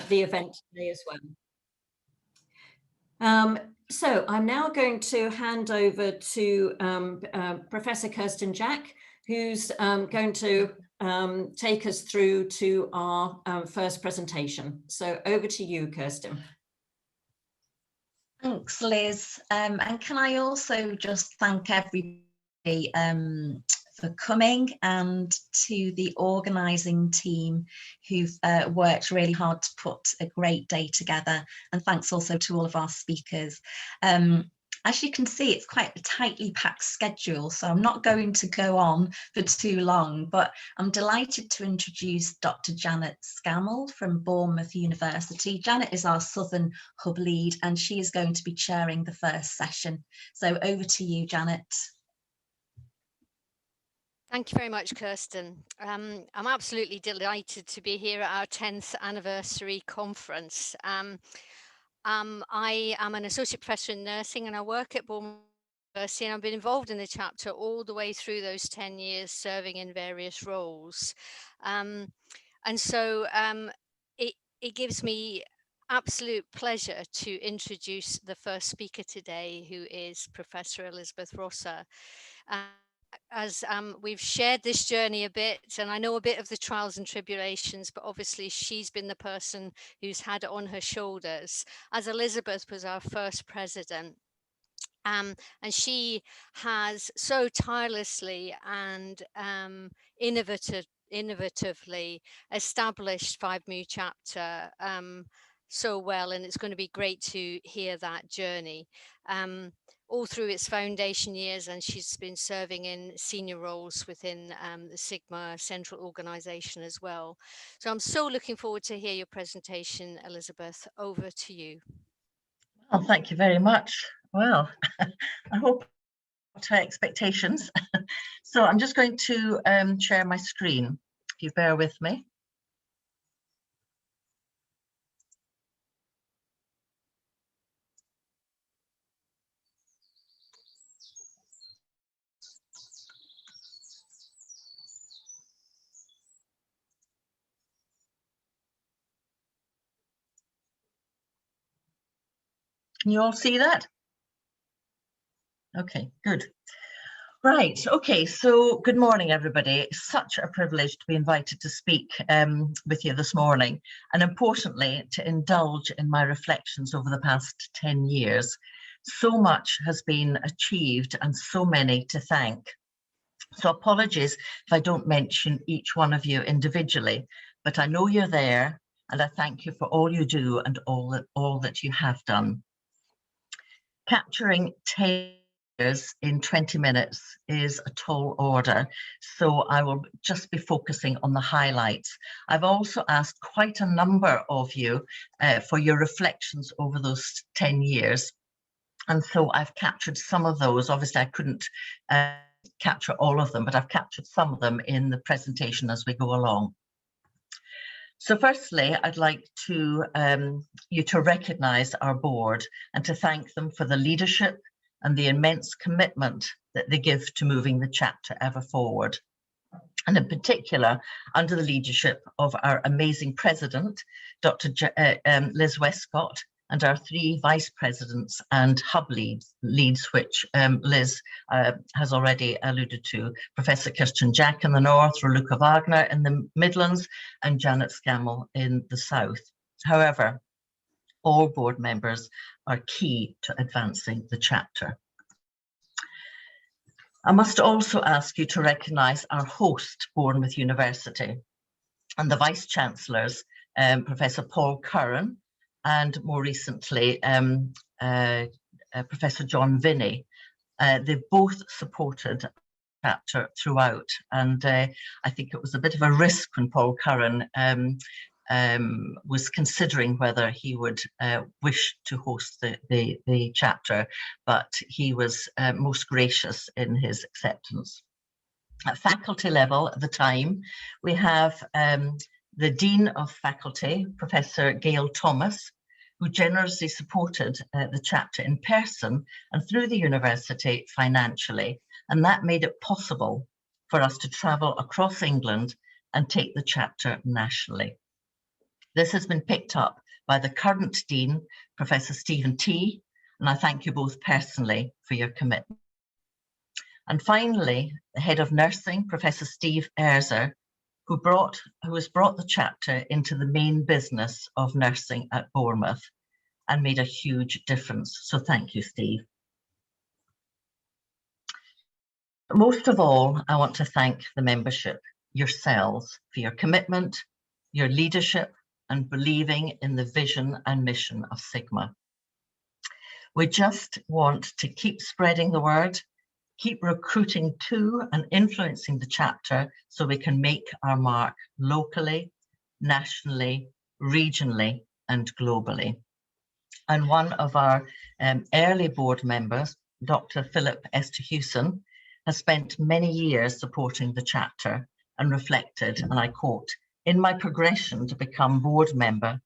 the event today as well. So I'm now going to hand over to Professor Kirsten Jack, who's going to take us through to our first presentation. So over to you, Kirsten. Thanks, Liz. And can I also just thank everybody for coming, and to the organising team who've worked really hard to put a great day together. And thanks also to all of our speakers. As you can see, it's quite a tightly packed schedule, so I'm not going to go on for too long, but I'm delighted to introduce Dr. Janet Scammell from Bournemouth University. Janet is our Southern Hub lead, and she is going to be chairing the first session. So over to you, Janet. Thank you very much, Kirsten. I'm absolutely delighted to be here at our 10th anniversary conference. I am an associate professor in nursing, and I work at Bournemouth University, and I've been involved in the chapter all the way through those 10 years, serving in various roles. And so it gives me absolute pleasure to introduce the first speaker today, who is Professor Elizabeth Rosser. As we've shared this journey a bit, and I know a bit of the trials and tribulations, but obviously she's been the person who's had it on her shoulders, as Elizabeth was our first president. And she has so tirelessly and innovatively established Phi Mu chapter so well, and it's going to be great to hear that journey. All through its foundation years, and she's been serving in senior roles within the Sigma Central Organization as well. So I'm so looking forward to hear your presentation, Elizabeth. Over to you. Well, thank you very much. Well, I hope to expectations. So I'm just going to share my screen, if you bear with me. Can you all see that? Okay, good. Right, okay, so good morning, everybody. It's such a privilege to be invited to speak with you this morning, and importantly, to indulge in my reflections over the past 10 years. So much has been achieved and so many to thank. So apologies if I don't mention each one of you individually, but I know you're there, and I thank you for all you do and all that you have done. Capturing 10 years in 20 minutes is a tall order, so I will just be focusing on the highlights. I've also asked quite a number of you for your reflections over those 10 years, and so I've captured some of those. Obviously, I couldn't capture all of them, but I've captured some of them in the presentation as we go along. So firstly, I'd like to you to recognise our board and to thank them for the leadership and the immense commitment that they give to moving the chapter ever forward. And in particular, under the leadership of our amazing president, Dr. Liz Westcott, and our 3 vice presidents and hub leads which Liz has already alluded to: Professor Kirsten Jack in the north, Raluca Wagner in the Midlands, and Janet Scammell in the south. However, all board members are key to advancing the chapter. I must also ask you to recognise our host, Bournemouth University, and the Vice Chancellors, Professor Paul Curran, and more recently, Professor John Vinney. They've both supported the chapter throughout, and I think it was a bit of a risk when Paul Curran was considering whether he would wish to host the chapter, but he was most gracious in his acceptance. At faculty level at the time, we have the Dean of Faculty, Professor Gail Thomas, who generously supported the chapter in person and through the university financially, and that made it possible for us to travel across England and take the chapter nationally. This has been picked up by the current Dean, Professor Stephen T, and I thank you both personally for your commitment. And finally, the Head of Nursing, Professor Steve Erzer, who has brought the chapter into the main business of nursing at Bournemouth and made a huge difference. So thank you, Steve. Most of all, I want to thank the membership, yourselves, for your commitment, your leadership, and believing in the vision and mission of Sigma. We just want to keep spreading the word, keep recruiting to and influencing the chapter so we can make our mark locally, nationally, regionally, and globally. And one of our early board members, Dr. Philip Esterhusen, has spent many years supporting the chapter and reflected, and I quote, "In my progression to become board member,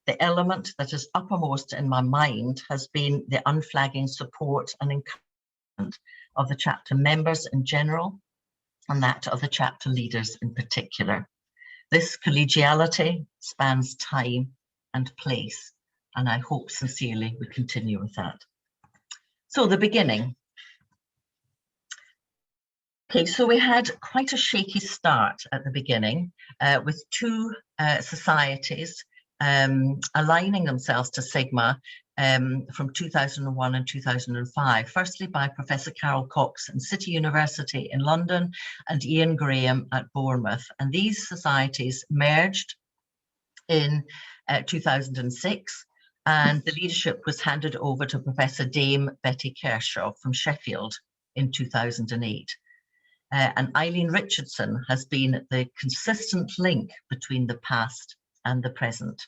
the element that is uppermost in my mind has been the unflagging support and encouragement of the chapter members in general, and that of the chapter leaders in particular. This collegiality spans time and place, and I hope sincerely we continue with that." So the beginning. Okay, so we had quite a shaky start at the beginning with two societies aligning themselves to Sigma from 2001 and 2005, firstly by Professor Carol Cox in City University in London and Ian Graham at Bournemouth. And these societies merged in 2006, and the leadership was handed over to Professor Dame Betty Kershaw from Sheffield in 2008. And Eileen Richardson has been the consistent link between the past and the present.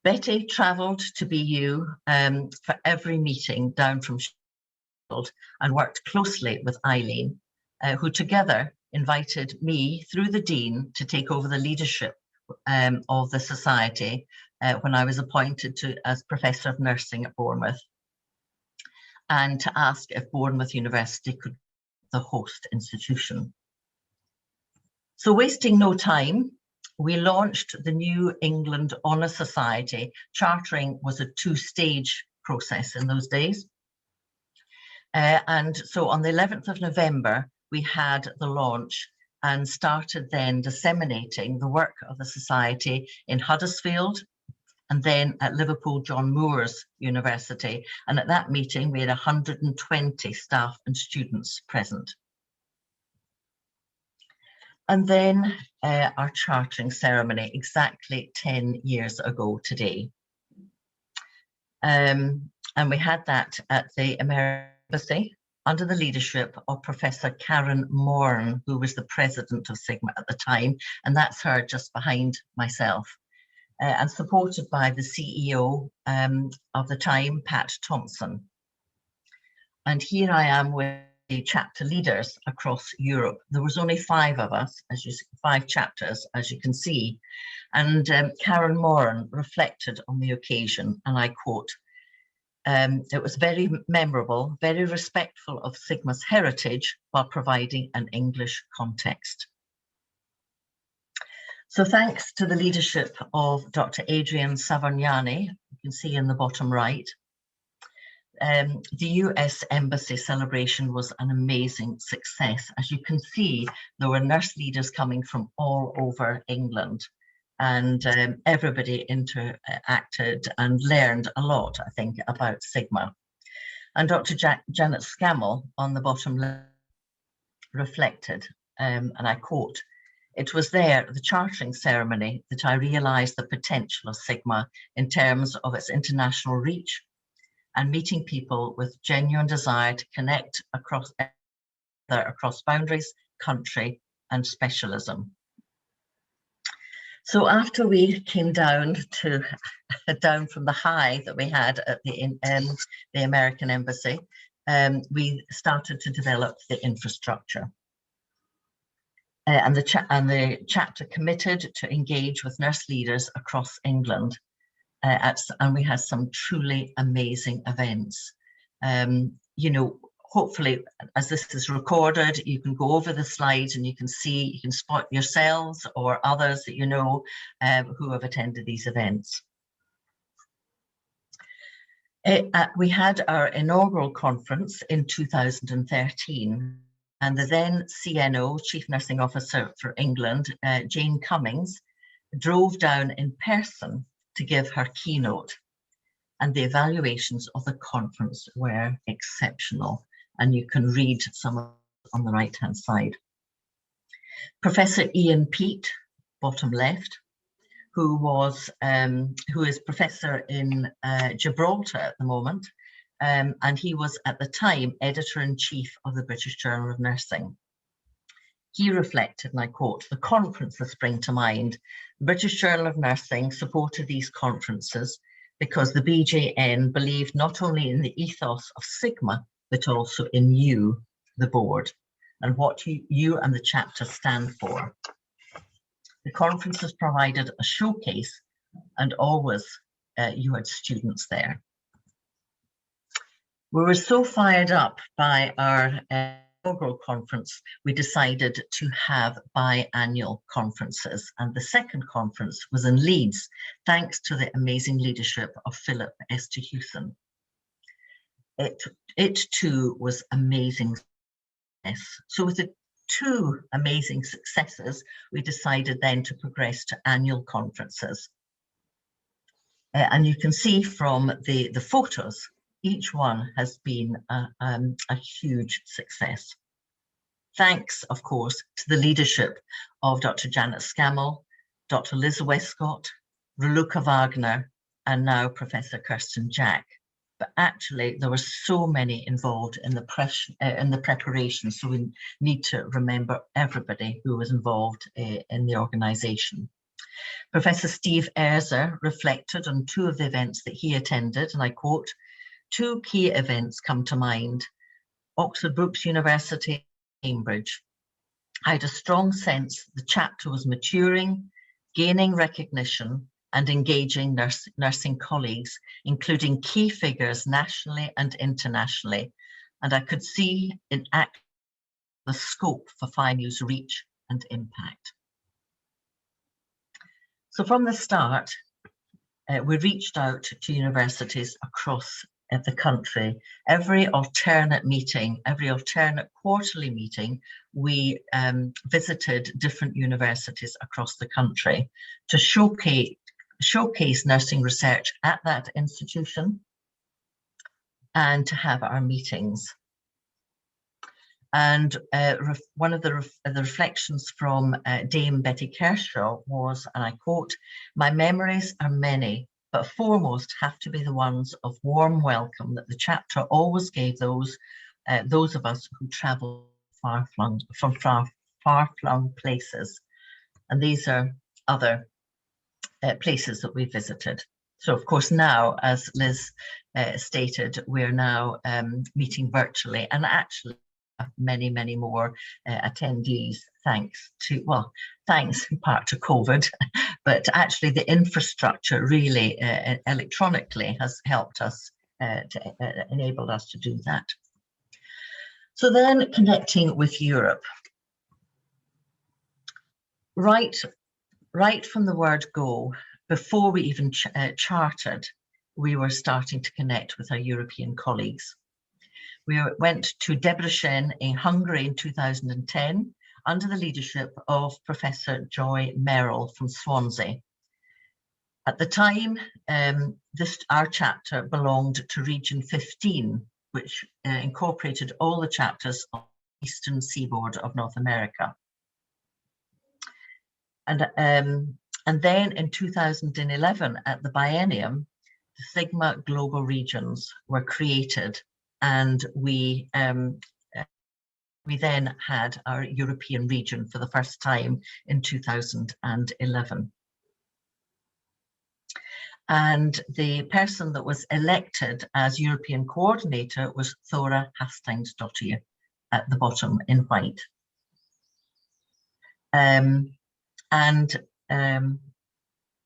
Betty travelled to BU for every meeting down from Sheffield and worked closely with Eileen, who together invited me through the Dean to take over the leadership of the society when I was appointed as Professor of Nursing at Bournemouth, and to ask if Bournemouth University could be the host institution. So wasting no time, we launched the New England Honour Society. Chartering was a two-stage process in those days. And so on the 11th of November, we had the launch and started then disseminating the work of the society in Huddersfield and then at Liverpool John Moores University. And at that meeting, we had 120 staff and students present. And then our chartering ceremony exactly 10 years ago today. And we had that at the American Embassy under the leadership of Professor Karen Moran, who was the president of Sigma at the time, and that's her just behind myself, and supported by the CEO of the time, Pat Thompson. And here I am with the chapter leaders across Europe. There was only 5 of us, 5 chapters, as you can see. And Karen Moran reflected on the occasion, and I quote, "It was very memorable, very respectful of Sigma's heritage while providing an English context." So thanks to the leadership of Dr. Adrian Savagnani, you can see in the bottom right, the US Embassy celebration was an amazing success. As you can see, there were nurse leaders coming from all over England, and everybody interacted and learned a lot, I think, about Sigma. And Dr. Janet Scammell on the bottom left reflected, and I quote, "It was there at the chartering ceremony that I realised the potential of Sigma in terms of its international reach and meeting people with genuine desire to connect across boundaries, country, and specialism." So after we came down from the high that we had at the American Embassy, we started to develop the infrastructure. And the chapter committed to engage with nurse leaders across England. And we had some truly amazing events. You know, hopefully, as this is recorded, you can go over the slides and you can see, you can spot yourselves or others that you know who have attended these events. We had our inaugural conference in 2013, and the then CNO, Chief Nursing Officer for England, Jane Cummings, drove down in person to give her keynote, and the evaluations of the conference were exceptional, and you can read some of them on the right hand side. Professor Ian Peat, bottom left, who is professor in Gibraltar at the moment, and he was at the time editor-in-chief of the British Journal of Nursing. He reflected, and I quote, "The conferences spring to mind. The British Journal of Nursing supported these conferences because the BJN believed not only in the ethos of Sigma, but also in you, the board, and what you and the chapter stand for. The conferences provided a showcase, and always you had students there." We were so fired up by our inaugural conference, we decided to have biannual conferences, and the second conference was in Leeds, thanks to the amazing leadership of Philip Esterhusen. It too was amazing. So with the two amazing successes, we decided then to progress to annual conferences. And you can see from the photos, each one has been a huge success. Thanks, of course, to the leadership of Dr. Janet Scammell, Dr. Liz Westcott, Raluca Wagner, and now Professor Kirsten Jack. But actually, there were so many involved in the preparation, so we need to remember everybody who was involved in the organisation. Professor Steve Erzer reflected on two of the events that he attended, and I quote, "Two key events come to mind. Oxford Brookes University, Cambridge. I had a strong sense the chapter was maturing, gaining recognition, and engaging nursing colleagues, including key figures nationally and internationally. And I could see in act the scope for Phi Mu's reach and impact." So from the start, we reached out to universities across the country. Every alternate meeting, every alternate quarterly meeting, we visited different universities across the country to showcase nursing research at that institution and to have our meetings. And one of the reflections from Dame Betty Kershaw was, and I quote, "My memories are many, but foremost have to be the ones of warm welcome that the chapter always gave those of us who travel far-flung places." And these are other places that we visited. So of course now, as Liz stated, we're now meeting virtually, and actually many more attendees, thanks in part to COVID, but actually the infrastructure really electronically has helped us enabled us to do that. So then connecting with Europe. Right from the word go, before we even chartered, we were starting to connect with our European colleagues. We went to Debrecen in Hungary in 2010 under the leadership of Professor Joy Merrill from Swansea. At the time, our chapter belonged to Region 15, which incorporated all the chapters on the eastern seaboard of North America. And then in 2011, at the biennium, the Sigma Global Regions were created, and we then had our European region for the first time in 2011. And the person that was elected as European coordinator was Thora Hastings-Dottir at the bottom in white.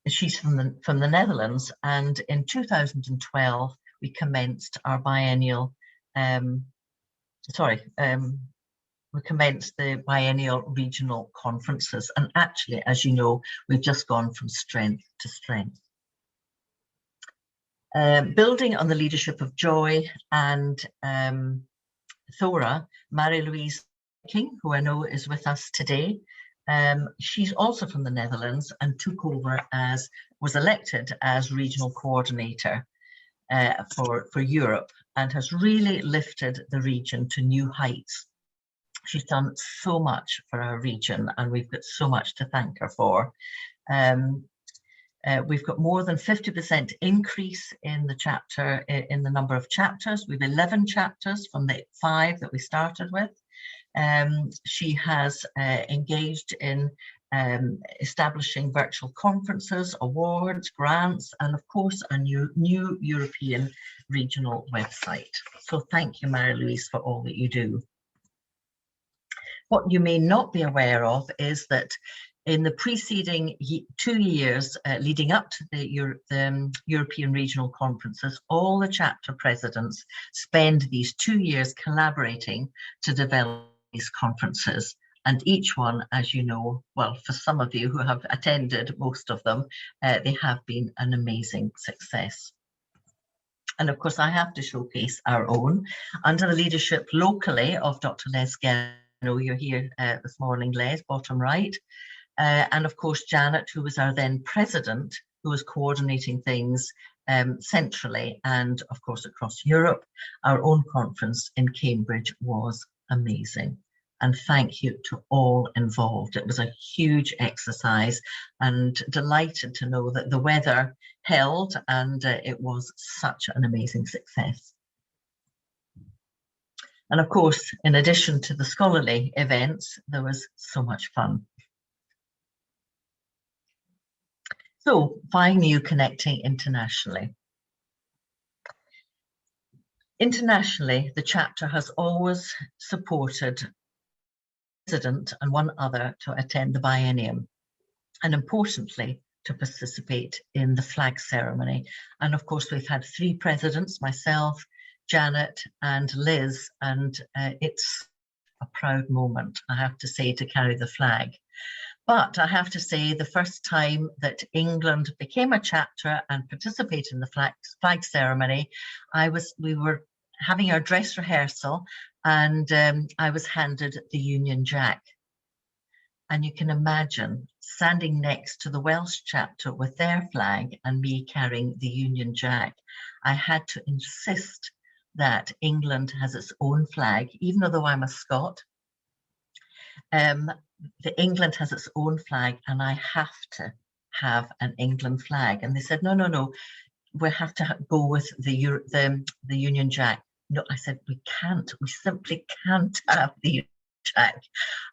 She's from the Netherlands, and in 2012 we commenced our biennial we commenced the biennial regional conferences. And actually, as you know, we've just gone from strength to strength. Building on the leadership of Joy and Thora, Marie-Louise King, who I know is with us today, she's also from the Netherlands and took over was elected as regional coordinator for Europe, and has really lifted the region to new heights. She's done so much for our region, and we've got so much to thank her for. We've got more than 50% increase in the number of chapters. We've 11 chapters from the 5 that we started with. She has engaged in establishing virtual conferences, awards, grants, and of course a new European regional website. So thank you, Marie-Louise, for all that you do. What you may not be aware of is that in the preceding 2 years leading up to the European regional conferences, all the chapter presidents spend these 2 years collaborating to develop these conferences. And each one, as you know, well, for some of you who have attended most of them, they have been an amazing success. And of course, I have to showcase our own under the leadership locally of Dr. Les Guérin. I know you're here this morning, Les, bottom right. And of course, Janet, who was our then president, who was coordinating things centrally and of course across Europe. Our own conference in Cambridge was amazing. And thank you to all involved. It was a huge exercise, and delighted to know that the weather held, and it was such an amazing success. And of course, in addition to the scholarly events, there was so much fun. So, Phi Mu connecting internationally. Internationally, the chapter has always supported the president and one other to attend the biennium, and importantly, to participate in the flag ceremony. And of course, we've had 3 presidents, myself, Janet and Liz, and it's a proud moment, I have to say, to carry the flag. But I have to say, the first time that England became a chapter and participated in the flag ceremony, we were having our dress rehearsal, and I was handed the Union Jack. And you can imagine standing next to the Welsh chapter with their flag and me carrying the Union Jack. I had to insist that England has its own flag, even though I'm a Scot. England has its own flag, and I have to have an England flag. And they said, no, we have to go with the Union Jack. No, I said, we can't. We simply can't have the Union Jack.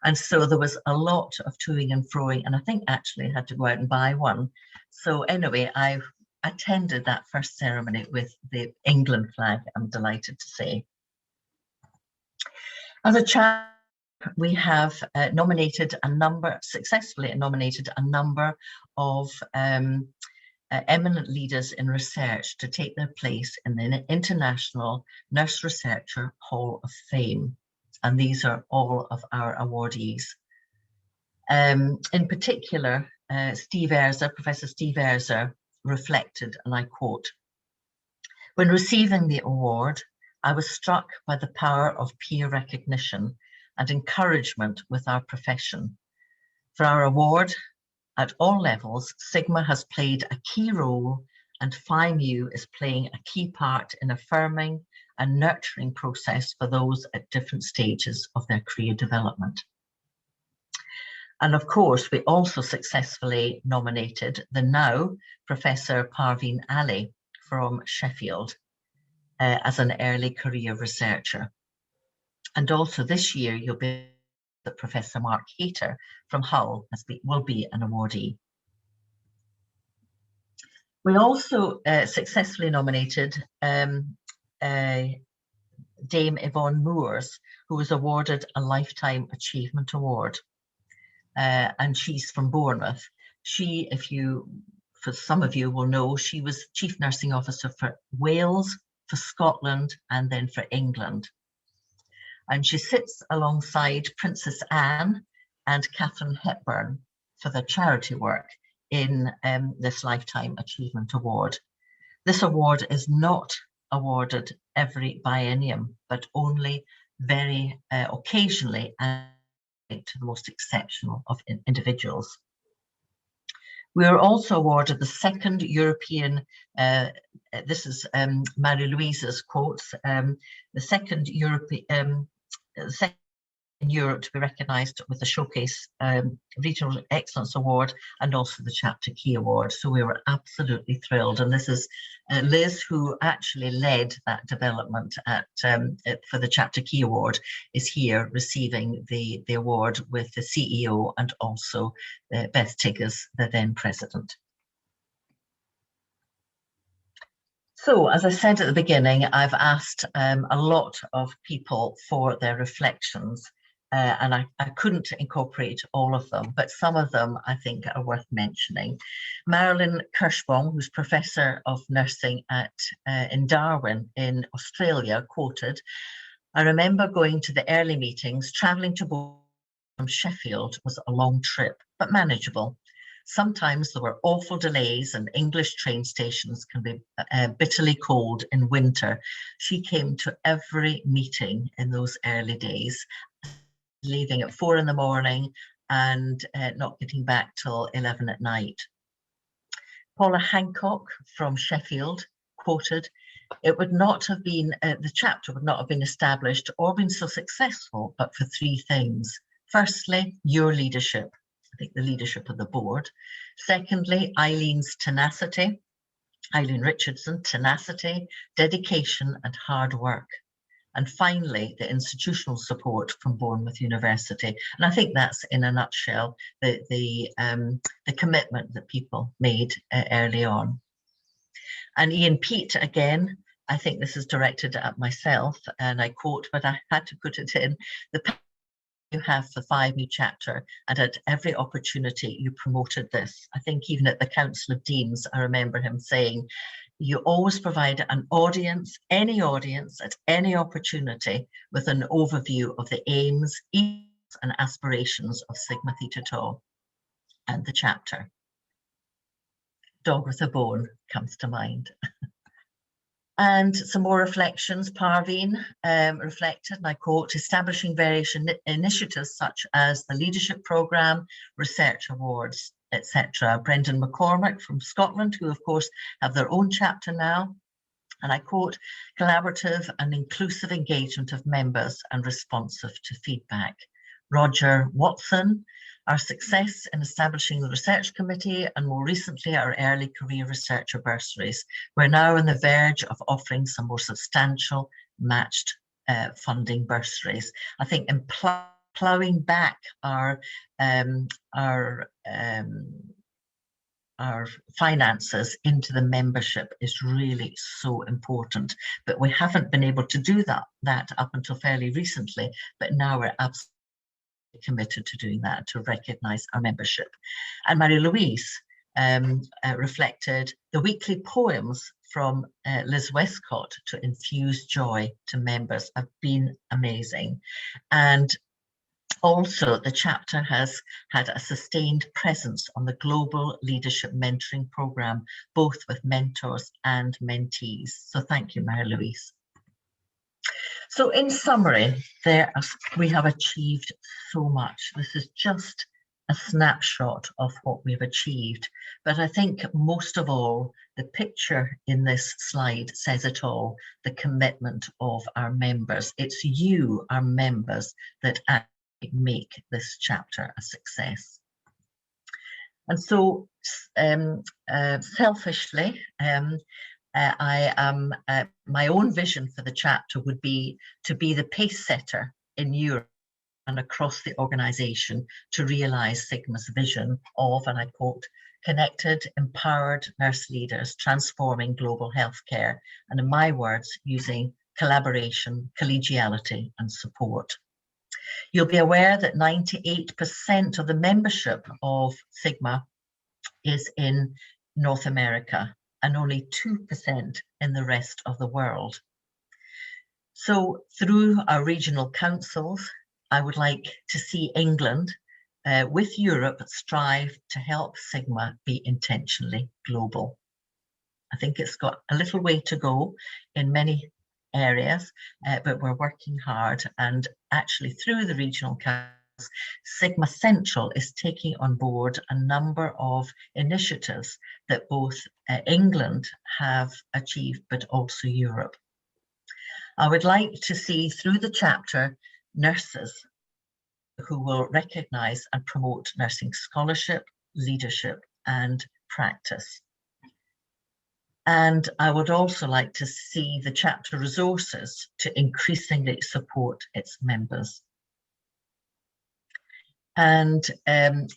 And so there was a lot of toing and froing, and I think actually I had to go out and buy one. So anyway, I attended that first ceremony with the England flag, I'm delighted to say. As a chapter, we have successfully nominated a number of eminent leaders in research to take their place in the International Nurse Researcher Hall of Fame. And these are all of our awardees. In particular, Professor Steve Erzer reflected, and I quote, "When receiving the award, I was struck by the power of peer recognition and encouragement with our profession. For our award, at all levels, Sigma has played a key role, and Phi Mu is playing a key part in affirming and nurturing process for those at different stages of their career development." And of course, we also successfully nominated the now Professor Parveen Ali from Sheffield as an early career researcher. And also this year, you'll be that Professor Mark Hayter from Hull will be an awardee. We also successfully nominated Dame Yvonne Moores, who was awarded a Lifetime Achievement Award. And she's from Bournemouth. She, for some of you will know, she was Chief Nursing Officer for Wales, for Scotland, and then for England. And she sits alongside Princess Anne and Catherine Hepburn for their charity work in this Lifetime Achievement Award. This award is not awarded every biennium, but only very occasionally and to the most exceptional of individuals. We were also awarded the second European, this is Marie-Louise's quotes, the second European, second in Europe to be recognised with the Showcase Regional Excellence Award and also the Chapter Key Award. So we were absolutely thrilled. And this is Liz, who actually led that development at for the Chapter Key Award, is here receiving the award with the CEO and also Beth Tiggers, the then president. So, as I said at the beginning, I've asked a lot of people for their reflections. And I couldn't incorporate all of them, but some of them I think are worth mentioning. Marilyn Kirschbaum, who's Professor of Nursing in Darwin in Australia, quoted, "I remember going to the early meetings, travelling to Bournemouth from Sheffield was a long trip, but manageable. Sometimes there were awful delays and English train stations can be bitterly cold in winter. She came to every meeting in those early days, leaving at 4 in the morning and not getting back till 11 at night." Paula Hancock from Sheffield quoted, "It would not have been, the chapter would not have been established or been so successful, but for three things. Firstly, your leadership, I think the leadership of the board. Secondly, Eileen Richardson, tenacity, dedication and hard work. And finally, the institutional support from Bournemouth University." And I think that's, in a nutshell, the commitment that people made early on. And Ian Peat, again, I think this is directed at myself, and I quote, but I had to put it in, "The passion you have for Phi Mu chapter, and at every opportunity you promoted this." I think even at the Council of Deans, I remember him saying, "You always provide an audience, any audience at any opportunity with an overview of the aims and aspirations of Sigma Theta Tau and the chapter." Dog with a bone comes to mind. And some more reflections. Parveen reflected, and I quote, "Establishing various initiatives such as the Leadership Programme, Research Awards, etc." Brendan McCormack from Scotland, who of course have their own chapter now, and I quote, "Collaborative and inclusive engagement of members and responsive to feedback." Roger Watson, "Our success in establishing the research committee and more recently our early career researcher bursaries. We're now on the verge of offering some more substantial matched funding bursaries." I think in ploughing back our finances into the membership is really so important, but we haven't been able to do that up until fairly recently, but now we're absolutely committed to doing that, to recognise our membership. And Marie-Louise reflected, "The weekly poems from Liz Westcott to infuse joy to members have been amazing. And also, the chapter has had a sustained presence on the Global Leadership Mentoring Programme, both with mentors and mentees." So thank you, Marie-Louise. So in summary, we have achieved so much. This is just a snapshot of what we've achieved. But I think most of all, the picture in this slide says it all, the commitment of our members. It's you, our members, that actually make this chapter a success. And so selfishly, my own vision for the chapter would be to be the pace setter in Europe and across the organisation to realise Sigma's vision of, and I quote, "connected, empowered nurse leaders transforming global healthcare," and in my words, using collaboration, collegiality and support. You'll be aware that 98% of the membership of Sigma is in North America, and only 2% in the rest of the world. So through our regional councils, I would like to see England with Europe strive to help Sigma be intentionally global. I think it's got a little way to go in many areas, but we're working hard, and actually through the regional councils, Sigma Central is taking on board a number of initiatives that both England have achieved, but also Europe. I would like to see through the chapter nurses who will recognise and promote nursing scholarship, leadership and practice. And I would also like to see the chapter resources to increasingly support its members. And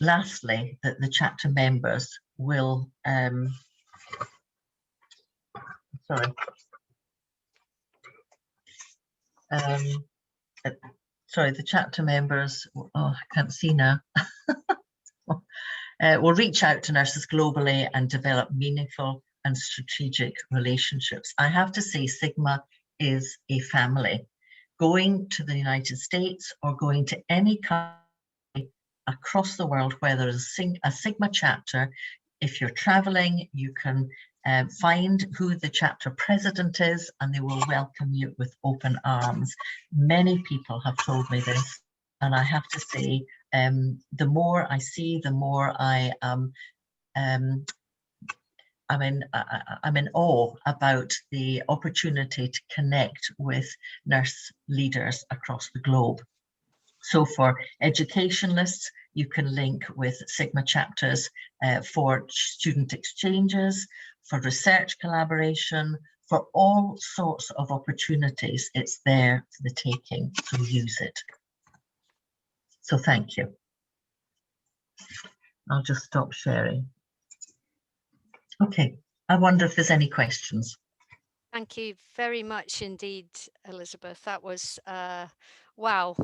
lastly, that the chapter members will, the chapter members, oh, I can't see now, will reach out to nurses globally and develop meaningful and strategic relationships. I have to say, Sigma is a family. Going to the United States or going to any country across the world where there is a Sigma chapter, if you're traveling, you can find who the chapter president is and they will welcome you with open arms. Many people have told me this, and I have to say, the more I see, the more I am I'm in awe about the opportunity to connect with nurse leaders across the globe. So for educationalists, you can link with Sigma chapters for student exchanges, for research collaboration, for all sorts of opportunities. It's there for the taking, so use it. So thank you. I'll just stop sharing. Okay, I wonder if there's any questions. Thank you very much indeed, Elizabeth. That was, wow,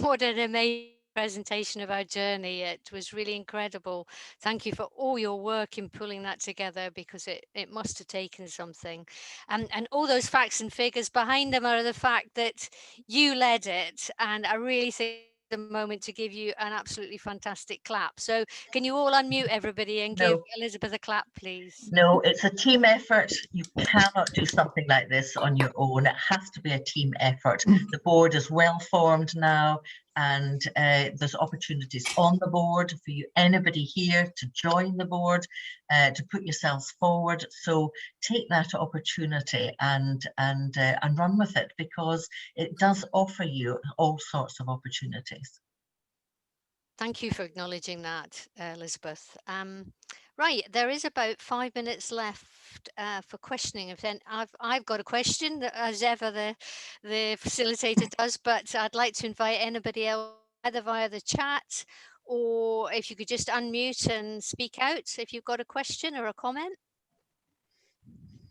what an amazing presentation of our journey. It was really incredible. Thank you for all your work in pulling that together, because it must have taken something. And all those facts and figures behind them are the fact that you led it. And I really think the moment to give you an absolutely fantastic clap. So can you all unmute everybody and give Elizabeth a clap, please? No, it's a team effort. You cannot do something like this on your own. It has to be a team effort. The board is well formed now, and there's opportunities on the board for you, anybody here, to join the board, to put yourselves forward. So take that opportunity and run with it, because it does offer you all sorts of opportunities. Thank you for acknowledging that, Elizabeth. Right, there is about 5 minutes left for questioning. If then I've got a question, as ever the facilitator does, but I'd like to invite anybody else either via the chat, or if you could just unmute and speak out if you've got a question or a comment.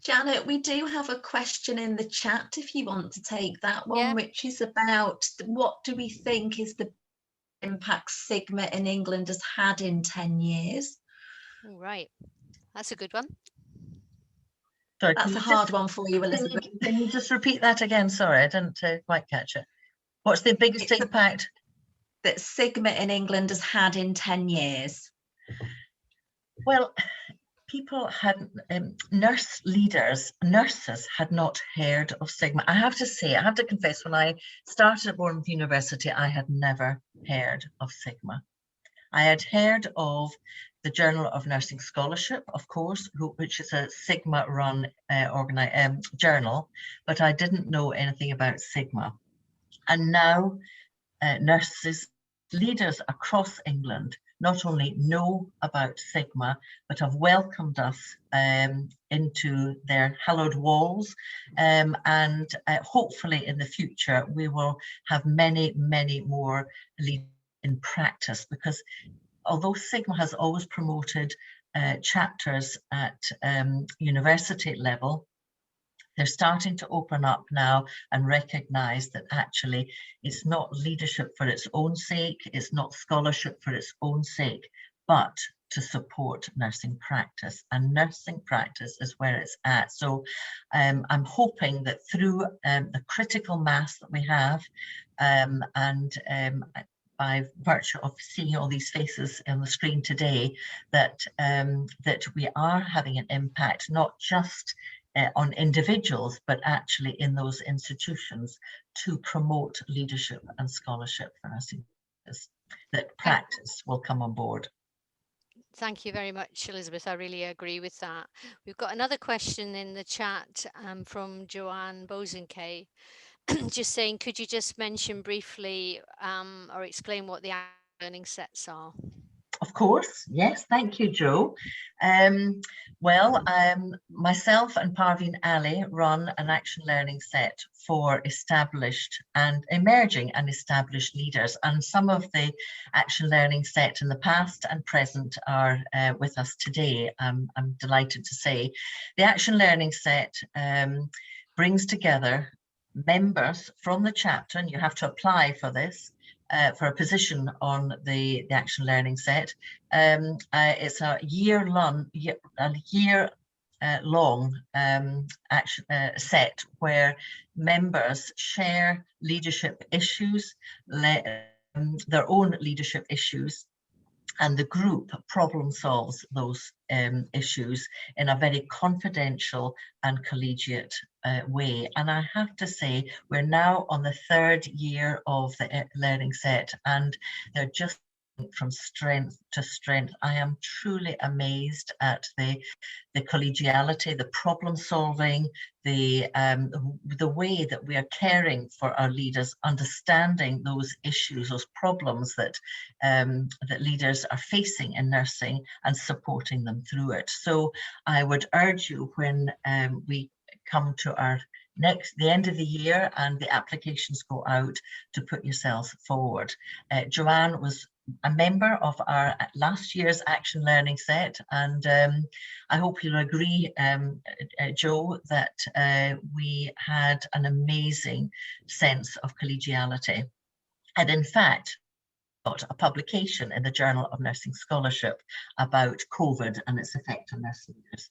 Janet, we do have a question in the chat if you want to take that one, Yeah. which is about what do we think is the impact Sigma in England has had in 10 years? All right, that's a good one. Sorry, that's a hard one for you, Elizabeth. Can you just repeat that again? Sorry, I didn't quite catch it. What's the biggest impact that Sigma in England has had in 10 years? Well, people had, nurses had not heard of Sigma. I have to confess, when I started at Bournemouth University, I had never heard of Sigma. I had heard of the Journal of Nursing Scholarship, of course, which is a Sigma-run journal, but I didn't know anything about Sigma. And now nurses, leaders across England not only know about Sigma, but have welcomed us into their hallowed walls. And hopefully in the future, we will have many, many more leaders in practice, because although Sigma has always promoted chapters at university level, they're starting to open up now and recognize that actually it's not leadership for its own sake, it's not scholarship for its own sake, but to support nursing practice, and nursing practice is where it's at. So I'm hoping that through the critical mass that we have, and by virtue of seeing all these faces on the screen today, that that we are having an impact, not just on individuals, but actually in those institutions to promote leadership and scholarship for nursing, that practice will come on board. Thank you very much, Elizabeth. I really agree with that. We've got another question in the chat from Joanne Bozenkay, just saying, could you just mention briefly or explain what the learning sets are? Of course, yes, thank you, Joe. Myself and Parveen Ali run an action learning set for established and emerging and established leaders, and some of the action learning set in the past and present are with us today. I'm delighted to say the action learning set brings together members from the chapter, and you have to apply for this, for a position on the action learning set. It's a year-long action set where members share leadership issues, their own leadership issues, and the group problem solves those issues in a very confidential and collegiate way. And I have to say, we're now on the 3rd year of the learning set, and they're just from strength to strength. I am truly amazed at the collegiality, the problem solving, the way that we are caring for our leaders, understanding those issues, those problems that that leaders are facing in nursing, and supporting them through it. So I would urge you, when we come to the end of the year and the applications go out, to put yourselves forward. Joanne was a member of our last year's action learning set, and I hope you'll agree, Joe, that we had an amazing sense of collegiality. And in fact, got a publication in the Journal of Nursing Scholarship about COVID and its effect on nursing leaders.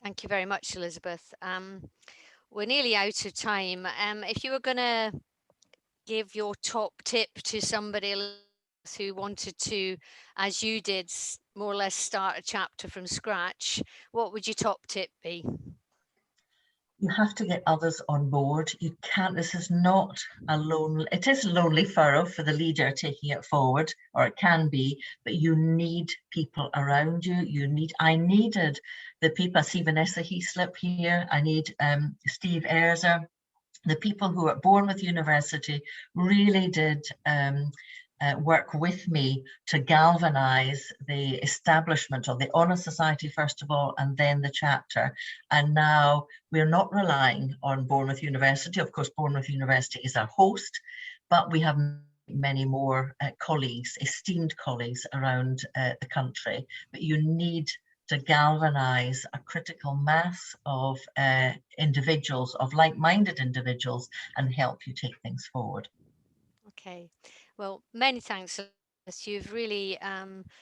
Thank you very much, Elizabeth. We're nearly out of time. If you were going to give your top tip to somebody who wanted to, as you did, more or less start a chapter from scratch, what would your top tip be? You have to get others on board. You can't, this is not a lonely, it is a lonely furrow for the leader taking it forward, or it can be, but you need people around you. I needed the people. I see Vanessa Heaslip here. I need Steve Erzer. The people who at Bournemouth University really did work with me to galvanize the establishment of the Honour Society, first of all, and then the chapter. And now we're not relying on Bournemouth University. Of course, Bournemouth University is our host, but we have many more colleagues, esteemed colleagues around the country. But you need to galvanize a critical mass of individuals, of like-minded individuals, and help you take things forward. Okay, well, many thanks. You've really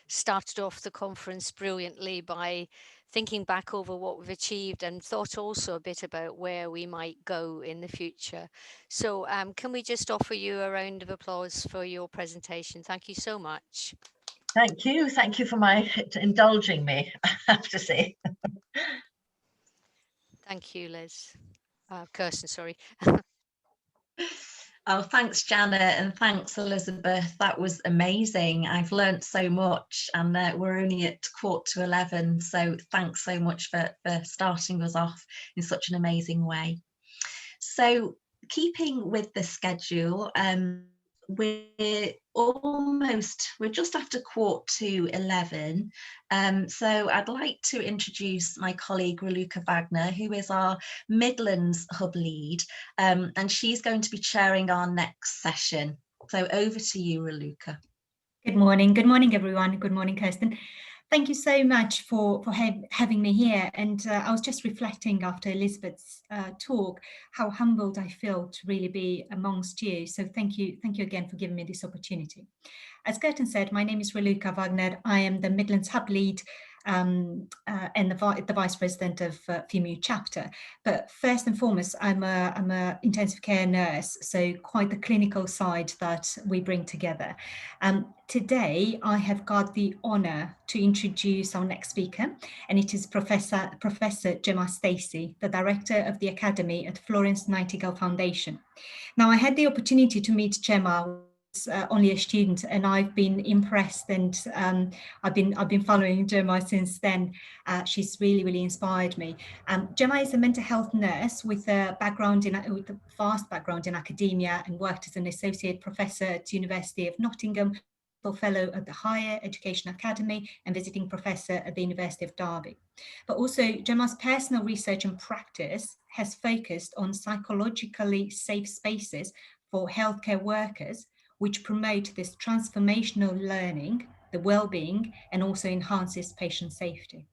started off the conference brilliantly by thinking back over what we've achieved, and thought also a bit about where we might go in the future. So can we just offer you a round of applause for your presentation? Thank you so much. Thank you for indulging me, I have to say. Thank you, Liz. Kirsten, sorry. Oh, thanks, Janet, and thanks, Elizabeth. That was amazing. I've learned so much, and we're only at 11:15, so thanks so much for starting us off in such an amazing way. So, keeping with the schedule, we're just after 11:15. So I'd like to introduce my colleague Raluca Wagner, who is our Midlands Hub lead, and she's going to be chairing our next session. So over to you, Raluca. Good morning everyone. Good morning, Kirsten. Thank you so much for having me here. And I was just reflecting after Elizabeth's talk, how humbled I feel to really be amongst you. So thank you again for giving me this opportunity. As Gerten said, my name is Reluka Wagner. I am the Midlands Hub Lead and the Vice President of Phi Mu chapter. But first and foremost, I'm a intensive care nurse, so quite the clinical side that we bring together. Today, I have got the honour to introduce our next speaker, and it is Professor Gemma Stacey, the Director of the Academy at Florence Nightingale Foundation. Now, I had the opportunity to meet Gemma only a student, and I've been impressed, and I've been following Gemma since then. She's really inspired me. Gemma is a mental health nurse with a vast background in academia, and worked as an associate professor at the University of Nottingham, fellow at the Higher Education Academy, and visiting professor at the University of Derby. But also, Gemma's personal research and practice has focused on psychologically safe spaces for healthcare workers, which promote this transformational learning, the well-being, and also enhances patient safety.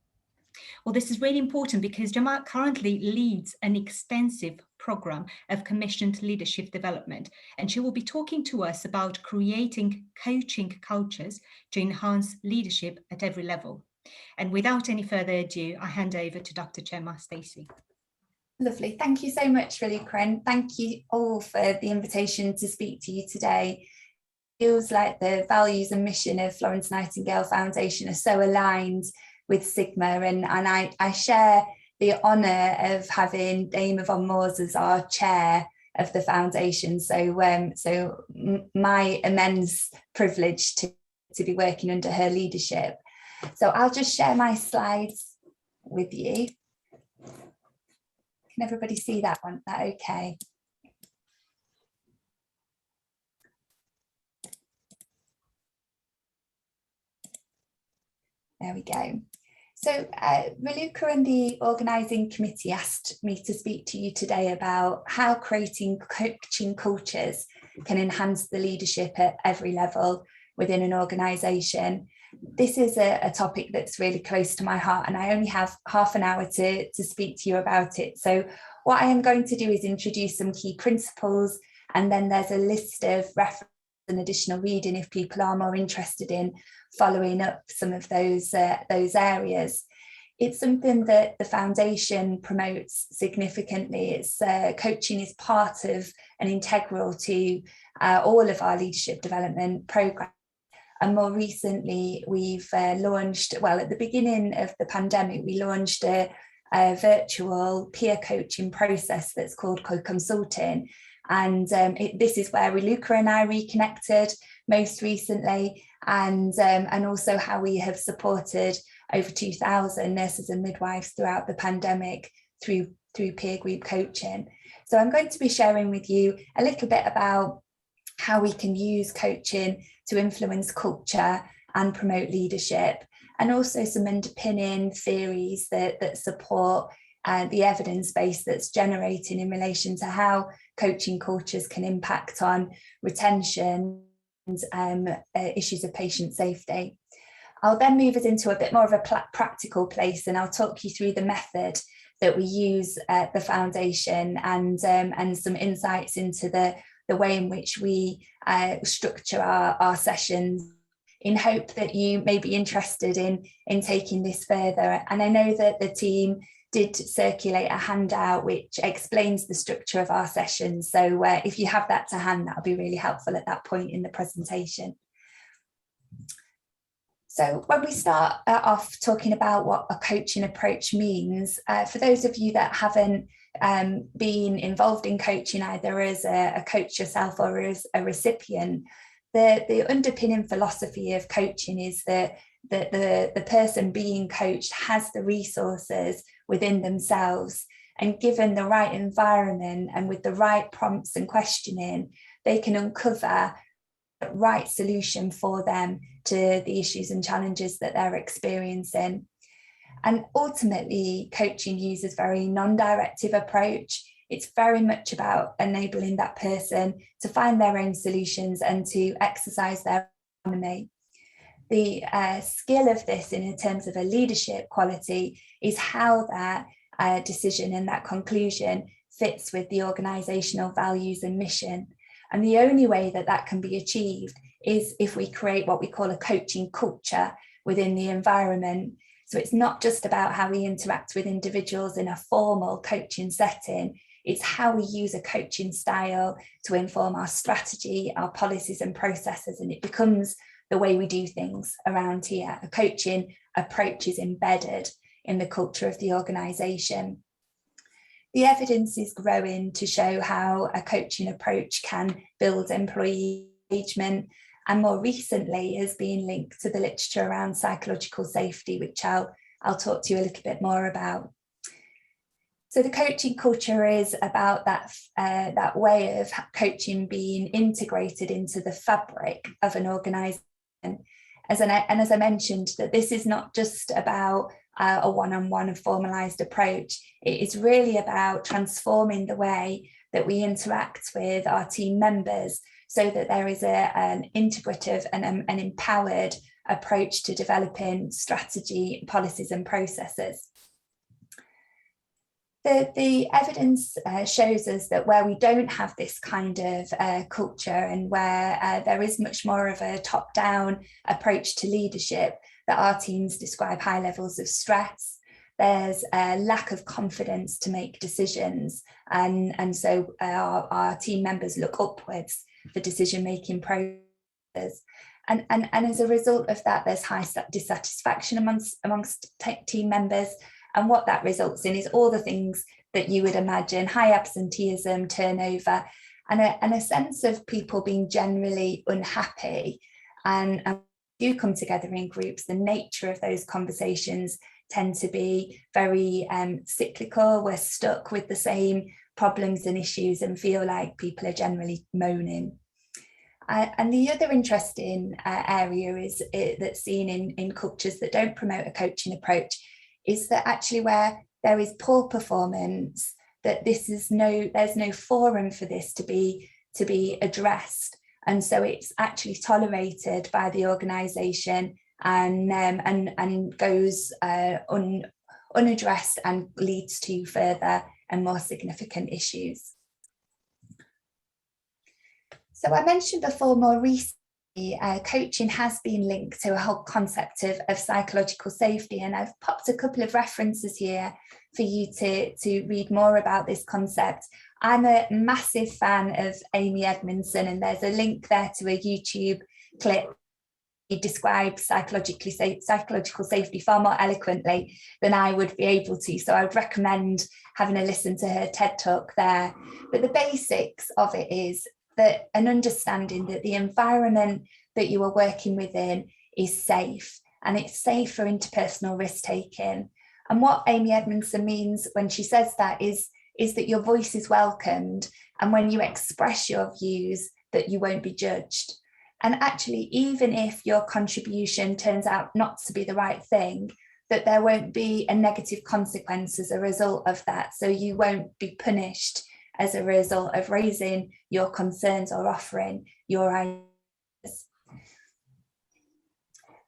Well, this is really important because Gemma currently leads an extensive program of commissioned leadership development, and she will be talking to us about creating coaching cultures to enhance leadership at every level. And without any further ado, I hand over to Dr. Gemma Stacey. Lovely. Thank you so much, Reluka, and thank you all for the invitation to speak to you today. It feels like the values and mission of Florence Nightingale Foundation are so aligned with Sigma, and I share the honour of having Dame Yvonne Moores as our chair of the foundation. So my immense privilege to be working under her leadership. So I'll just share my slides with you. Can everybody see that one? Is that okay? There we go. So Reluka and the organising committee asked me to speak to you today about how creating coaching cultures can enhance the leadership at every level within an organisation. This is a topic that's really close to my heart, and I only have half an hour to speak to you about it. So what I am going to do is introduce some key principles, and then there's a list of references and additional reading if people are more interested in following up some of those areas. It's something that the foundation promotes significantly. It's coaching is part of and integral to all of our leadership development programs. And more recently, we've launched, well, at the beginning of the pandemic, we launched a virtual peer coaching process that's called co-consulting. And this is where Reluka and I reconnected most recently, and also how we have supported over 2,000 nurses and midwives throughout the pandemic through peer group coaching. So I'm going to be sharing with you a little bit about how we can use coaching to influence culture and promote leadership, and also some underpinning theories that support the evidence base that's generating in relation to how coaching cultures can impact on retention and issues of patient safety. I'll then move us into a bit more of a practical place, and I'll talk you through the method that we use at the foundation, and some insights into the way in which we structure our sessions, in hope that you may be interested in taking this further. And I know that the team did circulate a handout which explains the structure of our sessions. So if you have that to hand, that'll be really helpful at that point in the presentation. So when we start off talking about what a coaching approach means, for those of you that haven't been involved in coaching either as a coach yourself or as a recipient, the underpinning philosophy of coaching is that the person being coached has the resources within themselves, and given the right environment and with the right prompts and questioning, they can uncover the right solution for them to the issues and challenges that they're experiencing. And ultimately, coaching uses a very non-directive approach. It's very much about enabling that person to find their own solutions and to exercise their autonomy. The skill of this in terms of a leadership quality is how that decision and that conclusion fits with the organisational values and mission. And the only way that that can be achieved is if we create what we call a coaching culture within the environment. So it's not just about how we interact with individuals in a formal coaching setting, it's how we use a coaching style to inform our strategy, our policies and processes, and it becomes the way we do things around here. A coaching approach is embedded in the culture of the organisation. The evidence is growing to show how a coaching approach can build employee engagement, and more recently has been linked to the literature around psychological safety, which I'll talk to you a little bit more about. So the coaching culture is about that way of coaching being integrated into the fabric of an organisation. As I mentioned, that this is not just about a one-on-one and formalised approach. It is really about transforming the way that we interact with our team members so that there is an integrative and an empowered approach to developing strategy, policies and processes. The evidence shows us that where we don't have this kind of culture and where there is much more of a top-down approach to leadership, that our teams describe high levels of stress. There's a lack of confidence to make decisions, and so our team members look upwards for decision-making processes. And as a result of that, there's high dissatisfaction amongst team members. And what that results in is all the things that you would imagine: high absenteeism, turnover, and a sense of people being generally unhappy. And do come together in groups, the nature of those conversations tend to be very cyclical. We're stuck with the same problems and issues and feel like people are generally moaning. And the other interesting area is that's seen in cultures that don't promote a coaching approach is that actually where there is poor performance, that there's no forum for this to be addressed, and so it's actually tolerated by the organisation and goes unaddressed and leads to further and more significant issues. So I mentioned before, more recently, coaching has been linked to a whole concept of psychological safety, and I've popped a couple of references here for you to read more about this concept. I'm a massive fan of Amy Edmondson, and there's a link there to a YouTube clip. He describes psychological safety far more eloquently than I would be able to, so I would recommend having a listen to her TED Talk there. But the basics of it is that an understanding that the environment that you are working within is safe, and it's safe for interpersonal risk taking. And what Amy Edmondson means when she says that is that your voice is welcomed, and when you express your views, that you won't be judged. And actually, even if your contribution turns out not to be the right thing, that there won't be a negative consequence as a result of that. So you won't be punished as a result of raising your concerns or offering your ideas.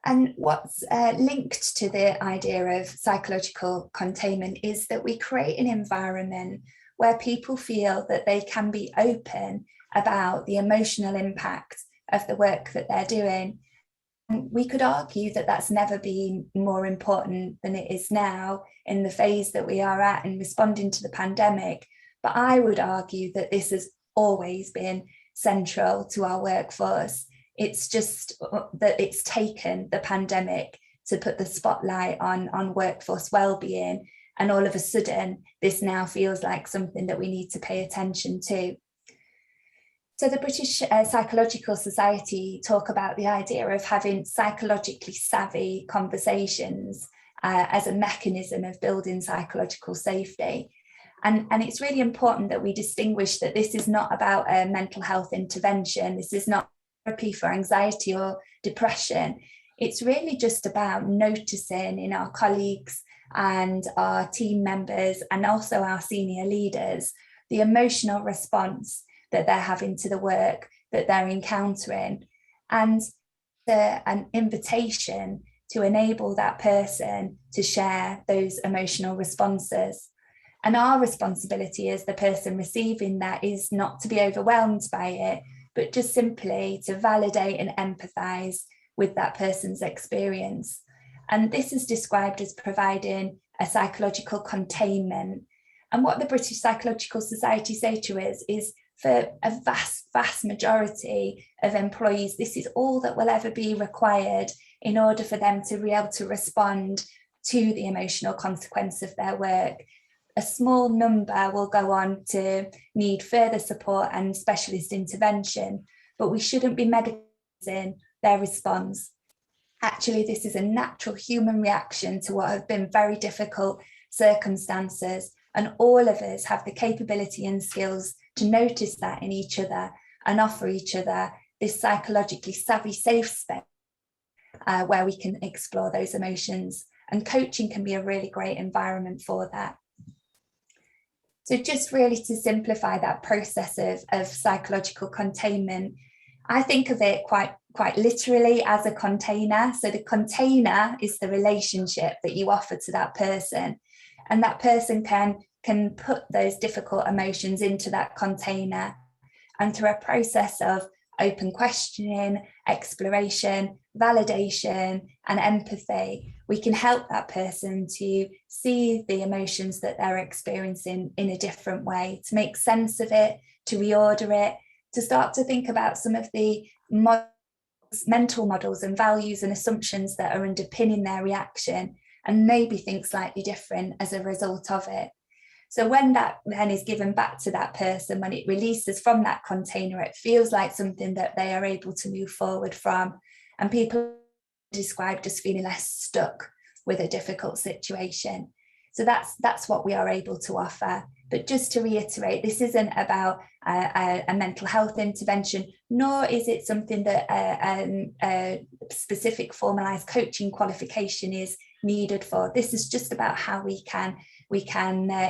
And what's linked to the idea of psychological containment is that we create an environment where people feel that they can be open about the emotional impact of the work that they're doing. And we could argue that that's never been more important than it is now in the phase that we are at in responding to the pandemic. But I would argue that this has always been central to our workforce. It's just that it's taken the pandemic to put the spotlight on workforce well-being, and all of a sudden this now feels like something that we need to pay attention to. So the British Psychological Society talk about the idea of having psychologically savvy conversations as a mechanism of building psychological safety. And it's really important that we distinguish that this is not about a mental health intervention. This is not therapy for anxiety or depression. It's really just about noticing in our colleagues and our team members and also our senior leaders the emotional response that they're having to the work that they're encountering, and an invitation to enable that person to share those emotional responses. And our responsibility as the person receiving that is not to be overwhelmed by it, but just simply to validate and empathise with that person's experience. And this is described as providing a psychological containment. And what the British Psychological Society say to us is, for a vast majority of employees, this is all that will ever be required in order for them to be able to respond to the emotional consequence of their work. A small number will go on to need further support and specialist intervention, but we shouldn't be medicalising their response. Actually, this is a natural human reaction to what have been very difficult circumstances, and all of us have the capability and skills to notice that in each other and offer each other this psychologically savvy safe space where we can explore those emotions, and coaching can be a really great environment for that. So just really to simplify that process of psychological containment, I think of it quite literally as a container. So the container is the relationship that you offer to that person, and that person can put those difficult emotions into that container, and through a process of open questioning, exploration, validation, and empathy, we can help that person to see the emotions that they're experiencing in a different way, to make sense of it, to reorder it, to start to think about some of the mental models and values and assumptions that are underpinning their reaction, and maybe think slightly different as a result of it. So when that then is given back to that person, when it releases from that container, it feels like something that they are able to move forward from. And people described as feeling less stuck with a difficult situation. So that's what we are able to offer. But just to reiterate, this isn't about a mental health intervention, nor is it something that a specific formalised coaching qualification is needed for. This is just about how we can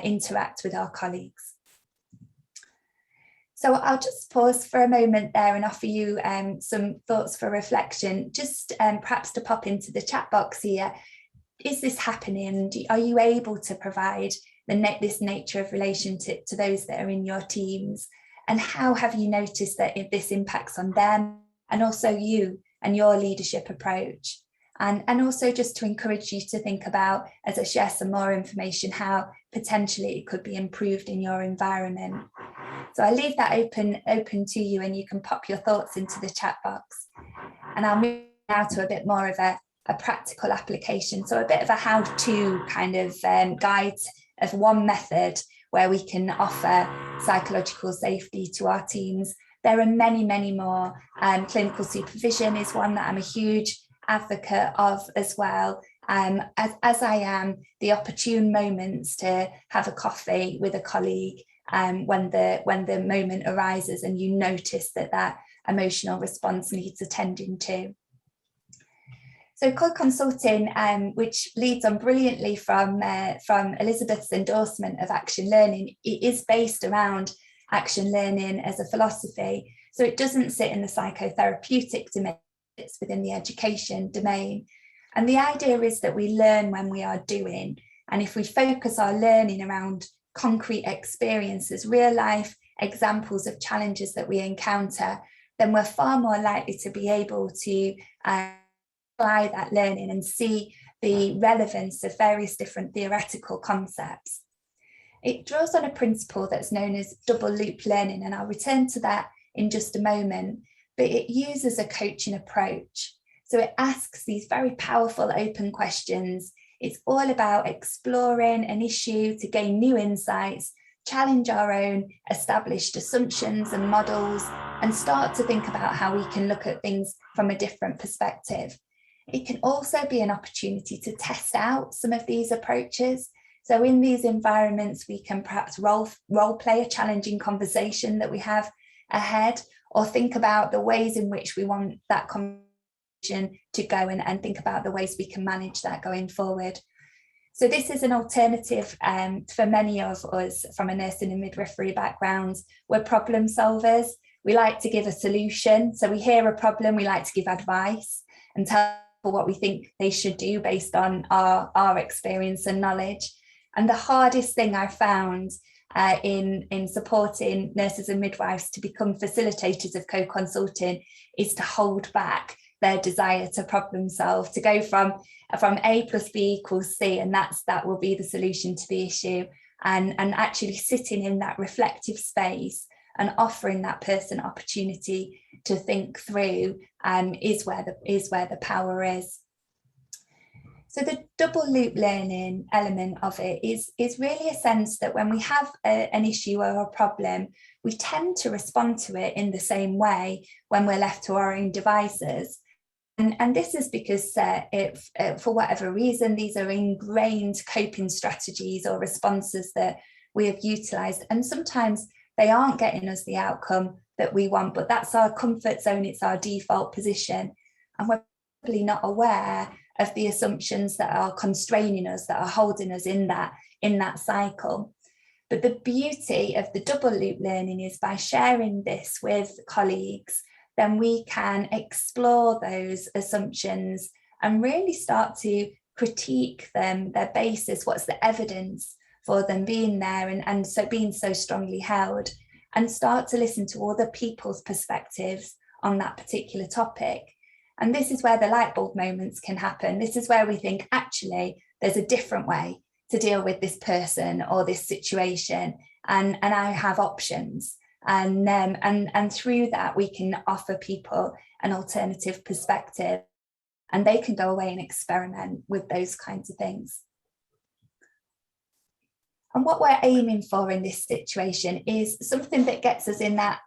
interact with our colleagues. So I'll just pause for a moment there and offer you some thoughts for reflection, just perhaps to pop into the chat box here. Is this happening? Are you able to provide this nature of relation to those that are in your teams? And how have you noticed that this impacts on them and also you and your leadership approach? And also just to encourage you to think about, as I share some more information, how potentially it could be improved in your environment. So I leave that open to you, and you can pop your thoughts into the chat box. And I'll move now to a bit more of a practical application. So a bit of a how-to kind of guide of one method where we can offer psychological safety to our teams. There are many, many more. Clinical supervision is one that I'm a huge advocate of as well, as I am the opportune moments to have a coffee with a colleague when the moment arises and you notice that emotional response needs attending to. So co-consulting, which leads on brilliantly from Elizabeth's endorsement of action learning, it is based around action learning as a philosophy. So it doesn't sit in the psychotherapeutic domain, it's within the education domain. And the idea is that we learn when we are doing. And if we focus our learning around concrete experiences, real life examples of challenges that we encounter, then we're far more likely to be able to apply that learning and see the relevance of various different theoretical concepts. It draws on a principle that's known as double loop learning, and I'll return to that in just a moment, but it uses a coaching approach. So it asks these very powerful open questions. It's all about exploring an issue to gain new insights, challenge our own established assumptions and models, and start to think about how we can look at things from a different perspective. It can also be an opportunity to test out some of these approaches. So in these environments, we can perhaps role play a challenging conversation that we have ahead, or think about the ways in which we want that conversation to go, and think about the ways we can manage that going forward. So this is an alternative for many of us from a nursing and midwifery background. We're problem solvers. We like to give a solution. So we hear a problem, we like to give advice and tell people what we think they should do based on our experience and knowledge. And the hardest thing I found in supporting nurses and midwives to become facilitators of co-consulting is to hold back their desire to problem solve, to go from A plus B equals C, and that will be the solution to the issue, and actually sitting in that reflective space and offering that person opportunity to think through is where the power is. So the double loop learning element of it is really a sense that when we have an issue or a problem, we tend to respond to it in the same way when we're left to our own devices. And this is because for whatever reason, these are ingrained coping strategies or responses that we have utilised. And sometimes they aren't getting us the outcome that we want, but that's our comfort zone, it's our default position. And we're probably not aware of the assumptions that are constraining us, that are holding us in that cycle. But the beauty of the double loop learning is by sharing this with colleagues, then we can explore those assumptions and really start to critique them, their basis, what's the evidence for them being there and so being so strongly held, and start to listen to other people's perspectives on that particular topic. And this is where the light bulb moments can happen. This is where we think, actually, there's a different way to deal with this person or this situation, and I have options. And through that, we can offer people an alternative perspective, and they can go away and experiment with those kinds of things. And what we're aiming for in this situation is something that gets us in that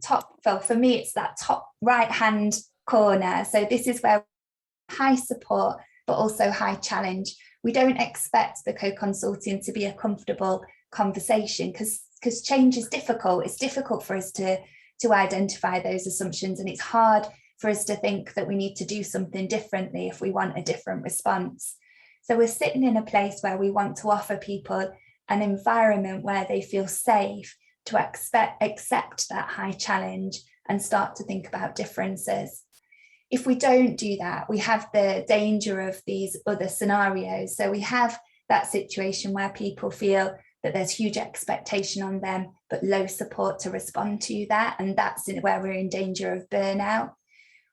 top, well, for me, it's that top right-hand corner. So this is where high support, but also high challenge. We don't expect the co-consulting to be a comfortable conversation because change is difficult. It's difficult for us to identify those assumptions, and it's hard for us to think that we need to do something differently if we want a different response. So we're sitting in a place where we want to offer people an environment where they feel safe to accept that high challenge and start to think about differences. If we don't do that, we have the danger of these other scenarios. So we have that situation where people feel that there's huge expectation on them, but low support to respond to that. And that's where we're in danger of burnout.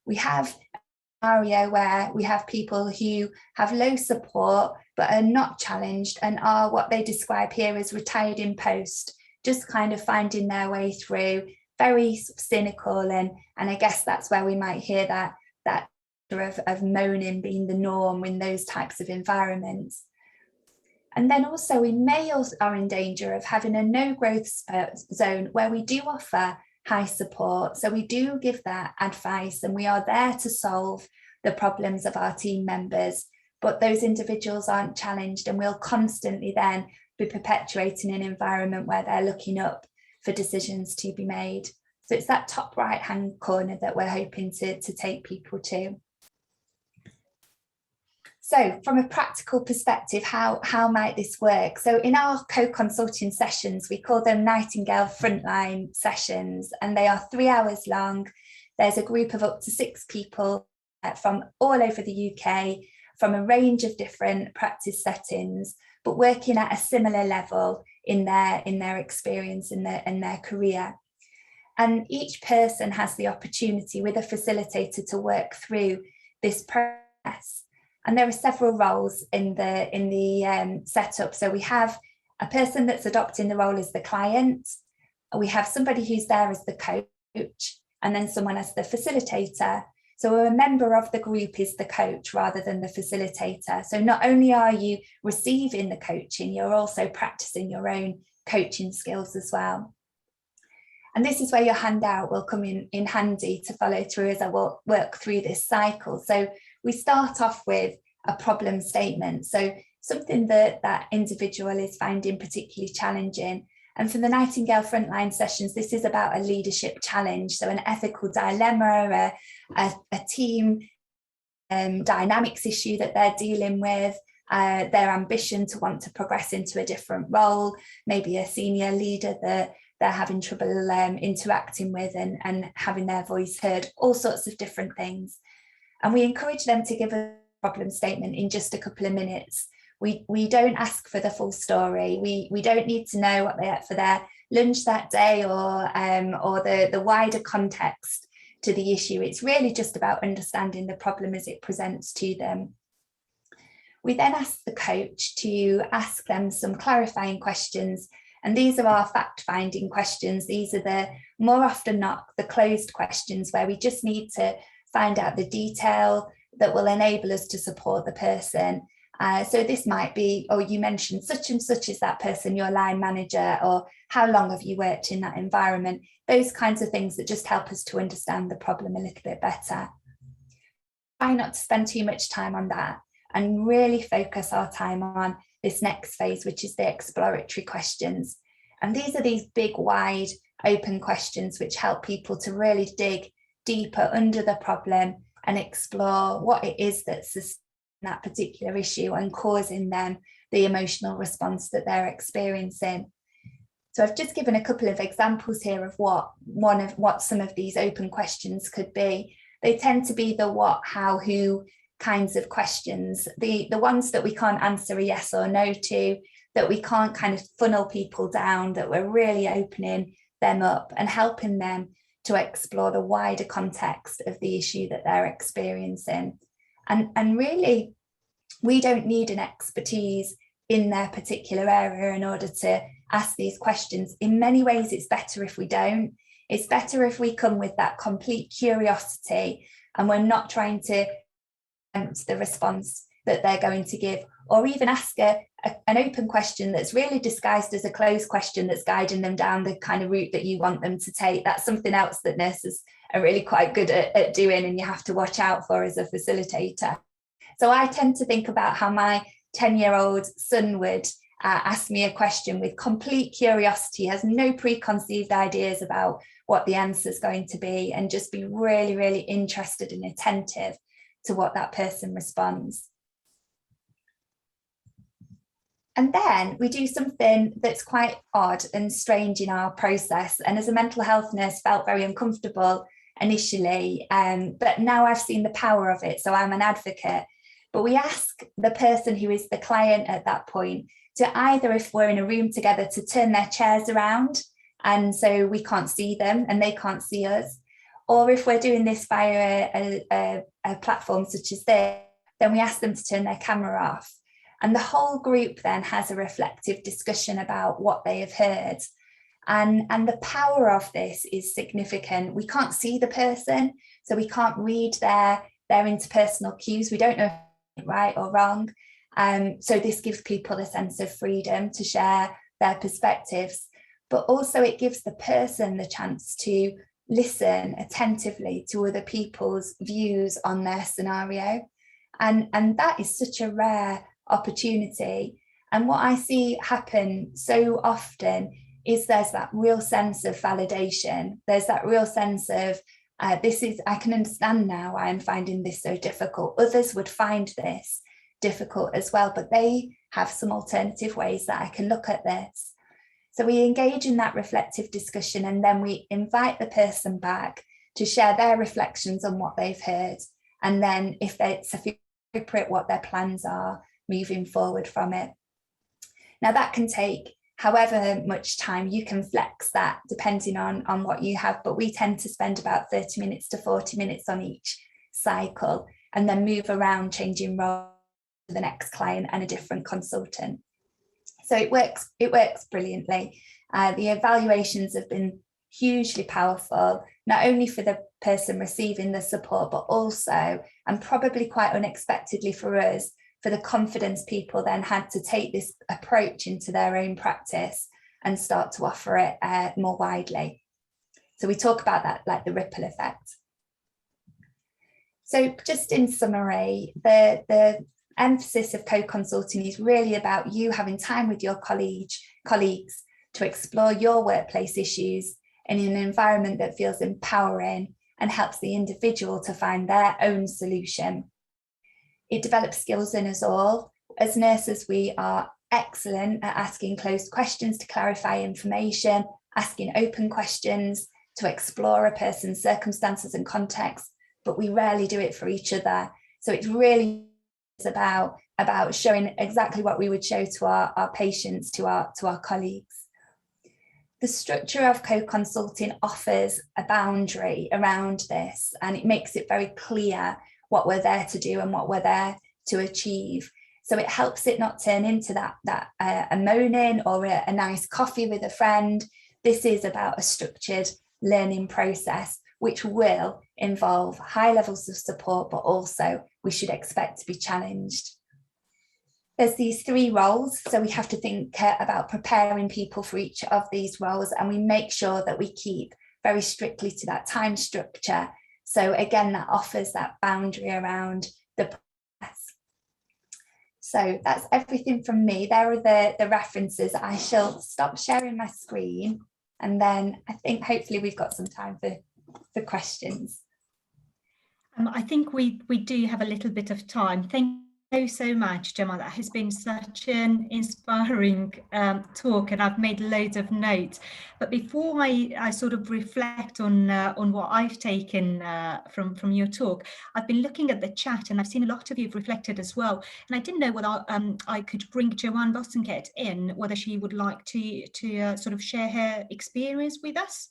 We have a scenario where we have people who have low support, but are not challenged and are what they describe here as retired in post, just kind of finding their way through, very cynical. And I guess that's where we might hear that of moaning being the norm in those types of environments. And then also we may also are in danger of having a no growth zone where we do offer high support. So we do give that advice and we are there to solve the problems of our team members, but those individuals aren't challenged, and we'll constantly then be perpetuating an environment where they're looking up for decisions to be made. So it's that top right hand corner that we're hoping to take people to. So from a practical perspective, how might this work? So in our co-consulting sessions, we call them Nightingale Frontline sessions, and they are 3 hours long. There's a group of up to 6 people from all over the UK, from a range of different practice settings, but working at a similar level in their experience in their career. And each person has the opportunity with a facilitator to work through this process. And there are several roles in the setup. So we have a person that's adopting the role as the client. We have somebody who's there as the coach, and then someone as the facilitator. So a member of the group is the coach rather than the facilitator. So not only are you receiving the coaching, you're also practicing your own coaching skills as well. And this is where your handout will come in handy to follow through as I will work through this cycle. So we start off with a problem statement. So something that that individual is finding particularly challenging. And for the Nightingale Frontline sessions, this is about a leadership challenge. So an ethical dilemma, a team dynamics issue that they're dealing with, their ambition to want to progress into a different role, maybe a senior leader that they're having trouble interacting with and having their voice heard, all sorts of different things. And we encourage them to give a problem statement in just a couple of minutes, We don't ask for the full story. We don't need to know what they ate for their lunch that day, or the wider context to the issue. It's really just about understanding the problem as it presents to them. We then ask the coach to ask them some clarifying questions, and these are our fact-finding questions. These are the more often not the closed questions, where we just need to find out the detail that will enable us to support the person. So this might be, oh, you mentioned such and such, is that person your line manager, or how long have you worked in that environment? Those kinds of things that just help us to understand the problem a little bit better. Try not to spend too much time on that, and really focus our time on this next phase, which is the exploratory questions. And these are these big, wide, open questions which help people to really dig deeper under the problem and explore what it is that's that particular issue and causing them the emotional response that they're experiencing. So I've just given a couple of examples here of what some of these open questions could be. They tend to be the what, how, who kinds of questions, the ones that we can't answer a yes or no to, that we can't kind of funnel people down, that we're really opening them up and helping them to explore the wider context of the issue that they're experiencing. And really, we don't need an expertise in their particular area in order to ask these questions. In many ways, it's better if we don't. It's better if we come with that complete curiosity and we're not trying to the response that they're going to give, or even ask an open question that's really disguised as a closed question that's guiding them down the kind of route that you want them to take. That's something else that nurses are really quite good at doing, and you have to watch out for as a facilitator. So I tend to think about how my 10-year-old son would ask me a question with complete curiosity, has no preconceived ideas about what the answer is going to be, and just be really, really interested and attentive to what that person responds. And then we do something that's quite odd and strange in our process, and as a mental health nurse felt very uncomfortable initially, but now I've seen the power of it, so I'm an advocate. But we ask the person who is the client at that point to either, if we're in a room together, to turn their chairs around, and so we can't see them and they can't see us. Or if we're doing this via a platform such as this, then we ask them to turn their camera off. And the whole group then has a reflective discussion about what they have heard. And the power of this is significant. We can't see the person, so we can't read their interpersonal cues. We don't know if it's right or wrong. So this gives people a sense of freedom to share their perspectives, but also it gives the person the chance to listen attentively to other people's views on their scenario. And that is such a rare opportunity. And what I see happen so often is there's that real sense of validation. There's that real sense of, I can understand now why I'm finding this so difficult. Others would find this difficult as well, but they have some alternative ways that I can look at this. So we engage in that reflective discussion, and then we invite the person back to share their reflections on what they've heard, and then if it's appropriate, what their plans are moving forward from it. Now that can take however much time. You can flex that depending on what you have, but we tend to spend about 30 minutes to 40 minutes on each cycle, and then move around, changing roles to the next client and a different consultant. So it works brilliantly. The evaluations have been hugely powerful, not only for the person receiving the support, but also, and probably quite unexpectedly for us, for the confidence people then had to take this approach into their own practice and start to offer it more widely. So we talk about that, like the ripple effect. So just in summary, the emphasis of co-consulting is really about you having time with your colleagues to explore your workplace issues in an environment that feels empowering and helps the individual to find their own solution. It develops skills in us all. As nurses, we are excellent at asking closed questions to clarify information, asking open questions to explore a person's circumstances and context, but we rarely do it for each other. So it's really about about showing exactly what we would show to our patients, to our colleagues. The structure of co-consulting offers a boundary around this, and it makes it very clear what we're there to do and what we're there to achieve. So it helps it not turn into that a moaning or a nice coffee with a friend. This is about a structured learning process, which will involve high levels of support, but also we should expect to be challenged. There's these 3 roles, so we have to think about preparing people for each of these roles, and we make sure that we keep very strictly to that time structure. So again, that offers that boundary around the process. So that's everything from me. There are the references. I shall stop sharing my screen, and then I think hopefully we've got some time for questions. I think we do have a little bit of time. Thank you so much, Gemma. That has been such an inspiring talk, and I've made loads of notes. But before I sort of reflect on what I've taken from your talk, I've been looking at the chat, and I've seen a lot of you have reflected as well. And I didn't know whether I could bring Joanne Bosanquet in, whether she would like to sort of share her experience with us.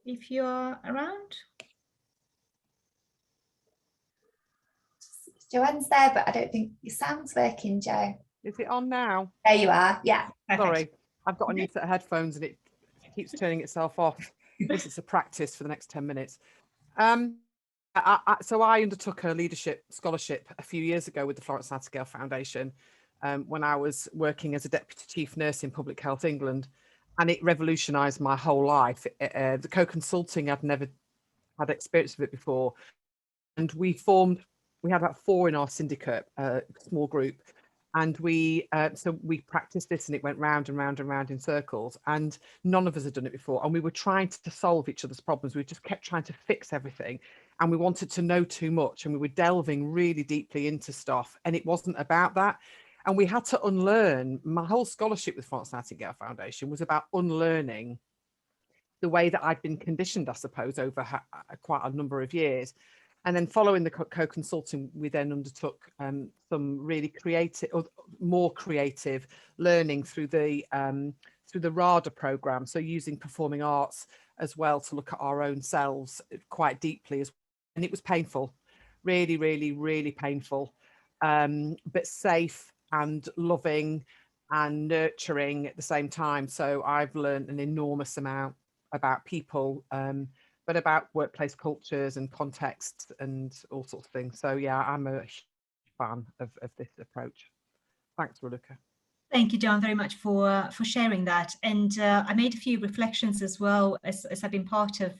If you're around. Joanne's there, but I don't think your sound's working, Jo. Is it on now? There you are, yeah. Sorry, I've got a new set of headphones and it keeps turning itself off. This is a practice for the next 10 minutes. So I undertook a leadership scholarship a few years ago with the Florence Nightingale Foundation when I was working as a Deputy Chief Nurse in Public Health England, and it revolutionised my whole life. The co-consulting, I'd never had experience of it before, and we had about 4 in our syndicate, small group, and so we practiced this, and it went round and round and round in circles, and none of us had done it before, and we were trying to solve each other's problems. We just kept trying to fix everything, and we wanted to know too much, and we were delving really deeply into stuff, and it wasn't about that. And we had to unlearn. My whole scholarship with Florence Nightingale Foundation was about unlearning the way that I'd been conditioned, I suppose, over quite a number of years. And then following the co-consulting, we then undertook some really creative, or more creative learning through the RADA program. So using performing arts as well to look at our own selves quite deeply. And it was painful, really, really, really painful, but safe and loving and nurturing at the same time. So I've learned an enormous amount about people, but about workplace cultures and contexts and all sorts of things. So yeah, I'm a fan of this approach. Thanks, Raluca. Thank you, John, very much for sharing that. And I made a few reflections as well as I've been part of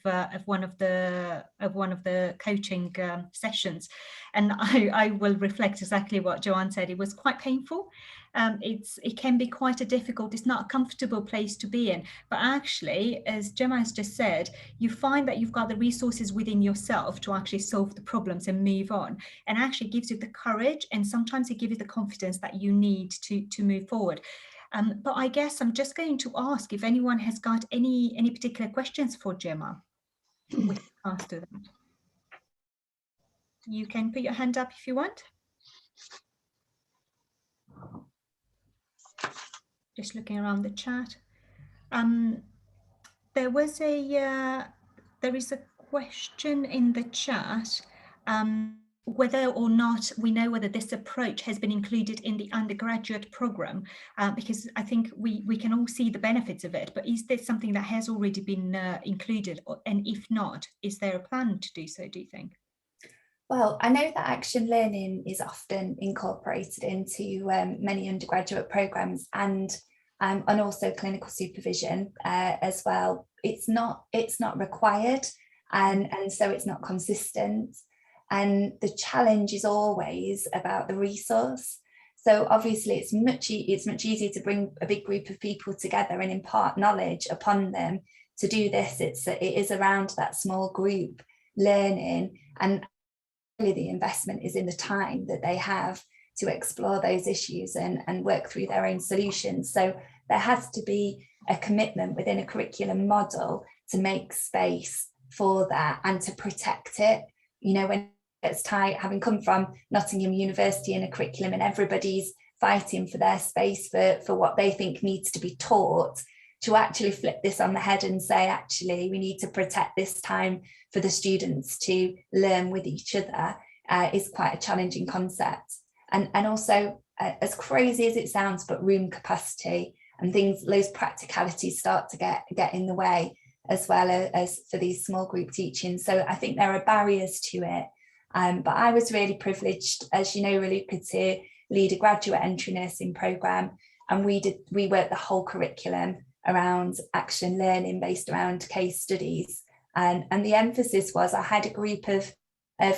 one of the coaching sessions, and I will reflect exactly what Joanne said. It was quite painful. It can be quite a difficult. It's not a comfortable place to be in. But actually, as Gemma has just said, you find that you've got the resources within yourself to actually solve the problems and move on. And actually gives you the courage, and sometimes it gives you the confidence that you need to move forward. But I guess I'm just going to ask if anyone has got any particular questions for Gemma. We can pass to that. You can put your hand up if you want. Just looking around the chat. There is a question in the chat. Whether or not we know whether this approach has been included in the undergraduate program, because I think we can all see the benefits of it, but is this something that has already been included? And if not, is there a plan to do so, do you think? Well, I know that action learning is often incorporated into many undergraduate programs, and also clinical supervision as well. It's not required, and so it's not consistent. And the challenge is always about the resource. So obviously it's much easier to bring a big group of people together and impart knowledge upon them. To do this, it is around that small group learning, and really the investment is in the time that they have to explore those issues and work through their own solutions. So there has to be a commitment within a curriculum model to make space for that and to protect it. You know, when gets tight, having come from Nottingham University and a curriculum, and everybody's fighting for their space for what they think needs to be taught, to actually flip this on the head and say, actually, we need to protect this time for the students to learn with each other, is quite a challenging concept. And also, as crazy as it sounds, but room capacity and things, those practicalities start to get in the way, as well as for these small group teaching. So I think there are barriers to it. But I was really privileged, as you know, Raluca, to lead a graduate entry nursing programme, and we worked the whole curriculum around action learning based around case studies, and the emphasis was, I had a group of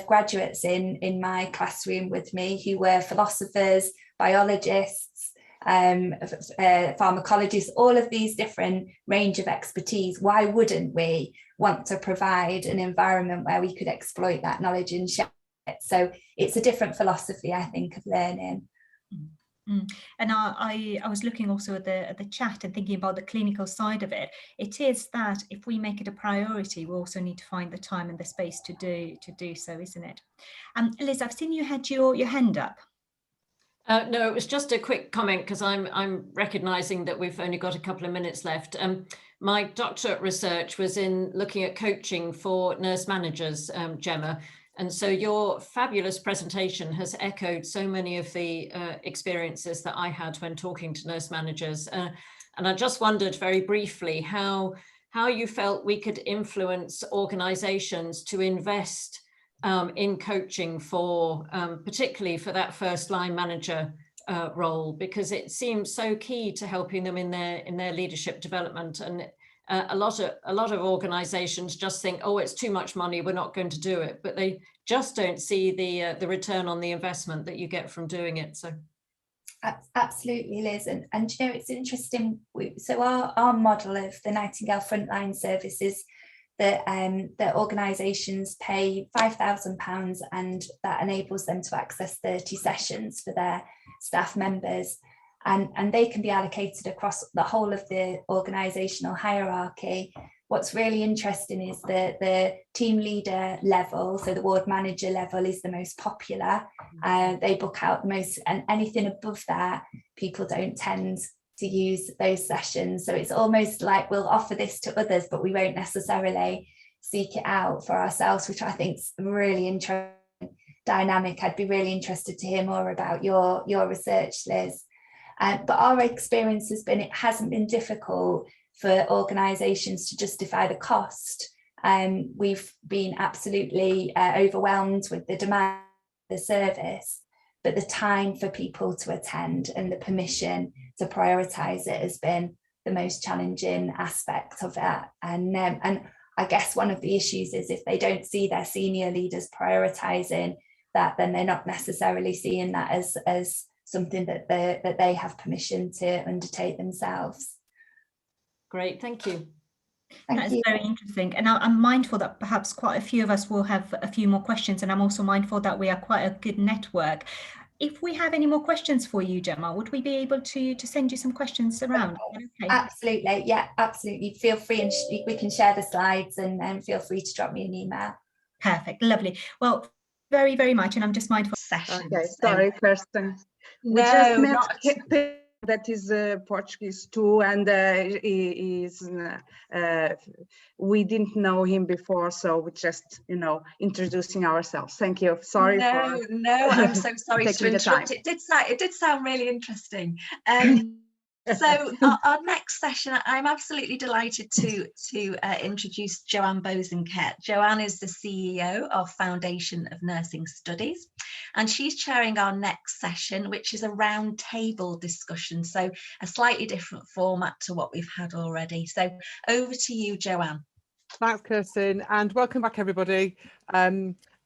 graduates in my classroom with me who were philosophers, biologists, pharmacologists, all of these different range of expertise. Why wouldn't we want to provide an environment where we could exploit that knowledge and share it? So it's a different philosophy, I think, of learning. And I was looking also at the chat and thinking about the clinical side of it. It is that if we make it a priority, we also need to find the time and the space to do so, isn't it? Liz, I've seen you had your hand up. No, it was just a quick comment, because I'm recognising that we've only got a couple of minutes left. My doctorate research was in looking at coaching for nurse managers, Gemma. And so your fabulous presentation has echoed so many of the experiences that I had when talking to nurse managers. And I just wondered very briefly how you felt we could influence organisations to invest in coaching for, particularly for that first line manager role, because it seems so key to helping them in their leadership development. And a lot of organizations just think, oh, it's too much money, we're not going to do it, but they just don't see the return on the investment that you get from doing it. So absolutely, Liz, and you know, it's interesting. So our model of the Nightingale Frontline Service is that organisations pay £5,000, and that enables them to access 30 sessions for their staff members. And they can be allocated across the whole of the organisational hierarchy. What's really interesting is that the team leader level, so the ward manager level, is the most popular. They book out the most, and anything above that, people don't tend to use those sessions. So it's almost like we'll offer this to others, but we won't necessarily seek it out for ourselves, which I think is really interesting dynamic. I'd be really interested to hear more about your research, Liz. But our experience has been, it hasn't been difficult for organisations to justify the cost. We've been absolutely overwhelmed with the demand of the service, but the time for people to attend and the permission to prioritise it has been the most challenging aspect of that. And I guess one of the issues is if they don't see their senior leaders prioritising that, then they're not necessarily seeing that as something that they have permission to undertake themselves. great, thank you. That's very interesting. And I'm mindful that perhaps quite a few of us will have a few more questions, and I'm also mindful that we are quite a good network. If we have any more questions for you, Gemma, would we be able to send you some questions around? Okay. Absolutely, yeah, absolutely. Feel free, and we can share the slides, and feel free to drop me an email. Perfect, lovely. Well, very, very much, and I'm just mindful. Sessions. Okay, sorry, Kirsten. We No, just met not that is Portuguese too, and we didn't know him before, so we just, introducing ourselves. Thank you. Sorry. No, I'm so sorry to interrupt. It did sound really interesting. So our next session, I'm absolutely delighted to introduce Joanne Bosanquet. Joanne is the CEO of Foundation of Nursing Studies, and she's chairing our next session, which is a round table discussion. So a slightly different format to what we've had already. So over to you, Joanne. Thanks, Kirsten, and welcome back, everybody.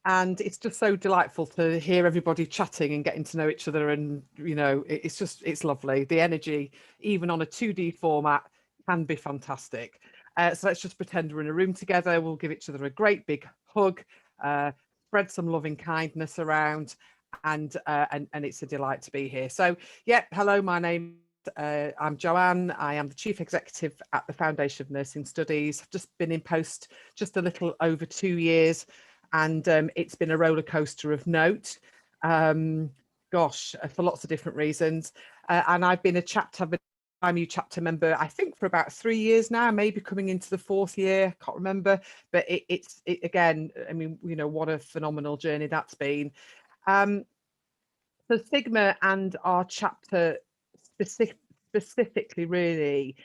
And it's just so delightful to hear everybody chatting and getting to know each other. And, it's lovely. The energy, even on a 2D format, can be fantastic. So let's just pretend we're in a room together. We'll give each other a great big hug, spread some loving kindness around, and it's a delight to be here. So, yeah, hello, my name I'm Joanne. I am the Chief Executive at the Foundation of Nursing Studies. I've just been in post just a little over 2 years. and it's been a roller coaster of note. Gosh, for lots of different reasons. And I've been a Phi Mu chapter member, I think, for about 3 years now, maybe coming into the 4th year, can't remember. But it's again, I mean, you know, what a phenomenal journey that's been. So Sigma and our chapter specifically really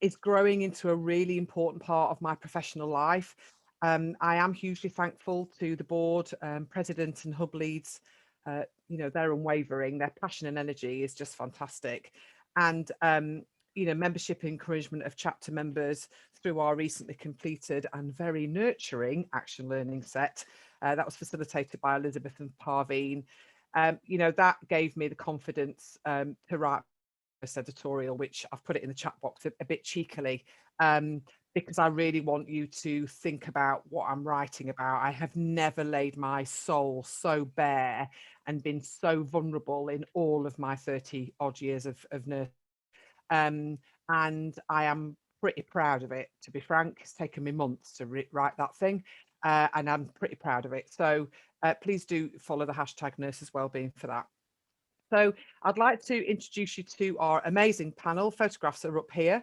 is growing into a really important part of my professional life. I am hugely thankful to the board, president and hub leads. You know, they're unwavering, their passion and energy is just fantastic. And, you know, membership encouragement of chapter members through our recently completed and very nurturing action learning set. That was facilitated by Elizabeth and Parveen. You know, that gave me the confidence to write this editorial, which I've put it in the chat box a bit cheekily, because I really want you to think about what I'm writing about. I have never laid my soul so bare and been so vulnerable in all of my 30 odd years of nursing. And I am pretty proud of it, to be frank. It's taken me months to write that thing, and I'm pretty proud of it. So please do follow the hashtag Nurses Wellbeing for that. So I'd like to introduce you to our amazing panel. Photographs are up here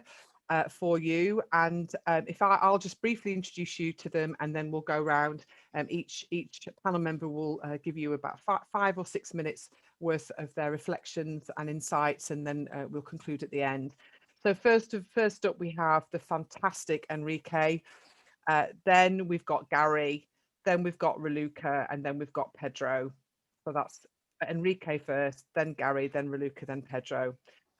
for you, and if I'll just briefly introduce you to them, and then we'll go around. Each panel member will give you about 5 or 6 minutes worth of their reflections and insights, and then we'll conclude at the end. So first up, we have the fantastic Enrique. Then we've got Gary. Then we've got Raluca, and then we've got Pedro. So that's Enrique first, then Gary, then Raluca, then Pedro.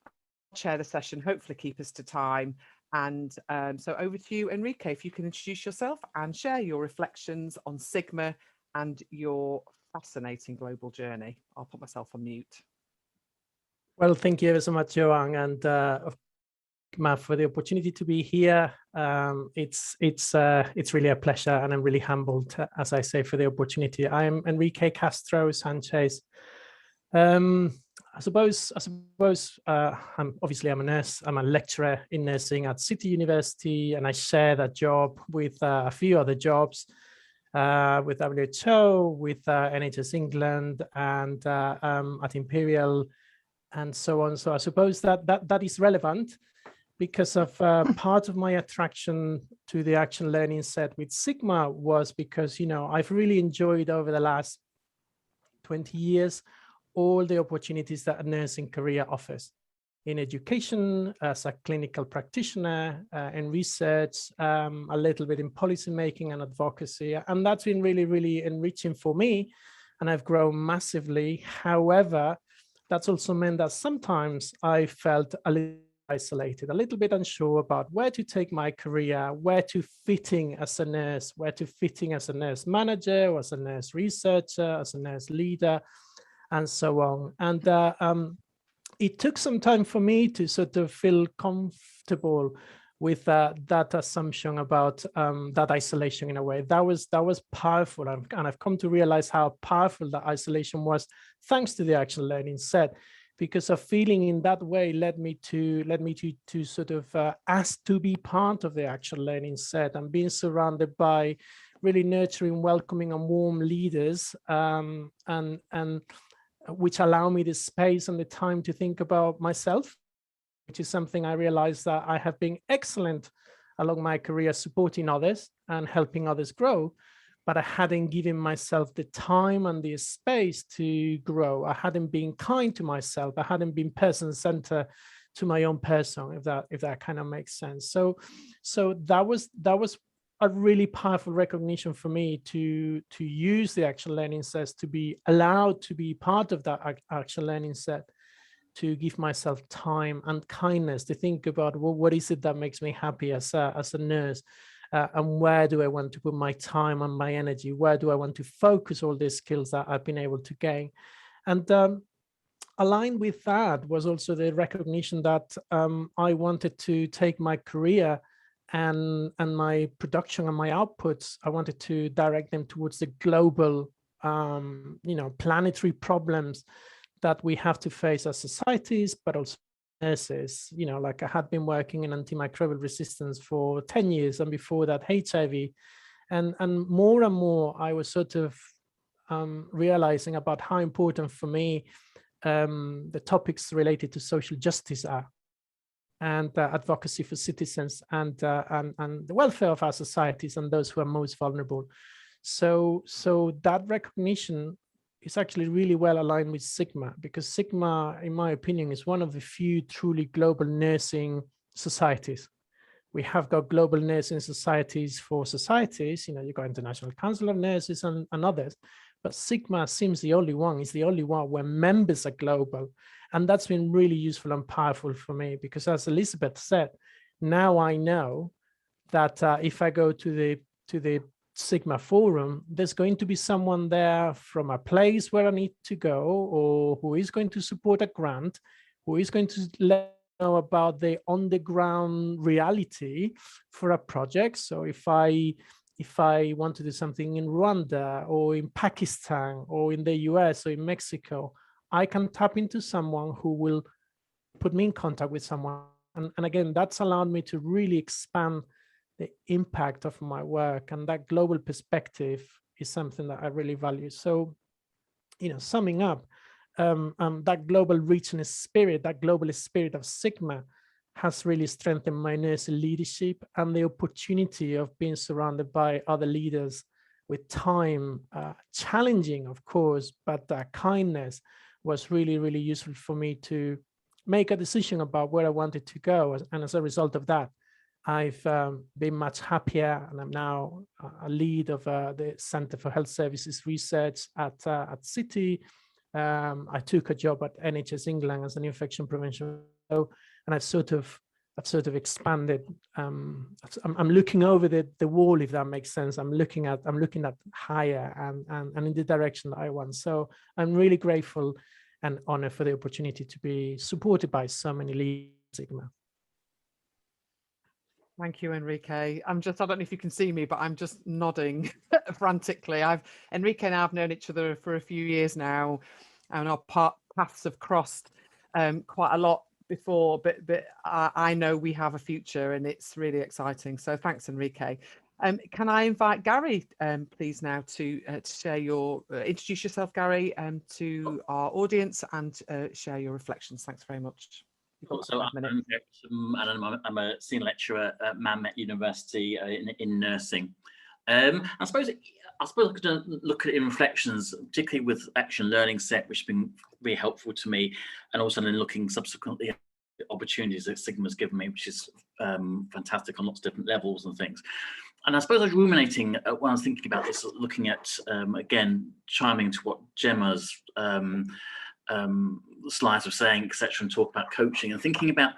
I'll chair the session, hopefully keep us to time. And so over to you, Enrique, if you can introduce yourself and share your reflections on Sigma and your fascinating global journey. I'll put myself on mute. Well, thank you ever so much, Joanne, and for the opportunity to be here. It's really a pleasure, and I'm really humbled, as I say, for the opportunity. I'm Enrique Castro Sanchez. I suppose I'm a nurse. I'm a lecturer in nursing at City University, and I share that job with a few other jobs, with WHO, with NHS England, and at Imperial, and so on. So I suppose that is relevant, because of part of my attraction to the action learning set with Sigma was because, you know, I've really enjoyed over the last 20 years all the opportunities that a nursing career offers in education, as a clinical practitioner, in research, a little bit in policy making and advocacy. And that's been really, really enriching for me. And I've grown massively. However, that's also meant that sometimes I felt a little isolated, a little bit unsure about where to take my career, where to fitting as a nurse, where to fitting as a nurse manager, or as a nurse researcher, as a nurse leader, and so on. And it took some time for me to sort of feel comfortable with that assumption about that isolation in a way. That was powerful, and I've come to realize how powerful that isolation was, thanks to the action learning set. Because of feeling in that way led me to sort of ask to be part of the action learning set, and being surrounded by really nurturing, welcoming, and warm leaders, and which allow me the space and the time to think about myself, which is something I realized that I have been excellent along my career, supporting others and helping others grow. But I hadn't given myself the time and the space to grow. I hadn't been kind to myself. I hadn't been person-centered to my own person, if that kind of makes sense. So that was a really powerful recognition for me to use the action learning sets, to be allowed to be part of that action learning set, to give myself time and kindness to think about, well, what is it that makes me happy as a nurse? And where do I want to put my time and my energy? Where do I want to focus all these skills that I've been able to gain? And aligned with that was also the recognition that I wanted to take my career and my production and my outputs, I wanted to direct them towards the global, planetary problems that we have to face as societies, but also nurses. Like I had been working in antimicrobial resistance for 10 years, and before that HIV, And more I was sort of realizing about how important for me the topics related to social justice are, and advocacy for citizens, and the welfare of our societies and those who are most vulnerable. So that recognition is actually really well aligned with Sigma, because Sigma, in my opinion, is one of the few truly global nursing societies. We have got global nursing societies for societies, you've got International Council of Nurses and others, but Sigma seems the only one, is the only one where members are global. And that's been really useful and powerful for me, because as Elizabeth said, now I know that if I go to the Sigma forum, there's going to be someone there from a place where I need to go, or who is going to support a grant, who is going to let know about the on-the-ground reality for a project. So if I want to do something in Rwanda or in Pakistan or in the US or in Mexico, I can tap into someone who will put me in contact with someone. And again, that's allowed me to really expand the impact of my work, and that global perspective is something that I really value. So, summing up, that global reach and spirit, that global spirit of Sigma has really strengthened my nursing leadership, and the opportunity of being surrounded by other leaders with time, challenging, of course, but kindness was really, really useful for me to make a decision about where I wanted to go. And as a result of that, I've been much happier, and I'm now a lead of the Center for Health Services Research at City. I took a job at NHS England as an infection prevention fellow, and I've sort of expanded. I'm looking over the wall, if that makes sense. I'm looking at higher and in the direction that I want. So I'm really grateful and honored for the opportunity to be supported by so many leaders at Sigma. Thank you, Enrique. I don't know if you can see me, but I'm just nodding frantically. Enrique and I have known each other for a few years now, and our paths have crossed quite a lot before, but I know we have a future, and it's really exciting. So thanks, Enrique. Can I invite Gary, please, now to share introduce yourself, Gary, to our audience, and share your reflections. Thanks very much. So I'm a senior lecturer at Manmet University in nursing. I suppose I could look at it in reflections, particularly with action learning set, which has been really helpful to me, and also then looking subsequently at the opportunities that Sigma's given me, which is fantastic on lots of different levels and things. And I suppose I was ruminating when I was thinking about this, looking at again, chiming to what Gemma's slides were saying, etc., and talk about coaching and thinking about,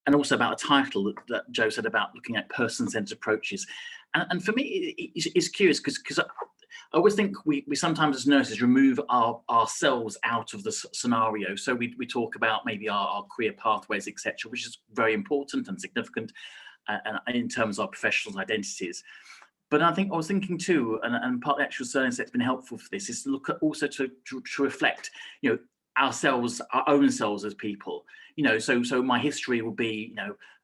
and also about a title that Joe said about looking at person-centered approaches. And for me, it's curious because I always think we sometimes as nurses remove ourselves out of the scenario. So we talk about maybe our career pathways, etc., which is very important and significant and in terms of our professional identities. But I think I was thinking too, and part of the actual learning set's been helpful for this, is to look at also to reflect, ourselves, our own selves as people. So my history will be,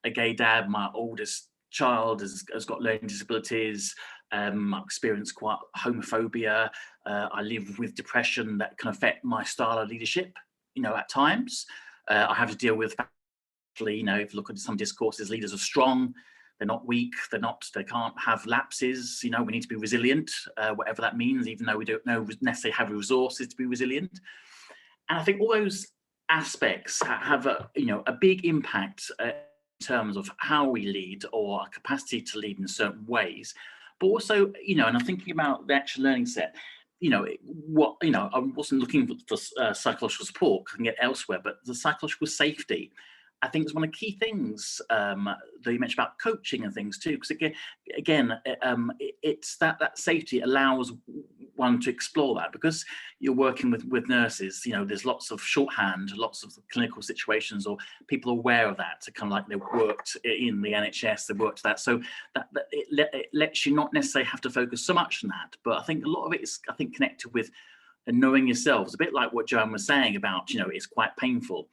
a gay dad, my oldest child has got learning disabilities, I experience quite homophobia, I live with depression that can affect my style of leadership, at times. I have to deal with, if you look at some discourses, leaders are strong, they're not weak, they can't have lapses, we need to be resilient, whatever that means, even though we don't necessarily have resources to be resilient. And I think all those aspects have a big impact in terms of how we lead or our capacity to lead in certain ways. But also, and I'm thinking about the action learning set, I wasn't looking for psychological support, I can get elsewhere, but the psychological safety, I think, is one of the key things that you mentioned about coaching and things too, because again, it's that safety allows one to explore that, because you're working with nurses, there's lots of shorthand, lots of clinical situations, or people are aware of that, kind of like they've worked in the NHS, they've worked that, so that it lets you not necessarily have to focus so much on that. But I think a lot of it is, connected with knowing yourselves, a bit like what Joanne was saying about, it's quite painful.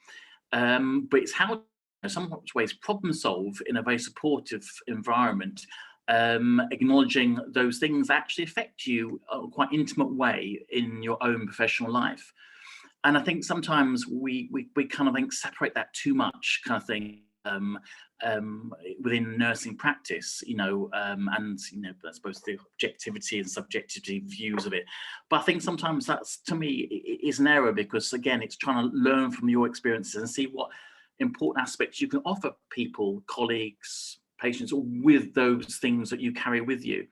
But it's how, in some ways, problem solve in a very supportive environment, acknowledging those things that actually affect you in a quite intimate way in your own professional life. And I think sometimes we kind of think separate that too much, kind of thing, within nursing practice, and I suppose the objectivity and subjectivity views of it. But I think sometimes that's, to me, is an error, because again, it's trying to learn from your experiences and see what important aspects you can offer people, colleagues, patients, with those things that you carry with you.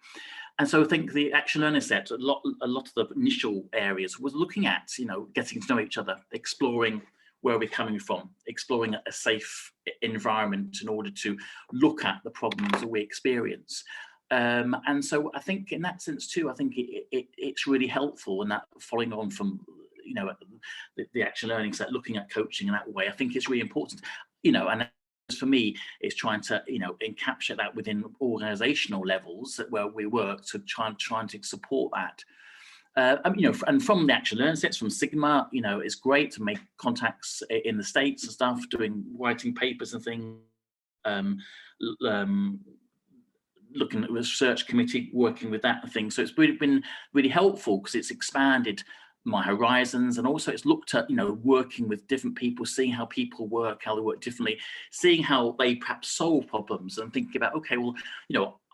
And so I think the Action Learning Set, a lot of the initial areas was looking at, getting to know each other, exploring where we're coming from, exploring a safe environment in order to look at the problems that we experience. And so I think in that sense too, I think it's really helpful, and that following on from, the Action Learning Set, looking at coaching in that way, I think it's really important, and for me, it's trying to, encapsulate that within organizational levels where we work to trying to support that. And from the Action Learning Sets, from Sigma, it's great to make contacts in the States and stuff, writing papers and things, looking at the research committee, working with that and things. So it's been really helpful, because it's expanded my horizons, and also it's looked at, working with different people, seeing how people work, how they work differently, seeing how they perhaps solve problems, and thinking about, okay, well,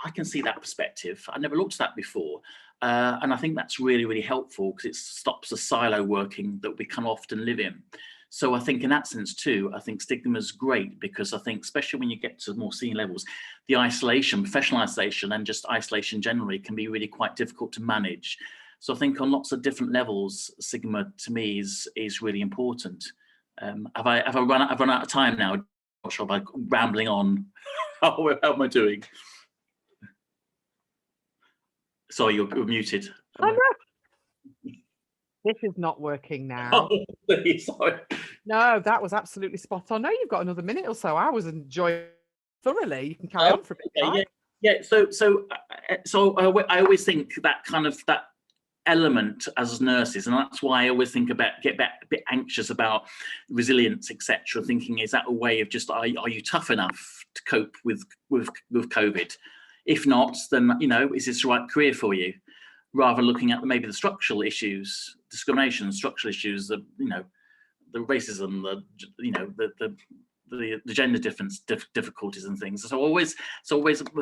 I can see that perspective. I never looked at that before. And I think that's really, really helpful, because it stops the silo working that we can often live in. So I think in that sense too, I think stigma is great, because I think especially when you get to more senior levels, the isolation, professional isolation, and just isolation generally can be really quite difficult to manage. So I think on lots of different levels, Sigma to me is really important. Have I run out of time now? I'm not sure about rambling on. How am I doing? Sorry, you're muted. This is not working now. Oh, sorry. No, that was absolutely spot on. No, you've got another minute or so. I was enjoying it thoroughly. You can carry on for a bit. Okay, yeah. So I always think that kind of that element as nurses, and that's why I always think get a bit anxious about resilience, etc. Thinking, is that a way of just are you tough enough to cope with COVID? If not, then is this the right career for you? Rather looking at maybe the structural issues, discrimination, structural issues, the racism, the gender difficulties and things. So always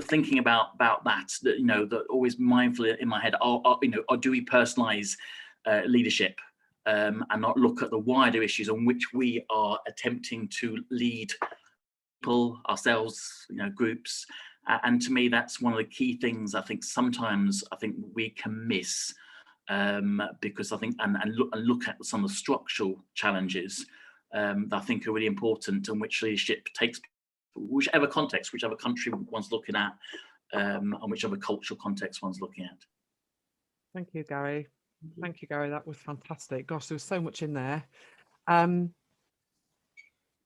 thinking about that. That always mindful in my head. Or do we personalize leadership and not look at the wider issues on which we are attempting to lead people, ourselves, groups. And to me, that's one of the key things I think sometimes we can miss, because I think and look at some of the structural challenges that I think are really important, and which leadership takes, whichever context, whichever country one's looking at, and whichever cultural context one's looking at. Thank you, Gary. Thank you, Gary. That was fantastic. Gosh, there was so much in there.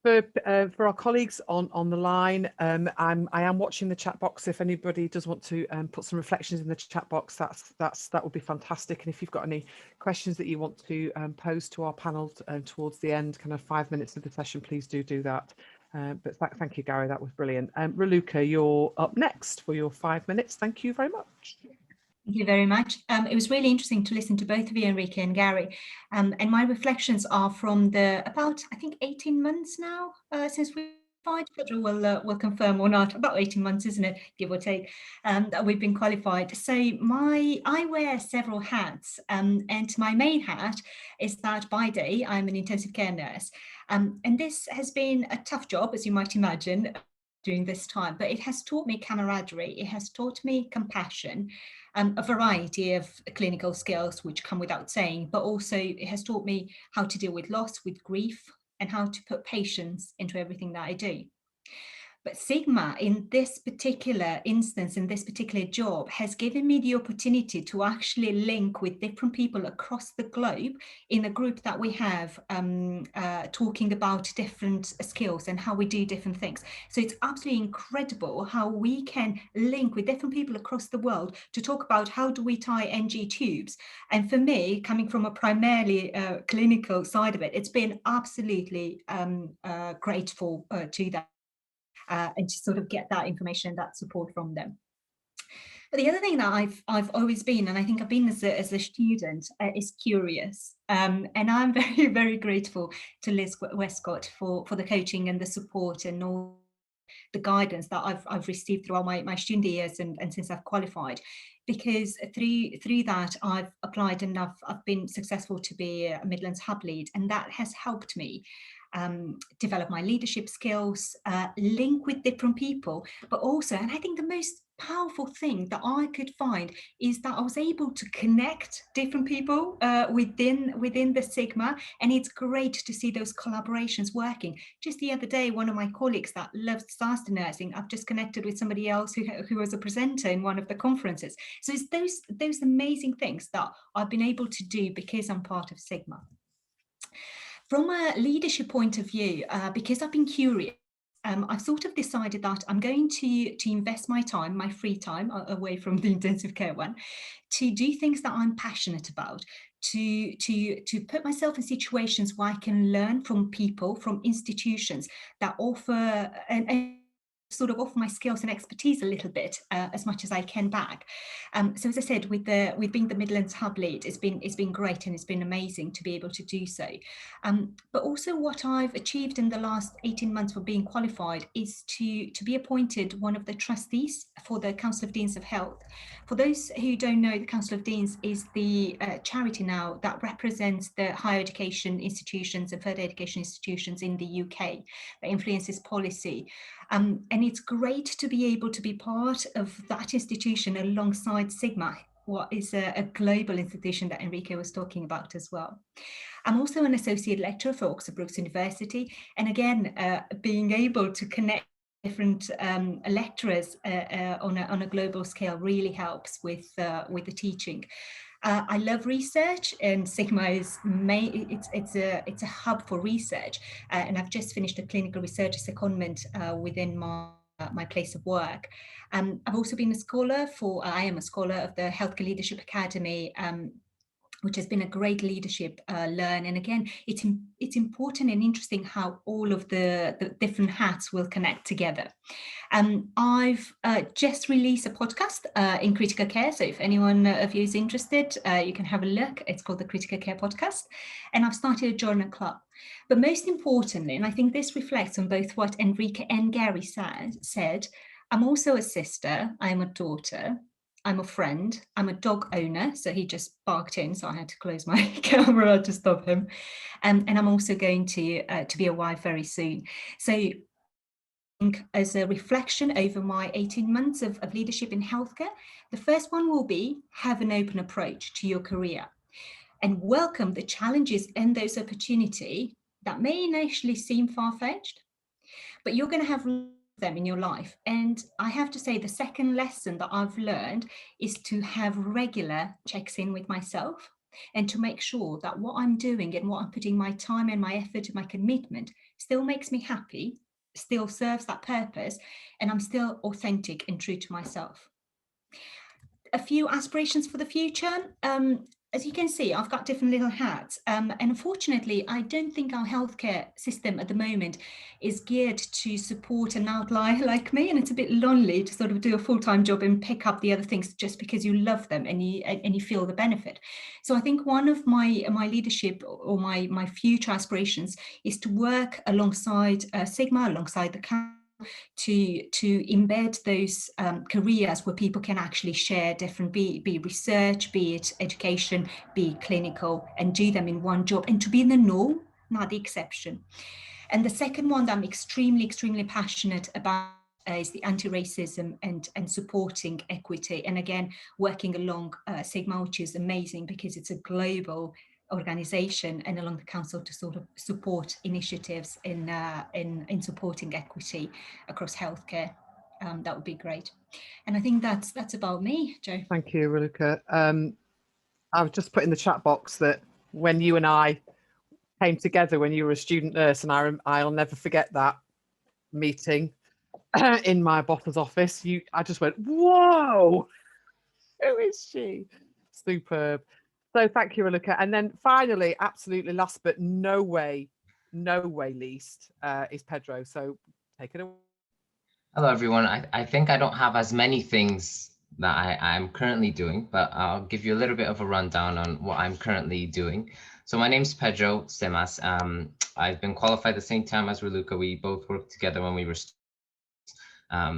For our colleagues on the line, I am watching the chat box. If anybody does want to put some reflections in the chat box, that would be fantastic. And if you've got any questions that you want to pose to our panel towards the end, kind of 5 minutes of the session, please do that. But thank you, Gary. That was brilliant. Raluca, you're up next for your 5 minutes. Thank you very much. Thank you very much. It was really interesting to listen to both of you, Enrique and Gary. And my reflections are from about, I think, 18 months now since we qualified. Pedro will confirm or not. About 18 months, isn't it, give or take, that we've been qualified. So I wear several hats, and my main hat is that by day I'm an intensive care nurse. And this has been a tough job, as you might imagine, during this time, but it has taught me camaraderie. It has taught me compassion. A variety of clinical skills which come without saying, but also it has taught me how to deal with loss, with grief, and how to put patience into everything that I do. But Sigma, in this particular instance, in this particular job, has given me the opportunity to actually link with different people across the globe in a group that we have, talking about different skills and how we do different things. So it's absolutely incredible how we can link with different people across the world to talk about how do we tie NG tubes. And for me, coming from a primarily clinical side of it, it's been absolutely grateful to that. And to sort of get that information, that support from them. But the other thing that I've always been, and I think I've been as a student, is curious. And I'm very, very grateful to Liz Westcott for the coaching and the support and all the guidance that I've received throughout my student years and since I've qualified, because through that I've applied and I've been successful to be a Midlands Hub Lead, and that has helped me develop my leadership skills, link with different people, but also, and I think the most powerful thing that I could find is that I was able to connect different people within the Sigma, and it's great to see those collaborations working. Just the other day, one of my colleagues that loves disaster nursing, I've just connected with somebody else who was a presenter in one of the conferences. So it's those amazing things that I've been able to do because I'm part of Sigma. From a leadership point of view, because I've been curious, I've sort of decided that I'm going to invest my time, my free time, away from the intensive care one, to do things that I'm passionate about, to put myself in situations where I can learn from people, from institutions that offer and sort of offer my skills and expertise a little bit as much as I can back. So as I said, with being the Midlands Hub Lead, it's been great and it's been amazing to be able to do so. But also what I've achieved in the last 18 months for being qualified is to be appointed one of the trustees for the Council of Deans of Health. For those who don't know, the Council of Deans is the charity now that represents the higher education institutions and further education institutions in the UK that influences policy. And it's great to be able to be part of that institution alongside Sigma, what is a global institution that Enrique was talking about as well. I'm also an associate lecturer for Oxford Brookes University, and again, being able to connect different lecturers on a global scale really helps with the teaching. I love research, and Sigma is it's a hub for research, and I've just finished a clinical research secondment within my place of work. I've also been a scholar I am a scholar of the Healthcare Leadership Academy, which has been a great leadership learn. And again, it's important and interesting how all of the different hats will connect together. I've just released a podcast in critical care. So if anyone of you is interested, you can have a look. It's called the Critical Care Podcast. And I've started a journal club. But most importantly, and I think this reflects on both what Enrique and Gary said, I'm also a sister, I'm a daughter, I'm a friend, I'm a dog owner, so he just barked in, so I had to close my camera to stop him. And I'm also going to be a wife very soon. So as a reflection over my 18 months of leadership in healthcare, the first one will be have an open approach to your career and welcome the challenges and those opportunities that may initially seem far-fetched, but you're going to have them in your life. And I have to say, the second lesson that I've learned is to have regular checks in with myself and to make sure that what I'm doing and what I'm putting my time and my effort and my commitment still makes me happy, still serves that purpose, and I'm still authentic and true to myself. A few aspirations for the future. As you can see, I've got different little hats. And unfortunately, I don't think our healthcare system at the moment is geared to support an outlier like me. And it's a bit lonely to sort of do a full-time job and pick up the other things just because you love them and you feel the benefit. So I think one of my leadership or my future aspirations is to work alongside Sigma, alongside the council, to embed those careers where people can actually share different, be research, be it education, be clinical, and do them in one job, and to be the norm, not the exception. And the second one that I'm extremely passionate about is the anti-racism and supporting equity. And again, working along Sigma, which is amazing because it's a global organization, and along the council to sort of support initiatives in supporting equity across healthcare. That would be great. And I think that's about me, Joe. Thank you, Raluca. I've just put in the chat box that when you and I came together when you were a student nurse, and I'll never forget that meeting in my boss's office. I just went, whoa, who is she? Superb. So thank you, Raluca. And then finally, absolutely last but no way least, is Pedro. So take it away. Hello, everyone. I think I don't have as many things that I'm currently doing, but I'll give you a little bit of a rundown on what I'm currently doing. So my name's Pedro Simas. I've been qualified the same time as Raluca. We both worked together when we were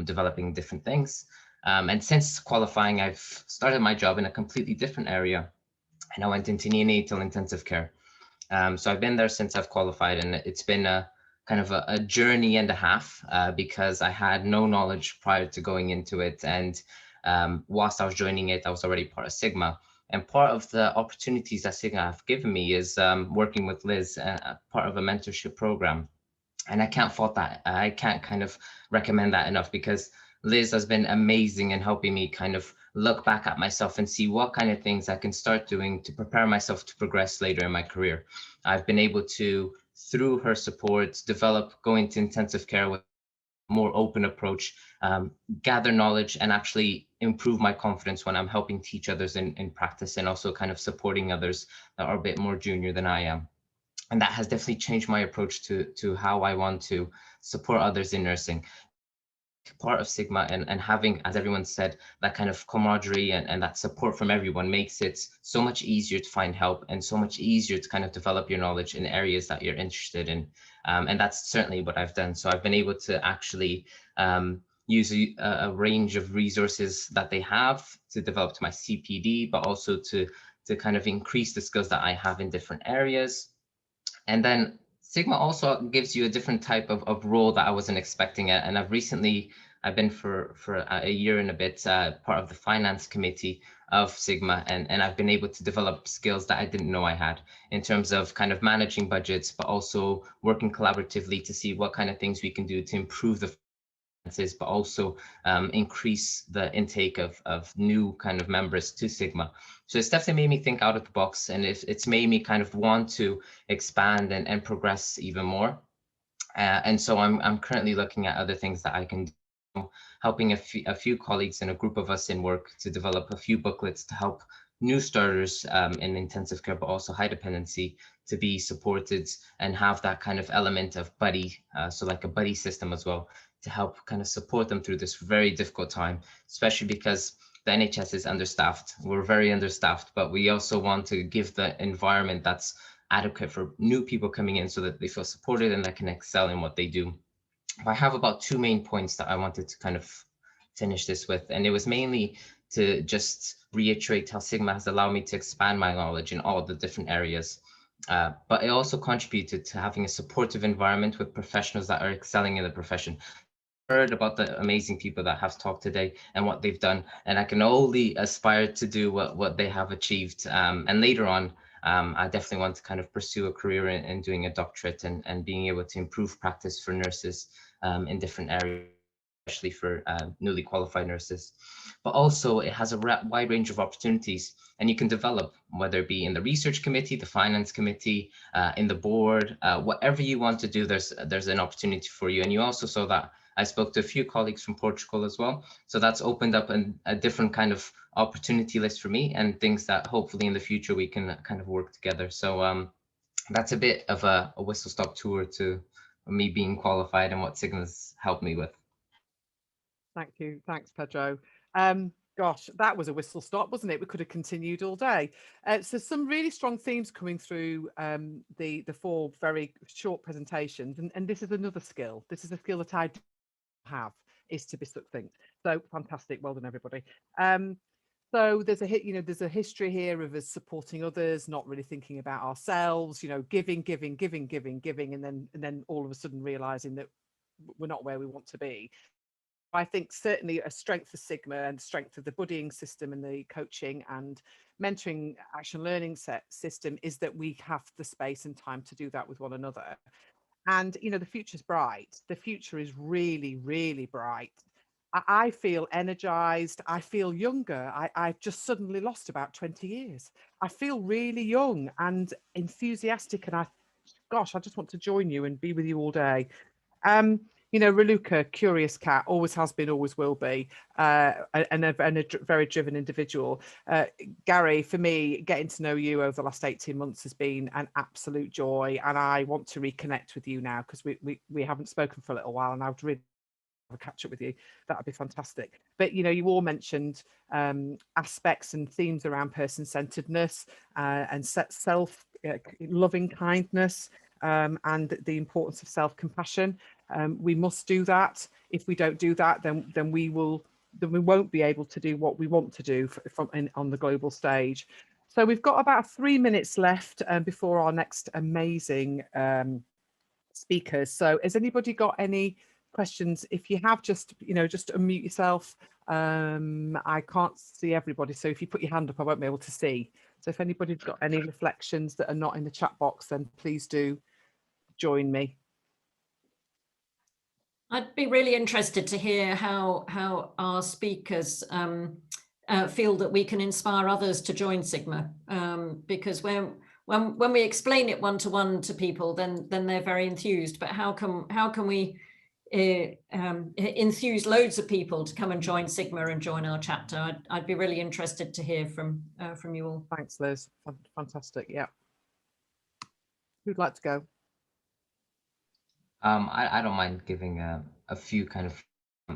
developing different things. And since qualifying, I've started my job in a completely different area, and I went into neonatal intensive care. So I've been there since I've qualified, and it's been a kind of a journey and a half because I had no knowledge prior to going into it. And whilst I was joining it, I was already part of Sigma. And part of the opportunities that Sigma have given me is working with Liz, part of a mentorship program. And I can't fault that. I can't kind of recommend that enough, because Liz has been amazing in helping me kind of look back at myself and see what kind of things I can start doing to prepare myself to progress later in my career. I've been able to, through her support, go into intensive care with a more open approach, gather knowledge, and actually improve my confidence when I'm helping teach others in practice, and also kind of supporting others that are a bit more junior than I am. And that has definitely changed my approach to how I want to support others in nursing. Part of Sigma and having, as everyone said, that kind of camaraderie and that support from everyone makes it so much easier to find help, and so much easier to kind of develop your knowledge in areas that you're interested in. And that's certainly what I've done. So I've been able to actually use a range of resources that they have to develop to my CPD, but also to kind of increase the skills that I have in different areas. And then Sigma also gives you a different type of role that I wasn't expecting. And I've been for a year and a bit part of the finance committee of Sigma, and I've been able to develop skills that I didn't know I had in terms of kind of managing budgets, but also working collaboratively to see what kind of things we can do to improve the finances, but also increase the intake of new kind of members to Sigma. So it's definitely made me think out of the box, and it's made me kind of want to expand and progress even more. And so I'm currently looking at other things that I can do, helping a few colleagues and a group of us in work to develop a few booklets to help new starters in intensive care, but also high dependency, to be supported and have that kind of element of buddy, so like a buddy system as well, to help kind of support them through this very difficult time, especially because the NHS is understaffed. We're very understaffed, but we also want to give the environment that's adequate for new people coming in so that they feel supported and that can excel in what they do. I have about two main points that I wanted to kind of finish this with, and it was mainly to just reiterate how Sigma has allowed me to expand my knowledge in all the different areas. But it also contributed to having a supportive environment with professionals that are excelling in the profession. Heard about the amazing people that have talked today and what they've done, and I can only aspire to do what they have achieved. And later on, I definitely want to kind of pursue a career in doing a doctorate and being able to improve practice for nurses in different areas, especially for newly qualified nurses. But also it has a wide range of opportunities, and you can develop, whether it be in the research committee, the finance committee, in the board, whatever you want to do, there's an opportunity for you. And you also saw that I spoke to a few colleagues from Portugal as well. So that's opened up a different kind of opportunity list for me, and things that hopefully in the future we can kind of work together. So that's a bit of a whistle-stop tour to me being qualified and what Sigma's helped me with. Thank you. Thanks, Pedro. Gosh, that was a whistle stop, wasn't it? We could have continued all day. So some really strong themes coming through the four very short presentations. And this is another skill. This is a skill that I have, is to be succinct. So fantastic. Well done, everybody. So there's a history here of us supporting others, not really thinking about ourselves, giving, and then all of a sudden realizing that we're not where we want to be. I think certainly a strength of Sigma and strength of the buddying system and the coaching and mentoring action learning system is that we have the space and time to do that with one another. And, the future's bright. The future is really, really bright. I feel energized. I feel younger. I've just suddenly lost about 20 years. I feel really young and enthusiastic. And I just want to join you and be with you all day. Raluca, curious cat, always has been, always will be, and a very driven individual. Gary, for me, getting to know you over the last 18 months has been an absolute joy, and I want to reconnect with you now because we haven't spoken for a little while, and I would really a catch up with you, that would be fantastic. But you know, you all mentioned aspects and themes around person-centeredness and self loving kindness, and the importance of self-compassion. We must do that. If we don't do that, then we won't be able to do what we want to do on the global stage. So we've got about 3 minutes left before our next amazing speakers. So has anybody got any questions? If you have, just unmute yourself. I can't see everybody, so if you put your hand up, I won't be able to see. So if anybody's got any reflections that are not in the chat box, then please do join me. I'd be really interested to hear how our speakers feel that we can inspire others to join Sigma, because when we explain it one-to-one to people, then they're very enthused. But how can we enthuse loads of people to come and join Sigma and join our chapter? I'd be really interested to hear from you all. Thanks, Liz. Fantastic. Yeah. Who'd like to go? I don't mind giving a few kind of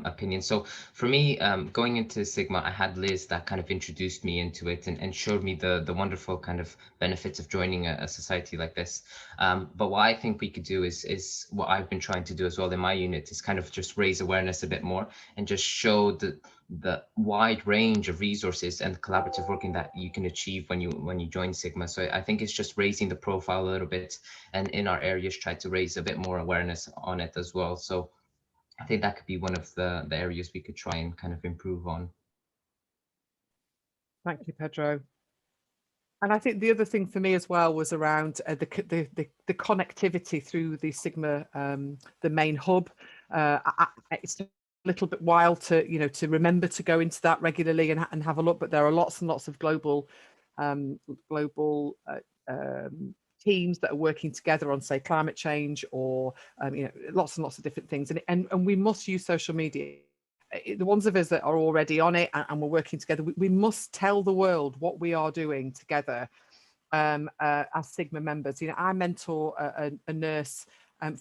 opinions. So for me, going into Sigma, I had Liz that kind of introduced me into it and showed me the wonderful kind of benefits of joining a society like this. But what I think we could do is what I've been trying to do as well in my unit, is kind of just raise awareness a bit more and just show the wide range of resources and collaborative working that you can achieve when you join Sigma. So I think it's just raising the profile a little bit, and in our areas try to raise a bit more awareness on it as well. So I think that could be one of the areas we could try and kind of improve on. Thank you, Pedro. And I think the other thing for me as well was around the connectivity through the Sigma, the main hub. It's a little bit wild to remember to go into that regularly and have a look, but there are lots and lots of global teams that are working together on, say, climate change, or lots and lots of different things, and we must use social media. The ones of us that are already on it and we're working together, we must tell the world what we are doing together as Sigma members. I mentor a nurse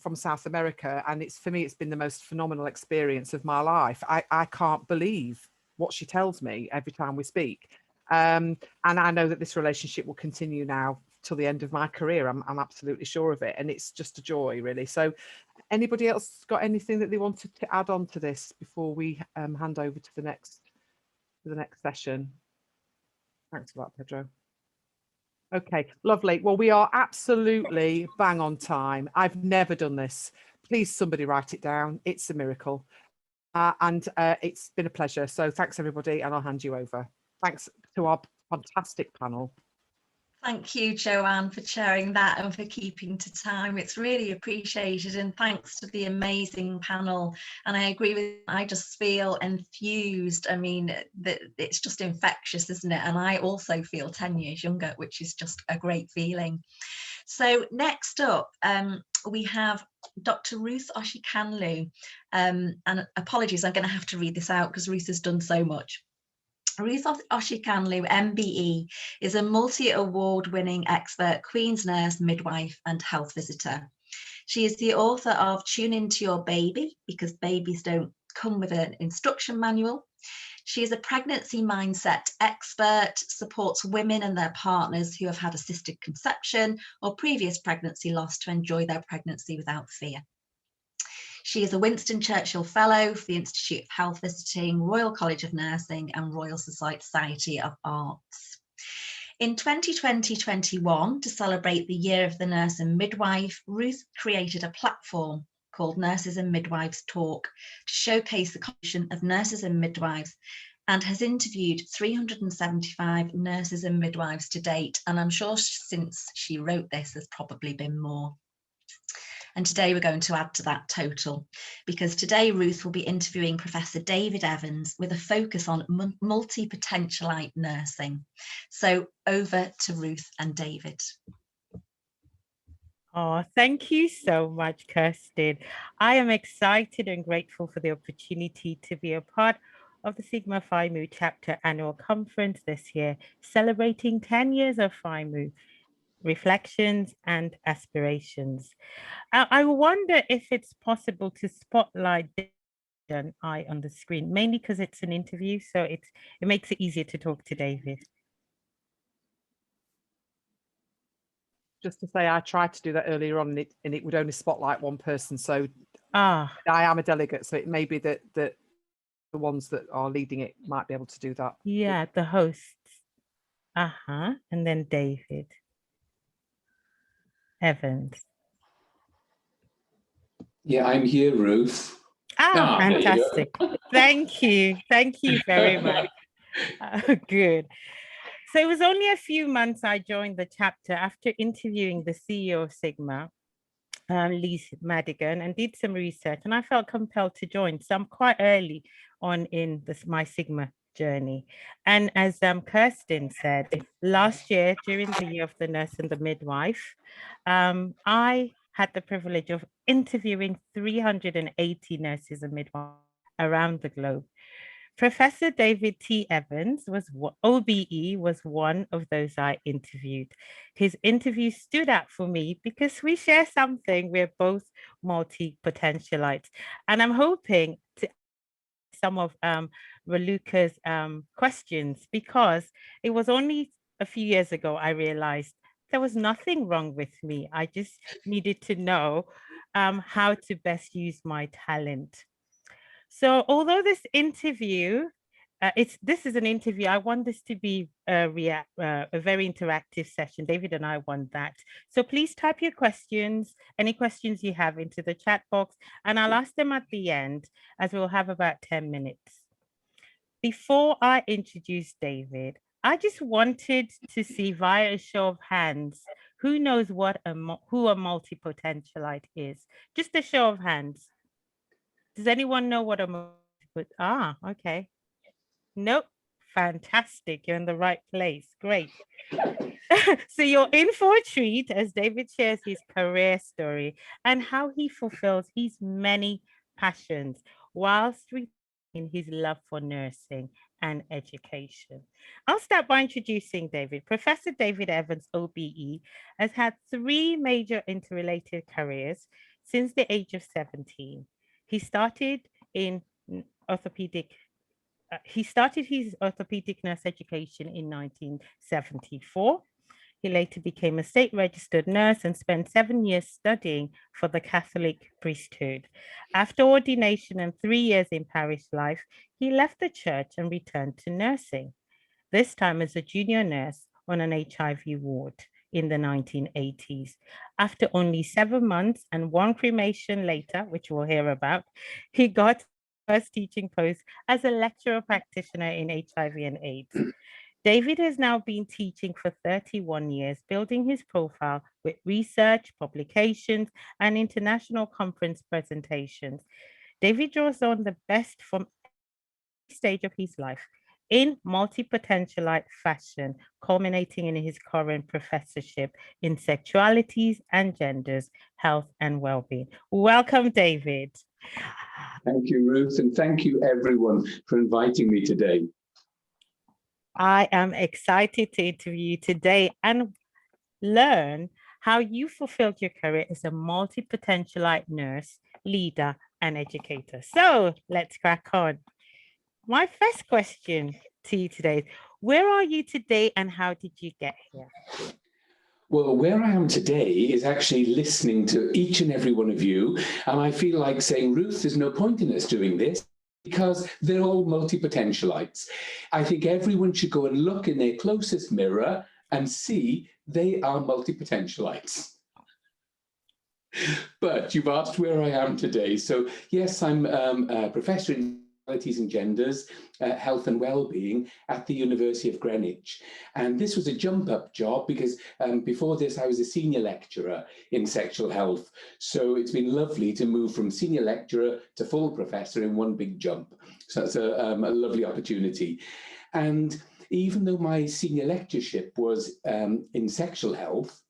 from South America, and for me it's been the most phenomenal experience of my life. I can't believe what she tells me every time we speak, and I know that this relationship will continue now till the end of my career. I'm absolutely sure of it, and it's just a joy, really. So anybody else got anything that they wanted to add on to this before we hand over to the next session? Thanks for that, Pedro. Okay, lovely. Well, we are absolutely bang on time. I've never done this. Please, somebody write it down. It's a miracle. And it's been a pleasure. So thanks, everybody, and I'll hand you over. Thanks to our fantastic panel. Thank you, Joanne, for sharing that and for keeping to time. It's really appreciated, and thanks to the amazing panel. And I agree with, I just feel enthused. I mean, it's just infectious, isn't it? And I also feel 10 years younger, which is just a great feeling. So next up, we have Dr. Ruth Oshikanlu. And apologies, I'm going to have to read this out because Ruth has done so much. Ruth Oshikanlu, MBE, is a multi-award-winning expert Queen's nurse, midwife, and health visitor. She is the author of Tune Into Your Baby, because babies don't come with an instruction manual. She is a pregnancy mindset expert, supports women and their partners who have had assisted conception or previous pregnancy loss to enjoy their pregnancy without fear. She is a Winston Churchill Fellow for the Institute of Health Visiting, Royal College of Nursing and Royal Society of Arts. In 2020-21, to celebrate the Year of the Nurse and Midwife, Ruth created a platform called Nurses and Midwives Talk to showcase the contribution of nurses and midwives, and has interviewed 375 nurses and midwives to date. And I'm sure since she wrote this, there's probably been more. And today we're going to add to that total, because today Ruth will be interviewing Professor David Evans with a focus on multi-potentialite nursing. So over to Ruth and David. Oh, thank you so much, Kirsten. I am excited and grateful for the opportunity to be a part of the Sigma Phi Mu chapter annual conference this year, celebrating 10 years of Phi Mu, reflections and aspirations. I wonder if it's possible to spotlight an eye on the screen, mainly because it's an interview, so it makes it easier to talk to David. Just to say, I tried to do that earlier on, and it would only spotlight one person. So I am a delegate, so it may be that the ones that are leading it might be able to do that. Yeah, the hosts. And then David Evans. Yeah, I'm here, Ruth. Fantastic. Thank you. Thank you very much. Good. So it was only a few months I joined the chapter after interviewing the CEO of Sigma, Lee Madigan, and did some research, and I felt compelled to join. So I'm quite early on in my Sigma journey. And as Kirsten said, last year, during the year of the nurse and the midwife, I had the privilege of interviewing 380 nurses and midwives around the globe. Professor David T. Evans OBE was one of those I interviewed. His interview stood out for me because we share something. We're both multi-potentialites. And I'm hoping to some of Raluca's questions, because it was only a few years ago I realized there was nothing wrong with me. I just needed to know how to best use my talent. So although this interview, this is an interview, I want this to be a very interactive session. David and I want that. So please type your questions, any questions you have, into the chat box, and I'll ask them at the end, as we'll have about 10 minutes. Before I introduce David, I just wanted to see via a show of hands, who knows who a multi-potentialite is? Just a show of hands. Does anyone know what okay. Nope. Fantastic. You're in the right place. Great. So you're in for a treat as David shares his career story and how he fulfills his many passions whilst retaining his love for nursing and education. I'll start by introducing David. Professor David Evans, OBE, has had 3 major interrelated careers since the age of 17. He started in orthopedic. He started his orthopedic nurse education in 1974. He later became a state registered nurse and spent 7 years studying for the Catholic priesthood. After ordination and 3 years in parish life, he left the church and returned to nursing, this time as a junior nurse on an HIV ward in the 1980s. After only 7 months and 1 cremation later, which we'll hear about, he got his first teaching post as a lecturer practitioner in HIV and AIDS. David has now been teaching for 31 years, building his profile with research, publications, and international conference presentations. David draws on the best from every stage of his life in multi-potentialite fashion, culminating in his current professorship in sexualities and genders, health and well-being. Welcome, David. Thank you, Ruth, and thank you everyone for inviting me today. I am excited to interview you today and learn how you fulfilled your career as a multi-potentialite nurse, leader, and educator. So let's crack on. My first question to you today is, where are you today and how did you get here? Well, where I am today is actually listening to each and every one of you, and I feel like saying, Ruth, there's no point in us doing this because they're all multi-potentialites. I think everyone should go and look in their closest mirror and see they are multi-potentialites. But you've asked where I am today. So yes, I'm a professor in Sexualities and Genders, Health and Wellbeing at the University of Greenwich. And this was a jump up job because before this I was a senior lecturer in sexual health. So it's been lovely to move from senior lecturer to full professor in one big jump. So that's a lovely opportunity. And even though my senior lectureship was in sexual health,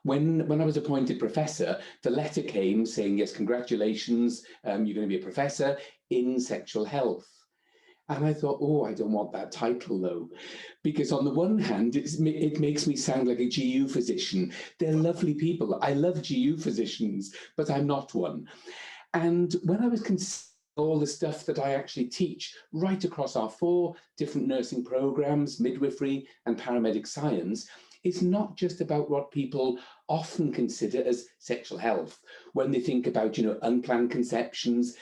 when I was appointed professor, the letter came saying, yes, congratulations, you're going to be a professor in sexual health. And I thought, oh, I don't want that title though, because on the one hand, it makes me sound like a GU physician. They're lovely people. I love GU physicians, but I'm not one. And when I was considering all the stuff that I actually teach right across our 4 different nursing programs, midwifery and paramedic science, is not just about what people often consider as sexual health when they think about, unplanned conceptions,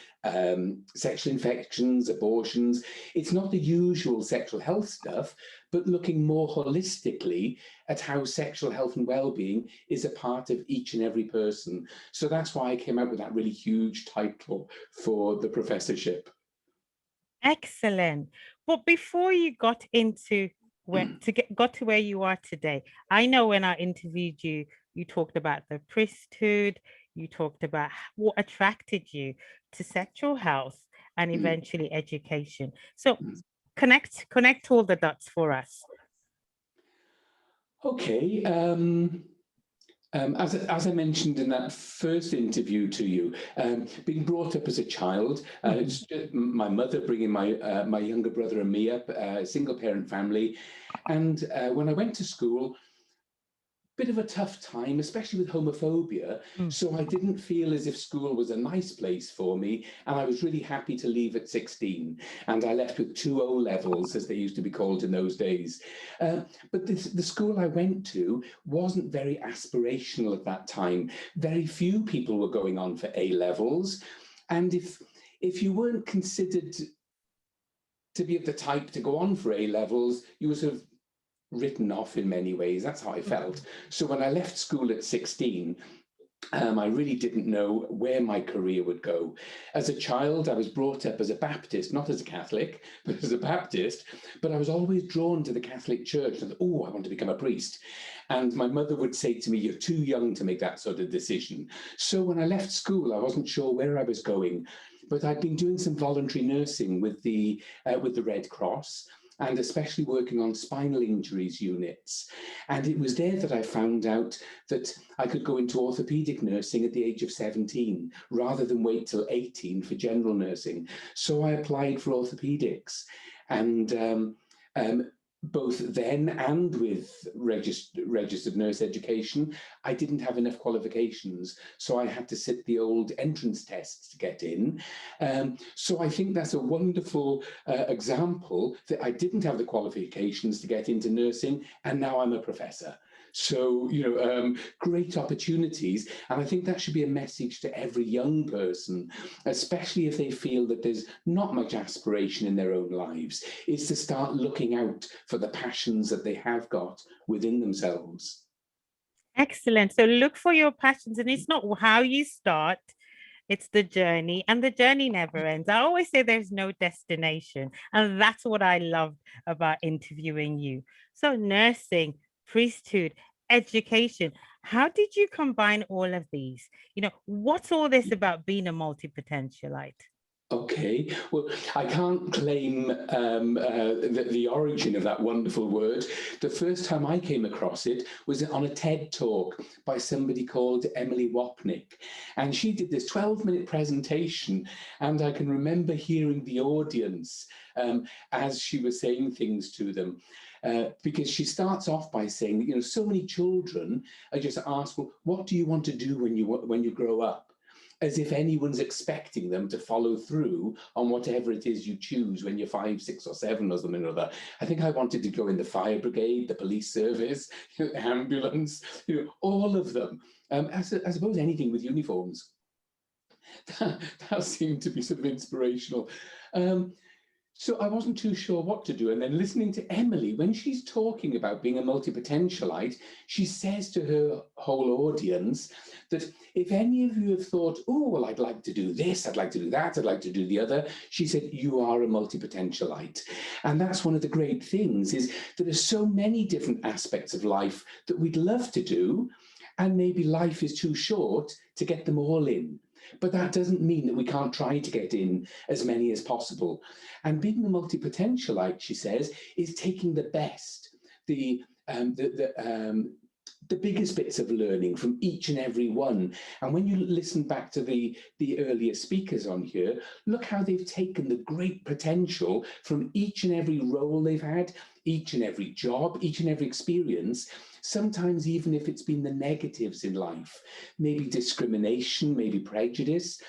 sexual infections, abortions. It's not the usual sexual health stuff, but looking more holistically at how sexual health and well-being is a part of each and every person. So that's why I came out with that really huge title for the professorship. Excellent. But before you got into got to where you are today, I know when I interviewed you, you talked about the priesthood, you talked about what attracted you to sexual health and eventually education. So connect all the dots for us. Okay. As I mentioned in that first interview to you, being brought up as a child, my mother bringing my younger brother and me up, a single parent family. And when I went to school, bit of a tough time, especially with homophobia. So I didn't feel as if school was a nice place for me. And I was really happy to leave at 16. And I left with 2 O levels, as they used to be called in those days. But the school I went to wasn't very aspirational at that time. Very few people were going on for A levels. And if you weren't considered to be of the type to go on for A levels, you were sort of written off in many ways. That's how I felt. So when I left school at 16, I really didn't know where my career would go. As a child, I was brought up as a Baptist, not as a Catholic, but as a Baptist. But I was always drawn to the Catholic Church. And I want to become a priest. And my mother would say to me, "You're too young to make that sort of decision." So when I left school, I wasn't sure where I was going. But I'd been doing some voluntary nursing with the Red Cross, and especially working on spinal injuries units. And it was there that I found out that I could go into orthopedic nursing at the age of 17, rather than wait till 18 for general nursing. So I applied for orthopedics. And both then and with registered nurse education, I didn't have enough qualifications. So I had to sit the old entrance tests to get in. So I think that's a wonderful example that I didn't have the qualifications to get into nursing, and now I'm a professor. So, great opportunities. And I think that should be a message to every young person, especially if they feel that there's not much aspiration in their own lives, is to start looking out for the passions that they have got within themselves. Excellent. So look for your passions, and it's not how you start, it's the journey, and the journey never ends. I always say there's no destination, and that's what I loved about interviewing you. So nursing, priesthood, education, how did you combine all of these? What's all this about being a multi-potentialite? Okay, well, I can't claim the origin of that wonderful word. The first time I came across it was on a TED talk by somebody called Emily Wapnick. And she did this 12-minute presentation. And I can remember hearing the audience as she was saying things to them. Because she starts off by saying, so many children are just asked, well, what do you want to do when you grow up? As if anyone's expecting them to follow through on whatever it is you choose when you're 5, 6 or 7 or something or other. I think I wanted to go in the fire brigade, the police service, the ambulance, all of them. I suppose anything with uniforms. That seemed to be sort of inspirational. So I wasn't too sure what to do. And then listening to Emily, when she's talking about being a multi-potentialite, she says to her whole audience that if any of you have thought, oh, well, I'd like to do this, I'd like to do that, I'd like to do the other, she said, you are a multi-potentialite. And that's one of the great things, is that there's so many different aspects of life that we'd love to do, and maybe life is too short to get them all in. But that doesn't mean that we can't try to get in as many as possible. And being a multi-potentialite, she says, is taking the best, the biggest bits of learning from each and every one. And when you listen back to the earlier speakers on here, look how they've taken the great potential from each and every role they've had, each and every job, each and every experience, sometimes even if it's been the negatives in life, maybe discrimination, maybe prejudice,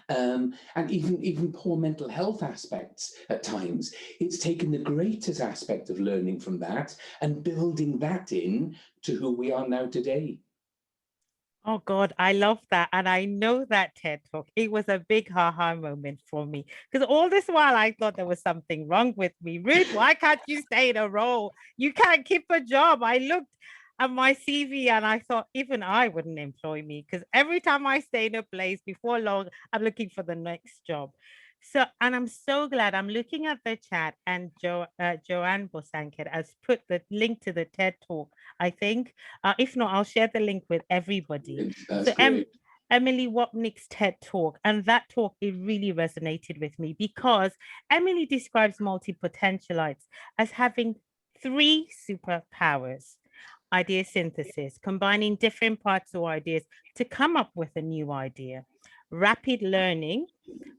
and even poor mental health aspects at times. It's taken the greatest aspect of learning from that and building that in to who we are now today. Oh God, I love that. And I know that TED Talk, it was a big ha-ha moment for me. Because all this while I thought there was something wrong with me. Ruth, why can't you stay in a role? You can't keep a job. I looked at my CV and I thought even I wouldn't employ me, because every time I stay in a place, before long, I'm looking for the next job. So, and I'm so glad I'm looking at the chat, and Joanne Bosanket has put the link to the TED Talk, I think. If not, I'll share the link with everybody. That's great. Emily Wapnick's TED Talk, and that talk, it really resonated with me, because Emily describes multi-potentialites as having 3 superpowers. Idea synthesis, combining different parts of ideas to come up with a new idea. Rapid learning,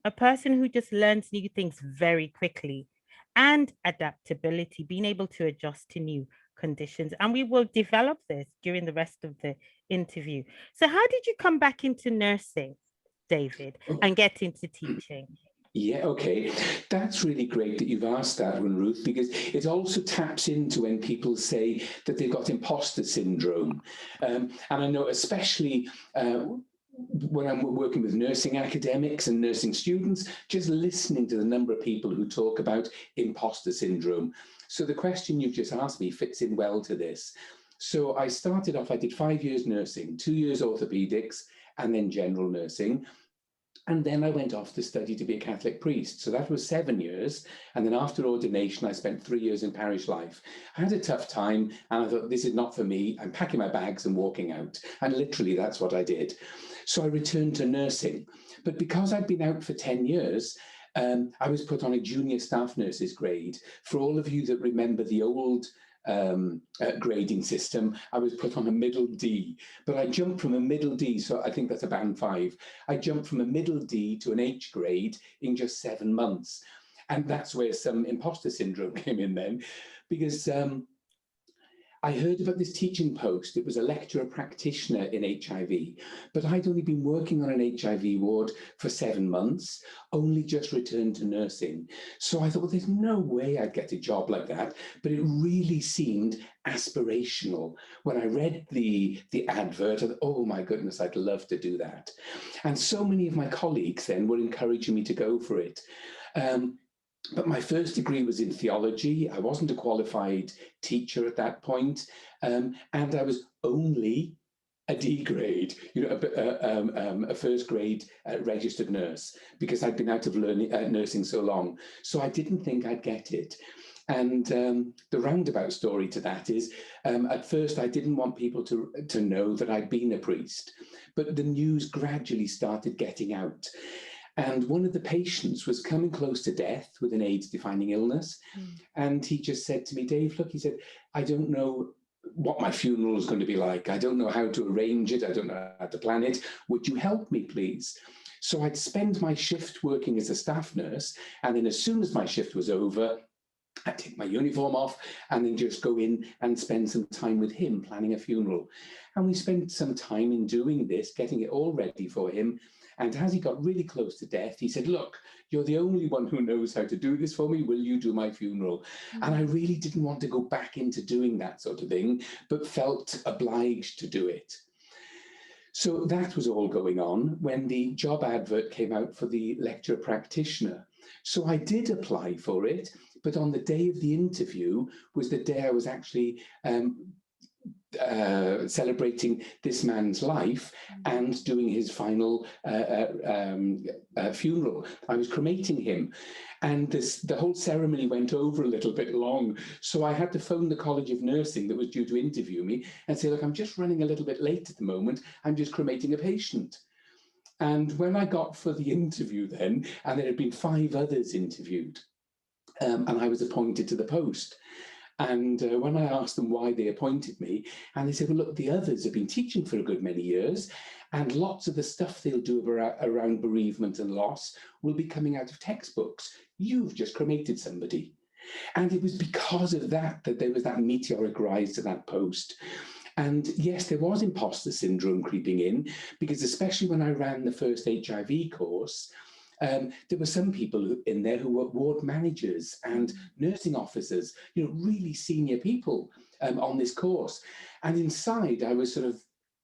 a person who just learns new things very quickly. And adaptability, being able to adjust to new conditions. And we will develop this during the rest of the interview. So how did you come back into nursing, David, and get into teaching? Yeah, okay. That's really great that you've asked that one, Ruth, because it also taps into when people say that they've got imposter syndrome. And I know especially when I'm working with nursing academics and nursing students, just listening to the number of people who talk about imposter syndrome. So the question you've just asked me fits in well to this. So I started off, I did 5 years nursing, 2 years orthopedics, and then general nursing. And then I went off to study to be a Catholic priest. So that was 7 years. And then after ordination, I spent 3 years in parish life. I had a tough time and I thought, this is not for me. I'm packing my bags and walking out. And literally that's what I did. So I returned to nursing. But because I'd been out for 10 years, I was put on a junior staff nurses grade. For all of you that remember the old grading system, I was put on a middle D, but I jumped from a middle D, so I think that's a band 5. I jumped from a middle D to an H grade in just 7 months. And that's where some imposter syndrome came in then, because I heard about this teaching post. It was a lecturer practitioner in HIV, but I'd only been working on an HIV ward for 7 months, only just returned to nursing. So I thought, well, there's no way I'd get a job like that, but it really seemed aspirational. When I read the advert, I thought, oh my goodness, I'd love to do that. And so many of my colleagues then were encouraging me to go for it. But my first degree was in theology. I wasn't a qualified teacher at that point, and I was only a D grade, a first grade registered nurse, because I'd been out of nursing so long. So I didn't think I'd get it. And the roundabout story to that is, at first I didn't want people to know that I'd been a priest, but the news gradually started getting out. And one of the patients was coming close to death with an AIDS-defining illness. And he just said to me, Dave, look, he said, I don't know what my funeral is going to be like. I don't know how to arrange it. I don't know how to plan it. Would you help me, please? So I'd spend my shift working as a staff nurse. And then as soon as my shift was over, I'd take my uniform off and then just go in and spend some time with him planning a funeral. And we spent some time in doing this, getting it all ready for him. And as he got really close to death, he said, look, you're the only one who knows how to do this for me. Will you do my funeral? And I really didn't want to go back into doing that sort of thing, but felt obliged to do it. So that was all going on when the job advert came out for the lecturer practitioner. So I did apply for it, but on the day of the interview was the day I was actually celebrating this man's life and doing his final funeral. I was cremating him, and the whole ceremony went over a little bit long. So I had to phone the College of Nursing that was due to interview me and say, look, I'm just running a little bit late at the moment. I'm just cremating a patient. And when I got for the interview then, and there had been 5 others interviewed, and I was appointed to the post. And when I asked them why they appointed me, and they said, well, look, the others have been teaching for a good many years, and lots of the stuff they'll do around bereavement and loss will be coming out of textbooks. You've just cremated somebody. And it was because of that there was that meteoric rise to that post. And yes, there was imposter syndrome creeping in, because especially when I ran the first HIV course, there were some people in there who were ward managers and nursing officers, really senior people on this course. And inside, I was sort of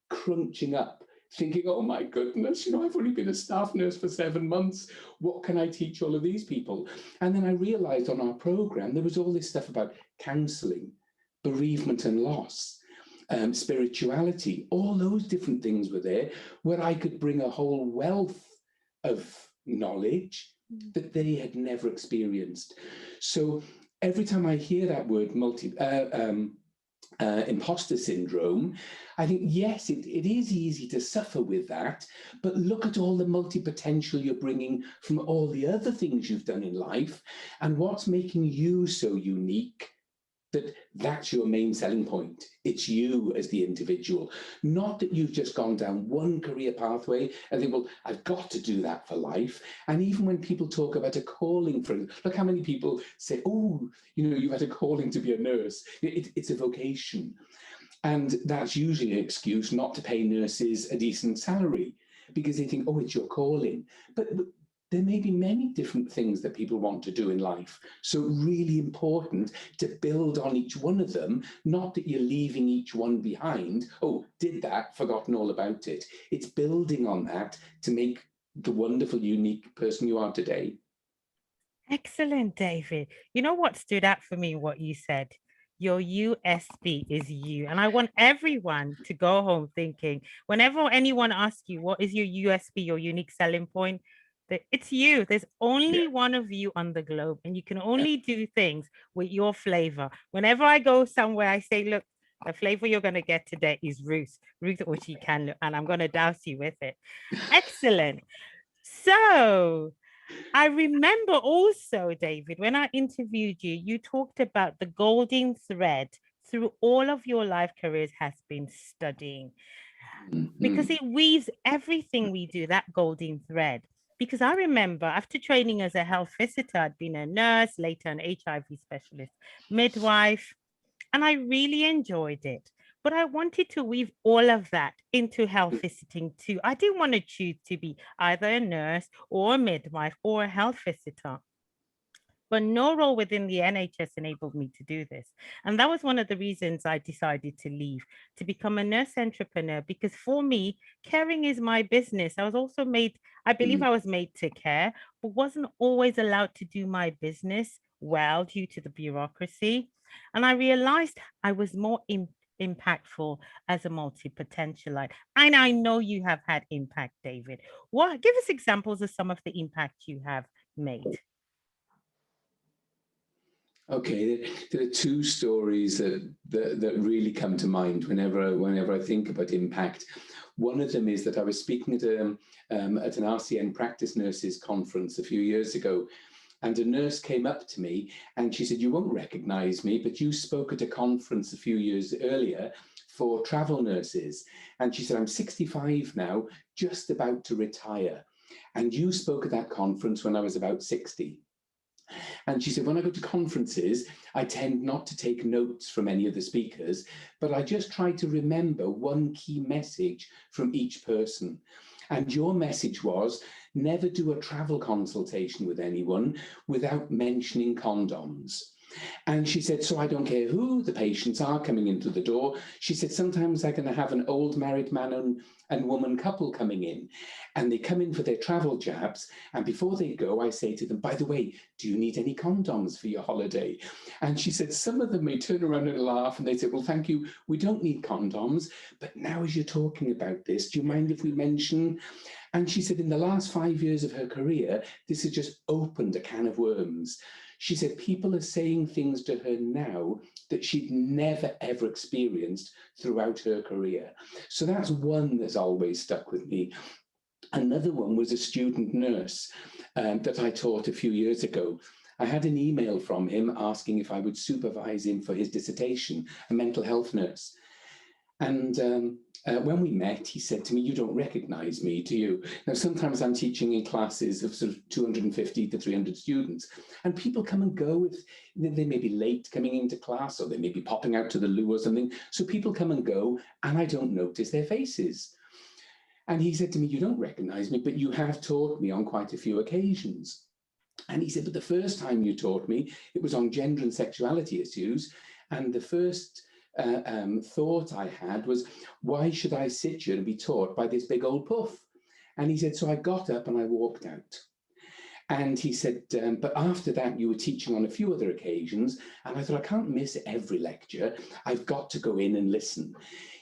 crunching up, thinking, oh my goodness, I've only been a staff nurse for 7 months. What can I teach all of these people? And then I realized on our program, there was all this stuff about counseling, bereavement and loss, spirituality, all those different things were there, where I could bring a whole wealth of knowledge that they had never experienced. So every time I hear that word imposter syndrome, I think, yes, it is easy to suffer with that, but look at all the multi-potential you're bringing from all the other things you've done in life, and what's making you so unique that's your main selling point. It's you as the individual, not that you've just gone down one career pathway and think, well, I've got to do that for life. And even when people talk about a calling, look how many people say, oh, you've had a calling to be a nurse. It's a vocation. And that's usually an excuse not to pay nurses a decent salary, because they think, oh, it's your calling. But there may be many different things that people want to do in life. So really important to build on each one of them, not that you're leaving each one behind. Oh, did that, forgotten all about it. It's building on that to make the wonderful, unique person you are today. Excellent, David. You know what stood out for me, what you said? Your USP is you. And I want everyone to go home thinking, whenever anyone asks you, what is your USP, your unique selling point? It's you. There's only one of you on the globe, and you can only do things with your flavor. Whenever I go somewhere, I say, look, the flavor you're going to get today is Ruth Ochikan, and I'm going to douse you with it. Excellent. So I remember also, David, when I interviewed you, you talked about the golden thread through all of your life careers has been studying, because it weaves everything we do, that golden thread. Because I remember after training as a health visitor, I'd been a nurse, later an HIV specialist, midwife, and I really enjoyed it. But I wanted to weave all of that into health visiting too. I didn't want to choose to be either a nurse or a midwife or a health visitor. But no role within the NHS enabled me to do this. And that was one of the reasons I decided to leave, to become a nurse entrepreneur, because for me, caring is my business. I was also made, I believe I was made to care, but wasn't always allowed to do my business well due to the bureaucracy. And I realized I was more impactful as a multi-potentialite. And I know you have had impact, David. Give us examples of some of the impact you have made. Okay, there are two stories that really come to mind whenever I think about impact. One of them is that I was speaking at an RCN practice nurses conference a few years ago, and a nurse came up to me and she said, you won't recognize me, but you spoke at a conference a few years earlier for travel nurses. And she said, I'm 65 now, just about to retire. And you spoke at that conference when I was about 60. And she said, when I go to conferences, I tend not to take notes from any of the speakers, but I just try to remember one key message from each person. And your message was, never do a travel consultation with anyone without mentioning condoms. And she said, so I don't care who the patients are coming into the door. She said, sometimes I'm going to have an old married man and woman couple coming in, and they come in for their travel jabs. And before they go, I say to them, by the way, do you need any condoms for your holiday? And she said, some of them may turn around and laugh and they say, well, thank you, we don't need condoms. But now as you're talking about this, do you mind if we mention? And she said, in the last 5 years of her career, this has just opened a can of worms. She said, people are saying things to her now that she'd never, ever experienced throughout her career. So that's one that's always stuck with me. Another one was a student nurse that I taught a few years ago. I had an email from him asking if I would supervise him for his dissertation, a mental health nurse. And when we met, he said to me, "You don't recognize me, do you?" Now, sometimes I'm teaching in classes of sort of 250 to 300 students, and people come and go. They may be late coming into class, or they may be popping out to the loo or something. So people come and go, and I don't notice their faces. And he said to me, "You don't recognize me, but you have taught me on quite a few occasions." And he said, "But the first time you taught me, it was on gender and sexuality issues. And the first thought I had was, why should I sit here and be taught by this big old puff?" And he said, "So I got up and I walked out." And he said, "But after that, you were teaching on a few other occasions." And I thought, I can't miss every lecture. I've got to go in and listen.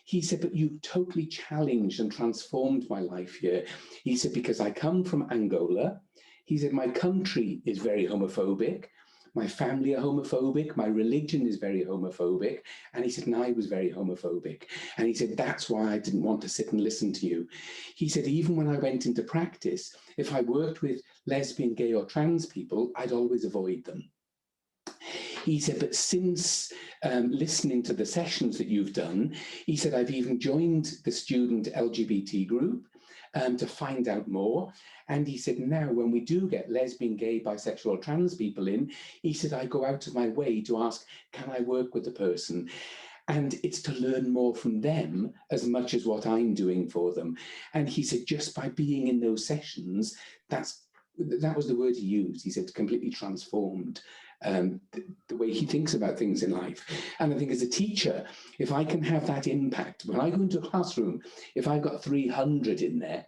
He said, "But you've totally challenged and transformed my life here." He said, "Because I come from Angola." He said, "My country is very homophobic. My family are homophobic. My religion is very homophobic." And he said, "And I was very homophobic." And he said, "That's why I didn't want to sit and listen to you." He said, "Even when I went into practice, if I worked with lesbian, gay or trans people, I'd always avoid them." He said, "But since listening to the sessions that you've done," he said, "I've even joined the student LGBT group to find out more." And he said, "Now when we do get lesbian, gay, bisexual or trans people in," he said, "I go out of my way to ask, can I work with the person?" And it's to learn more from them as much as what I'm doing for them. And he said, just by being in those sessions, that was the word he used. He said, completely transformed the way he thinks about things in life. And I think as a teacher, if I can have that impact, when I go into a classroom, if I've got 300 in there,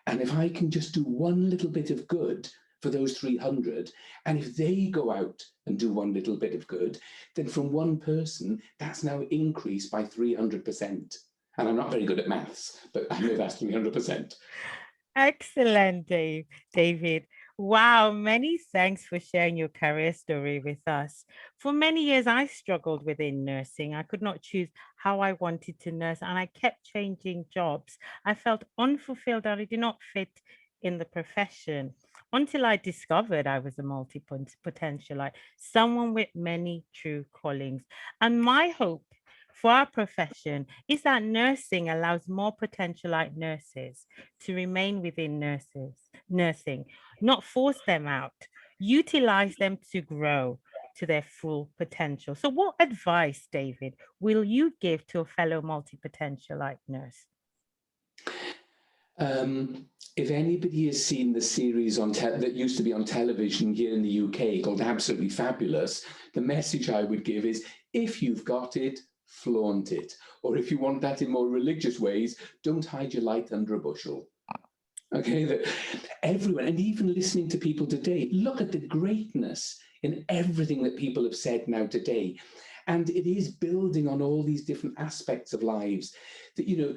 and if I can just do one little bit of good for those 300, and if they go out and do one little bit of good, then from one person, that's now increased by 300%. And I'm not very good at maths, but I know that's 300%. Excellent, David. Wow, many thanks for sharing your career story with us. For many years, I struggled within nursing. I could not choose how I wanted to nurse, and I kept changing jobs. I felt unfulfilled and I did not fit in the profession until I discovered I was a multi-potentialite, someone with many true callings. And my hope for our profession is that nursing allows more potentialite nurses to remain within nursing, not force them out, utilize them to grow to their full potential. So what advice, David, will you give to a fellow multi-potentialite nurse? If anybody has seen the series that used to be on television here in the UK called Absolutely Fabulous, the message I would give is, if you've got it, flaunt it. Or if you want that in more religious ways, don't hide your light under a bushel. Okay, that everyone, and even listening to people today, look at the greatness in everything that people have said now today. And it is building on all these different aspects of lives that, you know,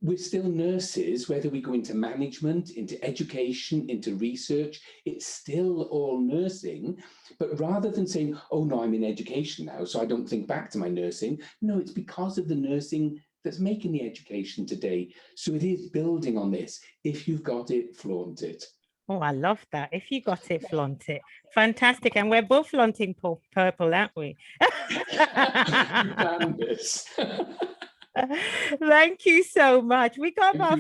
we're still nurses, whether we go into management, into education, into research, it's still all nursing. But rather than saying, oh no, I'm in education now, so I don't think back to my nursing. No, it's because of the nursing that's making the education today. So it is building on this. If you've got it, flaunt it. Oh, I love that. If you got it, flaunt it. Fantastic. And we're both flaunting purple, aren't we? You planned this. Thank you so much. We got about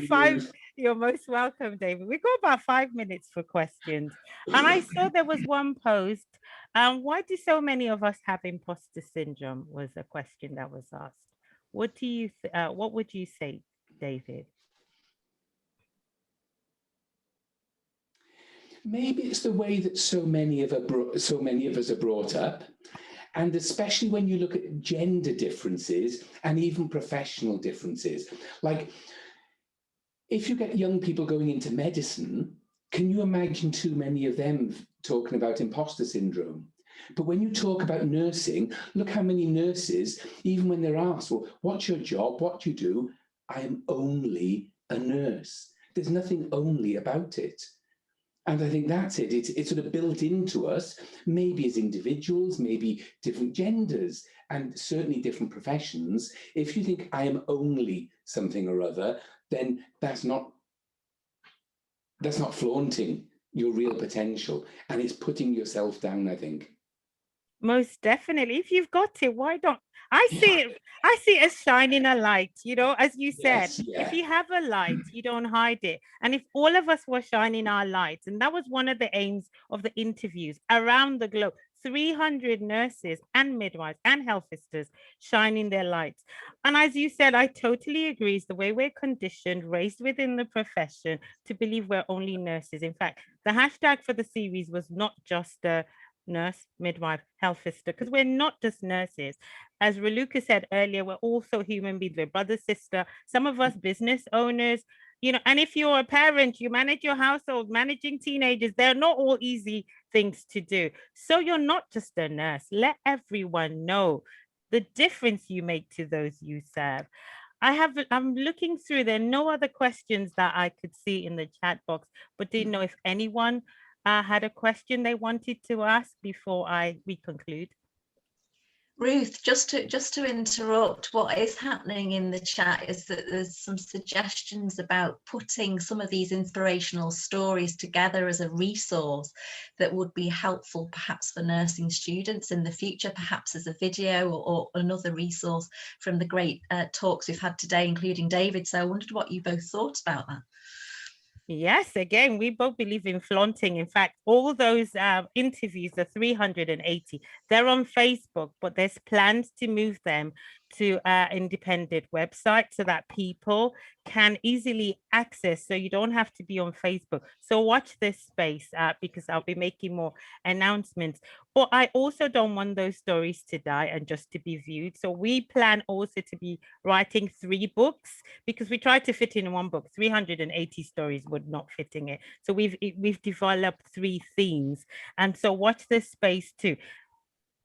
you're most welcome, David. We got about 5 minutes for questions. And I saw there was one post. Why do so many of us have imposter syndrome was a question that was asked. What do you what would you say, David? Maybe it's the way that so many of us are brought up. And especially when you look at gender differences and even professional differences. Like, if you get young people going into medicine, can you imagine too many of them talking about imposter syndrome? But when you talk about nursing, look how many nurses, even when they're asked, well, what's your job? What do you do? I am only a nurse. There's nothing only about it. And I think that's it. It's sort of built into us, maybe as individuals, maybe different genders, and certainly different professions. If you think I am only something or other, then that's not flaunting your real potential, and it's putting yourself down, I think. Most definitely. If you've got it, why don't I see it? I see it as shining a light, you know, as you said, Yes, yeah. if you have a light, you don't hide it. And if all of us were shining our lights, and that was one of the aims of the interviews around the globe, 300 nurses and midwives and health visitors shining their lights. And as you said, I totally agree. It's the way we're conditioned, raised within the profession to believe we're only nurses. In fact, the hashtag for the series was not just a nurse, midwife, health visitor, because we're not just nurses. As Raluca said earlier, we're also human beings, we're brother, sister, some of us business owners, you know, and if you're a parent, you manage your household, managing teenagers, they're not all easy things to do. So you're not just a nurse. Let everyone know the difference you make to those you serve. I'm looking through, there are no other questions that I could see in the chat box, but didn't know if anyone had a question they wanted to ask before we conclude. Ruth, just to interrupt, what is happening in the chat is that there's some suggestions about putting some of these inspirational stories together as a resource that would be helpful perhaps for nursing students in the future, perhaps as a video or another resource from the great talks we've had today, including David. So I wondered what you both thought about that. Yes, again, we both believe in flaunting. In fact, all those interviews, the 380, they're on Facebook, but there's plans to move them to independent website so that people can easily access, so you don't have to be on Facebook. So watch this space because I'll be making more announcements. But I also don't want those stories to die and just to be viewed. So we plan also to be writing 3 books, because we tried to fit in one book. 380 stories would not fit in it. So we've developed 3 themes. And so watch this space too.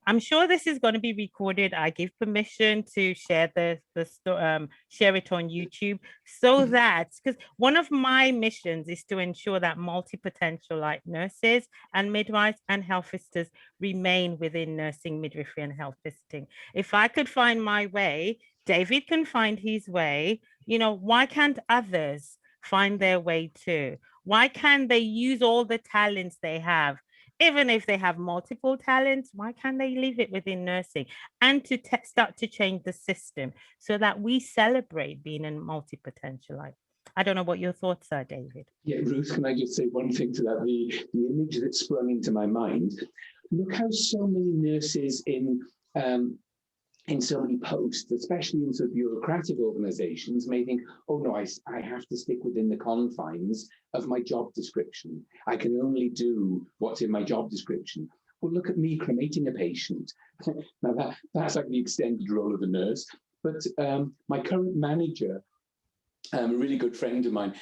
I'm sure this is going to be recorded. I give permission to share share it on YouTube, so that, because one of my missions is to ensure that multi-potentialite nurses and midwives and health visitors remain within nursing, midwifery and health visiting. If I could find my way, David can find his way, you know, why can't others find their way too? Why can't they use all the talents they have? Even if they have multiple talents, why can't they leave it within nursing? And to start to change the system so that we celebrate being a multi-potentialite. I don't know what your thoughts are, David. Yeah, Ruth, can I just say one thing to that? The image that sprung into my mind, look how so many nurses in so many posts, especially in sort of bureaucratic organizations, may think, oh no, I have to stick within the confines of my job description. I can only do what's in my job description. Well, look at me cremating a patient. Now that's like the extended role of a nurse. But my current manager, a really good friend of mine,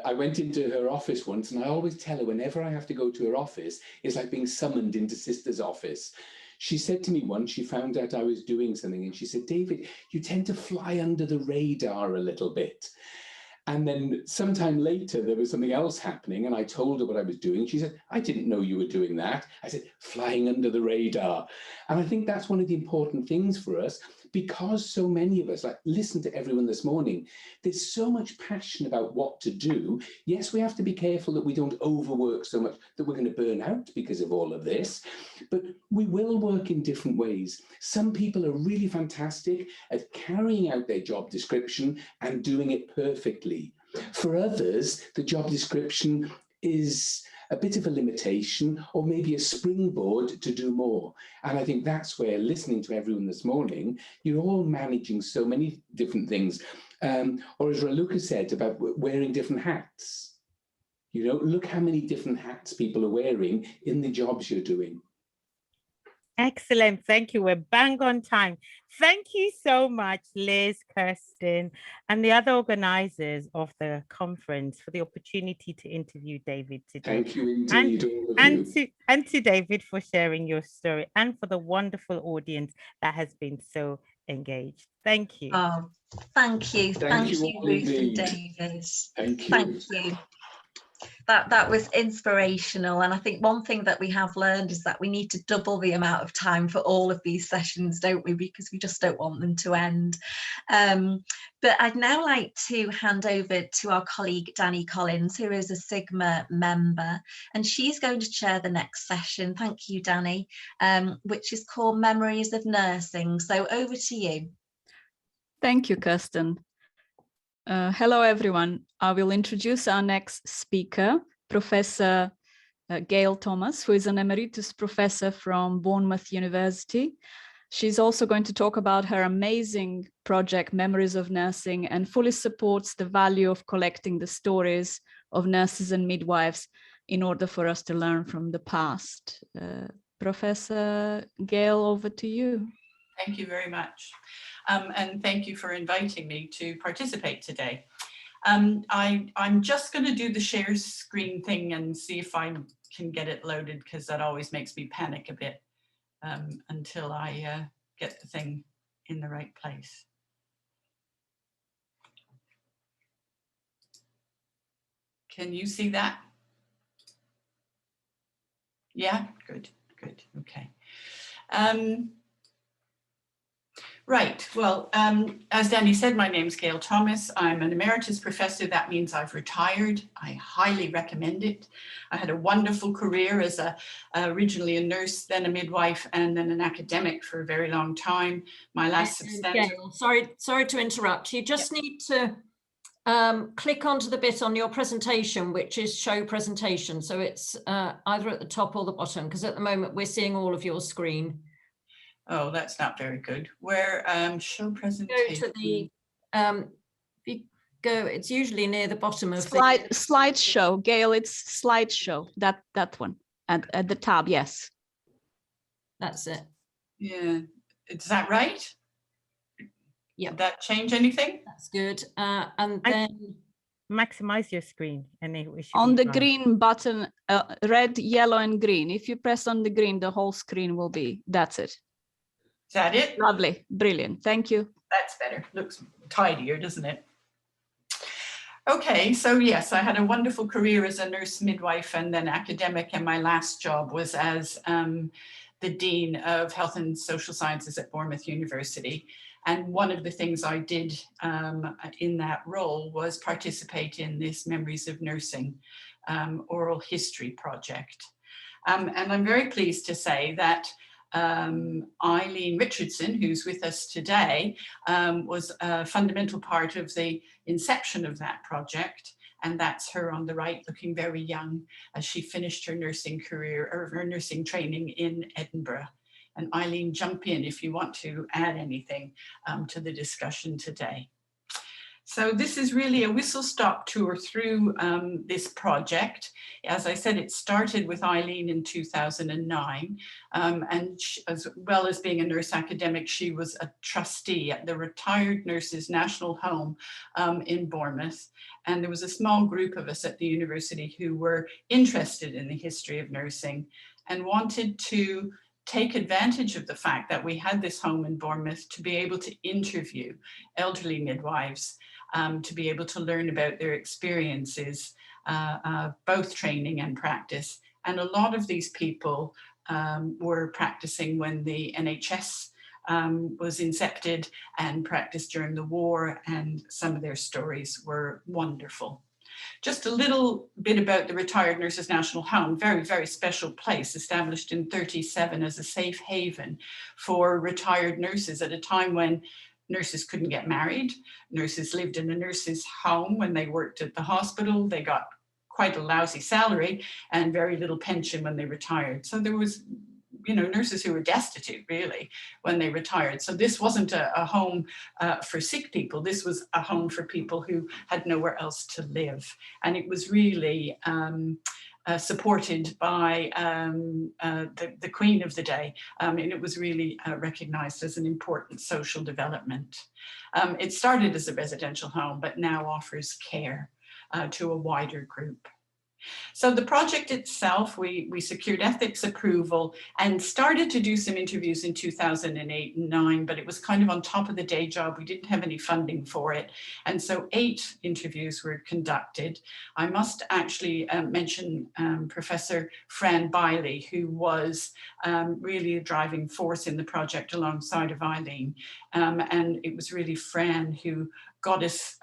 I went into her office once, and I always tell her whenever I have to go to her office, it's like being summoned into Sister's office. She said to me once, she found out I was doing something, and she said, David, you tend to fly under the radar a little bit. And then sometime later, there was something else happening, and I told her what I was doing. She said, I didn't know you were doing that. I said, flying under the radar. And I think that's one of the important things for us, because so many of us, like, listen to everyone this morning, there's so much passion about what to do. Yes, we have to be careful that we don't overwork so much that we're going to burn out because of all of this, but we will work in different ways. Some people are really fantastic at carrying out their job description and doing it perfectly. For others, the job description is a bit of a limitation, or maybe a springboard to do more. And I think that's where, listening to everyone this morning, you're all managing so many different things. Or as Raluca said about wearing different hats. You know, look how many different hats people are wearing in the jobs you're doing. Excellent. Thank you. We're bang on time. Thank you so much, Liz, Kirsten, and the other organizers of the conference for the opportunity to interview David today. Thank you indeed, all of you. And to David for sharing your story, and for the wonderful audience that has been so engaged. Thank you. Oh, thank you. Thank you, Ruth and indeed. David. Thank you. Thank you. That was inspirational, and I think one thing that we have learned is that we need to double the amount of time for all of these sessions, don't we, because we just don't want them to end. But I'd now like to hand over to our colleague Danny Collins, who is a Sigma member, and she's going to chair the next session. Thank you, Danny, which is called Memories of Nursing. So over to you. Thank you, Kirsten. Hello, everyone. I will introduce our next speaker, Professor Gail Thomas, who is an emeritus professor from Bournemouth University. She's also going to talk about her amazing project, Memories of Nursing, and fully supports the value of collecting the stories of nurses and midwives in order for us to learn from the past. Professor Gail, over to you. Thank you very much. And thank you for inviting me to participate today. I'm just going to do the share screen thing and see if I can get it loaded, because that always makes me panic a bit until I get the thing in the right place. Can you see that? Yeah, good, okay. Right, well, as Danny said, my name's Gail Thomas. I'm an emeritus professor. That means I've retired. I highly recommend it. I had a wonderful career as originally a nurse, then a midwife, and then an academic for a very long time. My last substantive... Gail, sorry to interrupt. You just need to click onto the bit on your presentation, which is show presentation. So it's either at the top or the bottom, because at the moment we're seeing all of your screen. Oh, that's not very good. Where show presentation. Go to the if you go, it's usually near the bottom of slideshow. Gail, it's slideshow. That one at the tab. Yes, that's it. Yeah, is that right? Yeah. Did that change anything? That's good. And then maximize your screen, and it should on the green button, red, yellow, and green. If you press on the green, the whole screen will be. That's it. Is that it? Lovely, brilliant. Thank you. That's better. Looks tidier, doesn't it? Okay, so yes, I had a wonderful career as a nurse midwife and then academic, and my last job was as the Dean of Health and Social Sciences at Bournemouth University. And one of the things I did in that role was participate in this Memories of Nursing oral history project. And I'm very pleased to say that Eileen Richardson, who's with us today, was a fundamental part of the inception of that project. And that's her on the right, looking very young as she finished her nursing career or her nursing training in Edinburgh. And Eileen, jump in if you want to add anything to the discussion today. So this is really a whistle-stop tour through this project. As I said, it started with Eileen in 2009, and she, as well as being a nurse academic, she was a trustee at the Retired Nurses National Home in Bournemouth. And there was a small group of us at the university who were interested in the history of nursing and wanted to take advantage of the fact that we had this home in Bournemouth to be able to interview elderly midwives, to be able to learn about their experiences, both training and practice. And a lot of these people were practicing when the NHS was incepted and practiced during the war, and some of their stories were wonderful. Just a little bit about the Retired Nurses National Home, very, very special place, established in 1937 as a safe haven for retired nurses at a time when nurses couldn't get married. Nurses lived in a nurse's home when they worked at the hospital. They got quite a lousy salary and very little pension when they retired. So there was, you know, nurses who were destitute really when they retired. So this wasn't a home for sick people. This was a home for people who had nowhere else to live. And it was really supported by the Queen of the day. And it was really recognized as an important social development. It started as a residential home, but now offers care to a wider group. So the project itself, we secured ethics approval and started to do some interviews in 2008 and 9, but it was kind of on top of the day job. We didn't have any funding for it. And so 8 interviews were conducted. I must actually mention Professor Fran Biley, who was really a driving force in the project alongside of Eileen. And it was really Fran who got us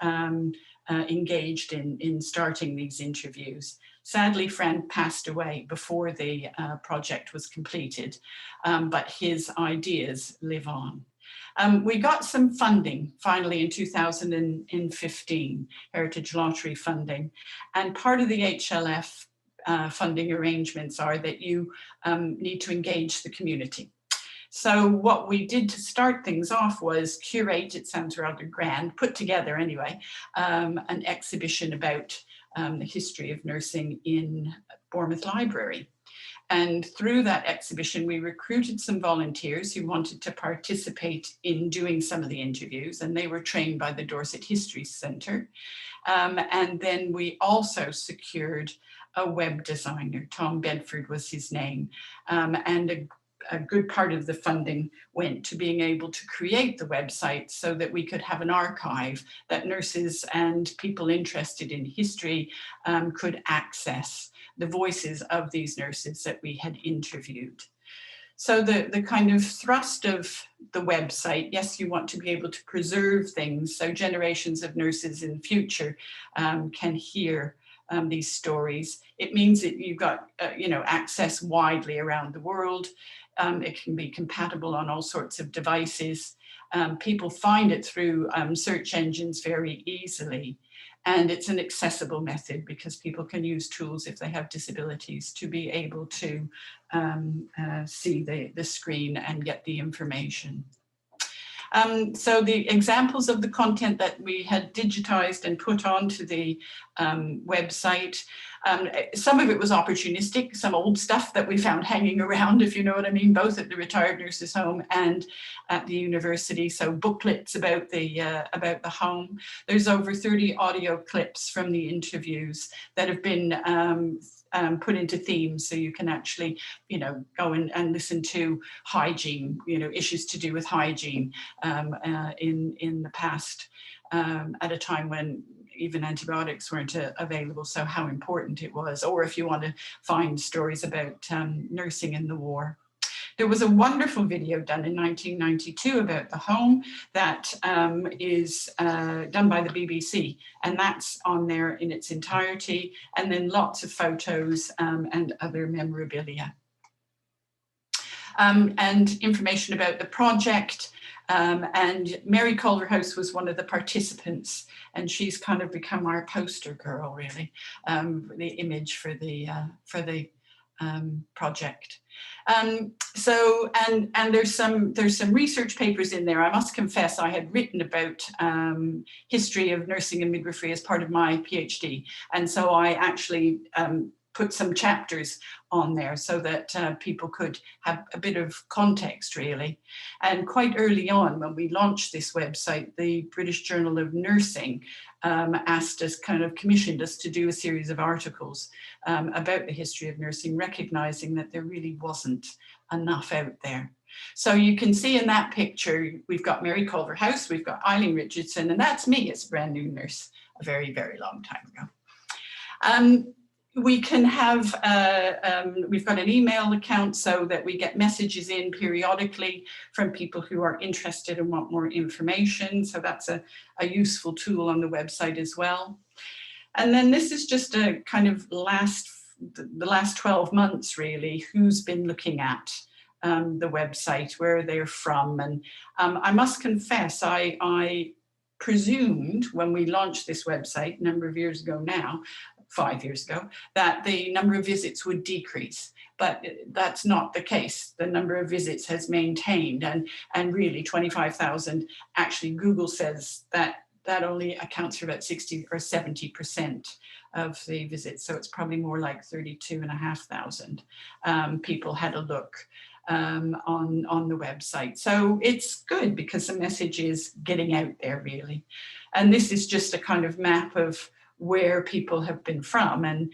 engaged in starting these interviews. Sadly, Fran passed away before the project was completed, but his ideas live on. We got some funding finally in 2015, Heritage Lottery funding, and part of the HLF funding arrangements are that you need to engage the community. So what we did to start things off was curate, it sounds rather grand, put together anyway, an exhibition about the history of nursing in Bournemouth Library. And through that exhibition, we recruited some volunteers who wanted to participate in doing some of the interviews, and they were trained by the Dorset History Centre. And then we also secured a web designer, Tom Bedford was his name, and a good part of the funding went to being able to create the website so that we could have an archive that nurses and people interested in history could access the voices of these nurses that we had interviewed. So the kind of thrust of the website, yes, you want to be able to preserve things so generations of nurses in the future can hear these stories. It means that you've got access widely around the world. It can be compatible on all sorts of devices. People find it through search engines very easily. And it's an accessible method because people can use tools if they have disabilities to be able to see the screen and get the information. So the examples of the content that we had digitized and put onto the website, some of it was opportunistic, some old stuff that we found hanging around, if you know what I mean, both at the retired nurses home and at the university. So booklets about the home. There's over 30 audio clips from the interviews that have been put into themes, so you can actually, go and listen to hygiene, issues to do with hygiene in the past, at a time when even antibiotics weren't available, so how important it was, or if you want to find stories about nursing in the war. There was a wonderful video done in 1992 about the home that is done by the BBC, and that's on there in its entirety, and then lots of photos and other memorabilia. And information about the project. And Mary Culverhouse was one of the participants, and she's kind of become our poster girl, really, the image for the project. So there's some research papers in there. I must confess I had written about history of nursing and midwifery as part of my PhD, and so I actually put some chapters on there so that people could have a bit of context, really. And quite early on, when we launched this website, the British Journal of Nursing commissioned us to do a series of articles about the history of nursing, recognizing that there really wasn't enough out there. So you can see in that picture, we've got Mary Culverhouse, we've got Eileen Richardson, and that's me as a brand new nurse a very, very long time ago. We can have, we've got an email account so that we get messages in periodically from people who are interested and want more information. So that's a useful tool on the website as well. And then this is just a kind of the last 12 months, really, who's been looking at the website, where they're from. And I must confess, I presumed when we launched this website a number of years ago now, 5 years ago, that the number of visits would decrease, but that's not the case. The number of visits has maintained, and really 25,000, actually Google says that only accounts for about 60 or 70% of the visits. So it's probably more like 32,500 people had a look on the website. So it's good because the message is getting out there, really. And this is just a kind of map of where people have been from. And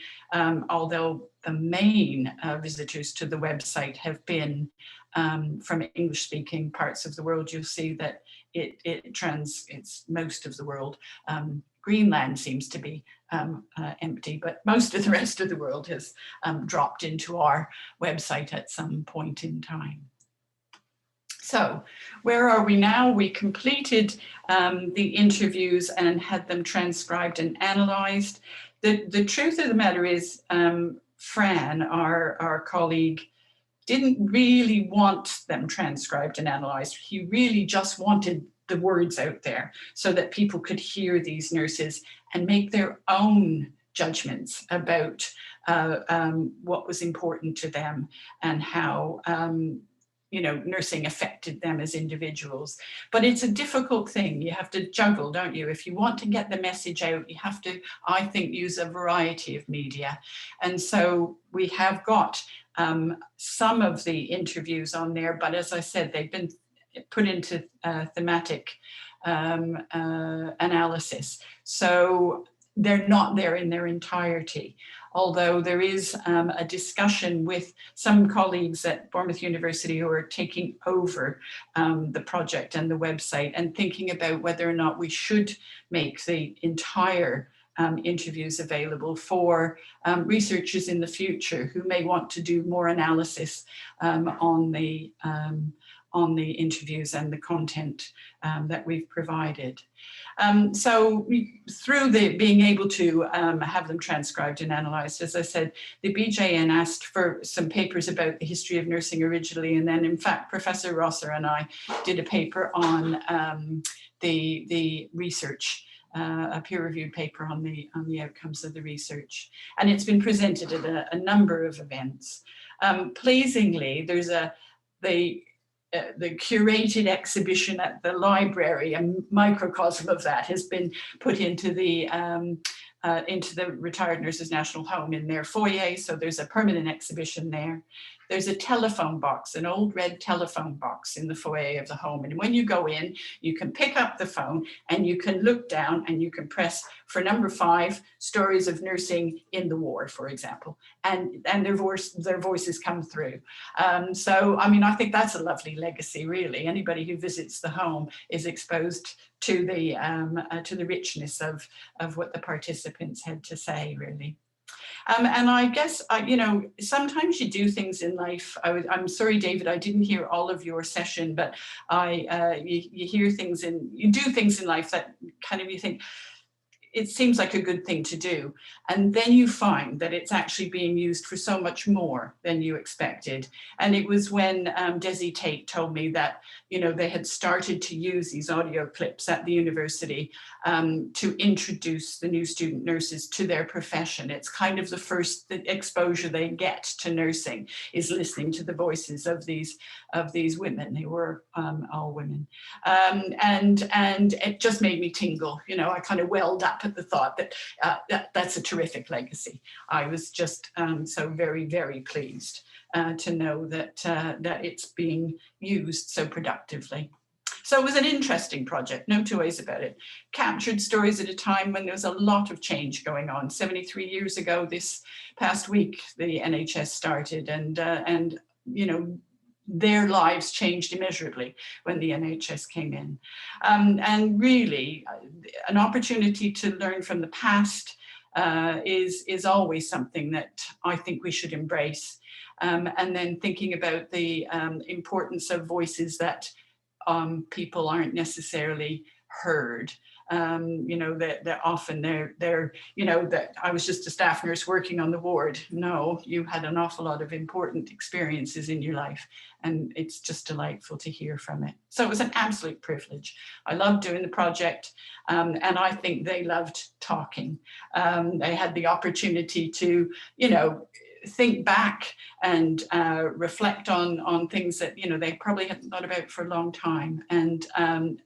although the main visitors to the website have been from English-speaking parts of the world, you'll see that it's most of the world. Greenland seems to be empty, but most of the rest of the world has dropped into our website at some point in time. So where are we now? We completed the interviews and had them transcribed and analysed. The truth of the matter is, Fran, our colleague, didn't really want them transcribed and analysed. He really just wanted the words out there so that people could hear these nurses and make their own judgments about what was important to them and how you know, nursing affected them as individuals. But it's a difficult thing. You have to juggle, don't you? If you want to get the message out, you have to, I think, use a variety of media. And so we have got some of the interviews on there, but as I said, they've been put into thematic analysis. So they're not there in their entirety. Although there is a discussion with some colleagues at Bournemouth University who are taking over the project and the website and thinking about whether or not we should make the entire interviews available for researchers in the future who may want to do more analysis on the interviews and the content that we've provided. So through being able to have them transcribed and analysed, as I said, the BJN asked for some papers about the history of nursing originally, and then in fact Professor Rosser and I did a paper on the research, a peer-reviewed paper on the outcomes of the research, and it's been presented at a number of events. Pleasingly, there's the curated exhibition at the library, a microcosm of that has been put into the Retired Nurses National Home in their foyer. So there's a permanent exhibition there. There's a telephone box, an old red telephone box in the foyer of the home. And when you go in, you can pick up the phone and you can look down and you can press for number 5, stories of nursing in the ward, for example, and their voices come through. So, I mean, I think that's a lovely legacy, really. Anybody who visits the home is exposed to the richness of what the participants had to say, really. And I guess, you know, sometimes you do things in life. I'm sorry, David, I didn't hear all of your session, but you hear things you do things in life that kind of you think, it seems like a good thing to do. And then you find that it's actually being used for so much more than you expected. And it was when Desi Tate told me that, you know, they had started to use these audio clips at the university to introduce the new student nurses to their profession. It's kind of the first exposure they get to nursing, is listening to the voices of these women. They were all women. And it just made me tingle. You know, I kind of welled up at the thought that that's a terrific legacy. I was just so very, very pleased to know that it's being used so productively. So it was an interesting project, no two ways about it. Captured stories at a time when there was a lot of change going on. 73 years ago, this past week, the NHS started, and you know, their lives changed immeasurably when the NHS came in. And really, an opportunity to learn from the past is always something that I think we should embrace. And then thinking about the importance of voices that people aren't necessarily heard. You know, that often they're, you know, that I was just a staff nurse working on the ward. No, you had an awful lot of important experiences in your life, and it's just delightful to hear from it. So it was an absolute privilege. I loved doing the project, and I think they loved talking. They had the opportunity to, you know, think back and reflect on things that, you know, they probably hadn't thought about for a long time. And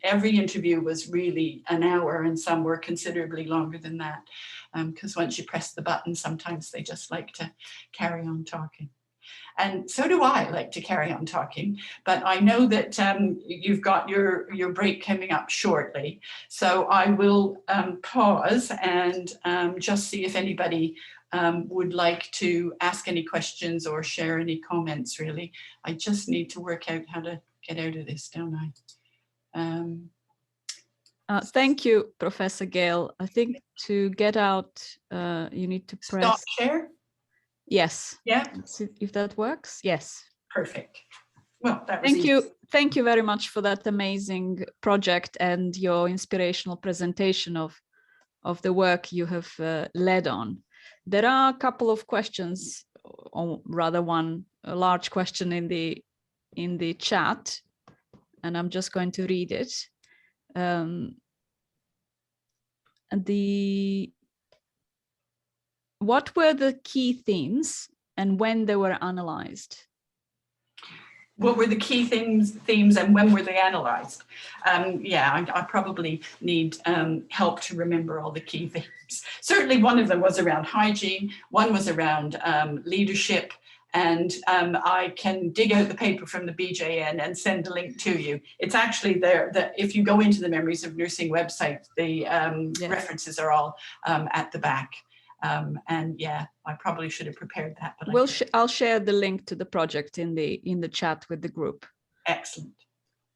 every interview was really an hour, and some were considerably longer than that, because once you press the button, sometimes they just like to carry on talking. And so do I like to carry on talking, but I know that you've got your break coming up shortly. So I will pause and just see if anybody would like to ask any questions or share any comments, really. I just need to work out how to get out of this, don't I? Thank you, Professor Gale. I think to get out, you need to press stop share. Yes. Yeah. Let's see if that works. Yes. Perfect. Well, that was thank easy. you. Thank you very much for that amazing project and your inspirational presentation of the work you have led on. There are a couple of questions, or rather a large question in the chat, and I'm just going to read it. What were the key themes and when they were analyzed? What were the key themes and when were they analyzed? Yeah, I probably need help to remember all the key themes. Certainly one of them was around hygiene, one was around leadership, and I can dig out the paper from the BJN and send a link to you. It's actually there, that if you go into the Memories of Nursing website, the yes. references are all at the back. And yeah, I probably should have prepared that. But I'll share the link to the project in the chat with the group. Excellent.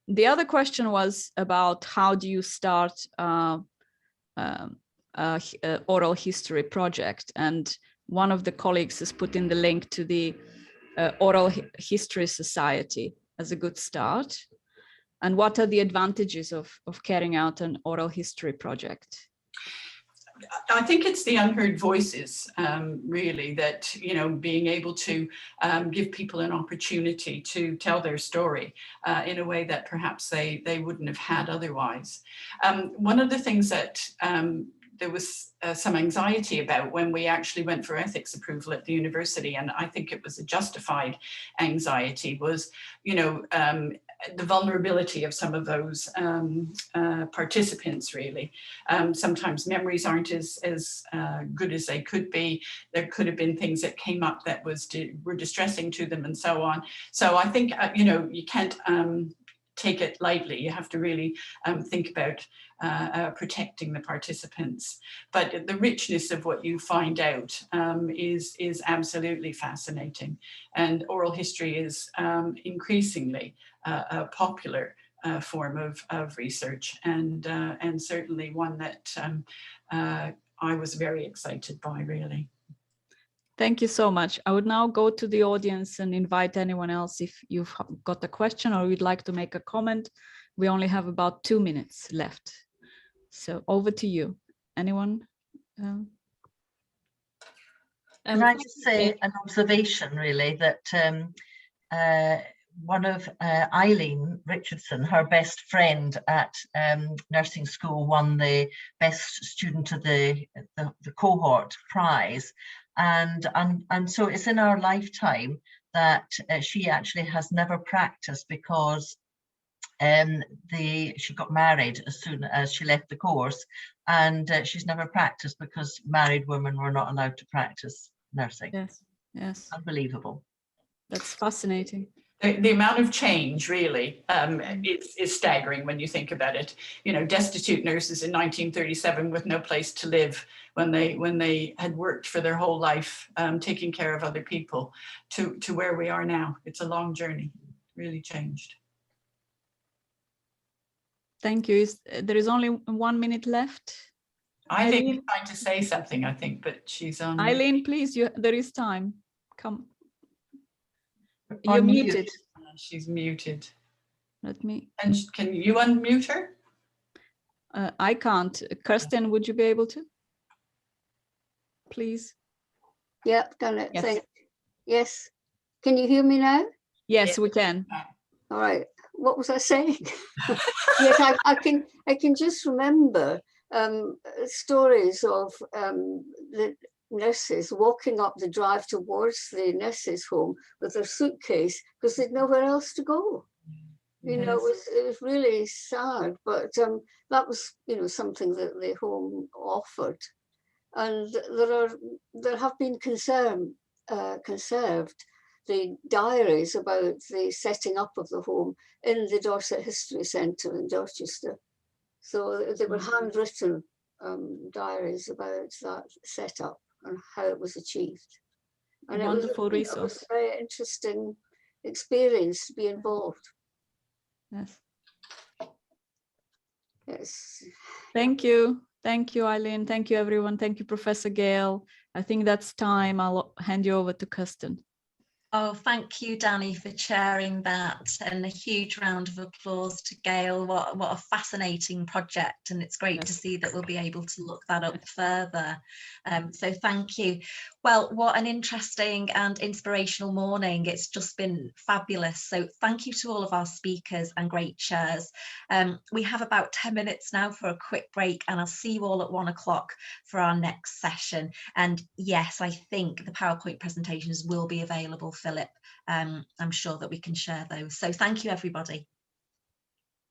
The other question was about how do you start oral history project, and one of the colleagues has put in the link to the Oral History Society as a good start. And what are the advantages of carrying out an oral history project? I think it's the unheard voices, really, that, being able to give people an opportunity to tell their story in a way that perhaps they wouldn't have had otherwise. One of the things that there was some anxiety about when we actually went for ethics approval at the university, and I think it was a justified anxiety, was, the vulnerability of some of those participants, really. Sometimes memories aren't as good as they could be. There could have been things that came up that were distressing to them and so on. So I think, you can't take it lightly. You have to really think about protecting the participants. But the richness of what you find out is absolutely fascinating. And oral history is increasingly a popular form of research, and certainly one that I was very excited by, really. Thank you so much. I would now go to the audience and invite anyone else if you've got a question or you'd like to make a comment. We only have about 2 minutes left. So over to you. Anyone? Can I just say an observation, really, that one of Eileen Richardson, her best friend at nursing school, won the best student of the cohort prize. And so it's in our lifetime that she actually has never practiced, because she got married as soon as she left the course, and she's never practiced because married women were not allowed to practice nursing. Yes. Unbelievable. That's fascinating. The amount of change, really, is staggering when you think about it. Destitute nurses in 1937 with no place to live when they had worked for their whole life, taking care of other people, to where we are now. It's a long journey, really changed. Thank you. There is only 1 minute left. I think she's trying to say something, but she's on. Eileen, please, there is time. Come. You're muted. She's muted. Let me. And can you unmute her? I can't. Kirsten, would you be able to? Please. Yep, done it. Yes. Yes. Can you hear me now? Yes, we can. All right. What was I saying? Yes, I can just remember stories of the nurses walking up the drive towards the nurses' home with their suitcase because they'd nowhere else to go. It was really sad, but that was something that the home offered, and there have been conserved the diaries about the setting up of the home in the Dorset History Centre in Dorchester. So they were handwritten diaries about that setup and how it was achieved. And Wonderful it was resource. a very interesting experience to be involved. Yes. Yes. Thank you. Thank you, Eileen. Thank you, everyone. Thank you, Professor Gale. I think that's time. I'll hand you over to Kirsten. Oh, thank you, Danny, for chairing that, and a huge round of applause to Gail. What a fascinating project, and it's great to see that we'll be able to look that up further. So thank you. Well, what an interesting and inspirational morning. It's just been fabulous. So thank you to all of our speakers and great chairs. We have about 10 minutes now for a quick break, and I'll see you all at 1 o'clock for our next session. And yes, I think the PowerPoint presentations will be available, Philip. I'm sure that we can share those. So thank you, everybody.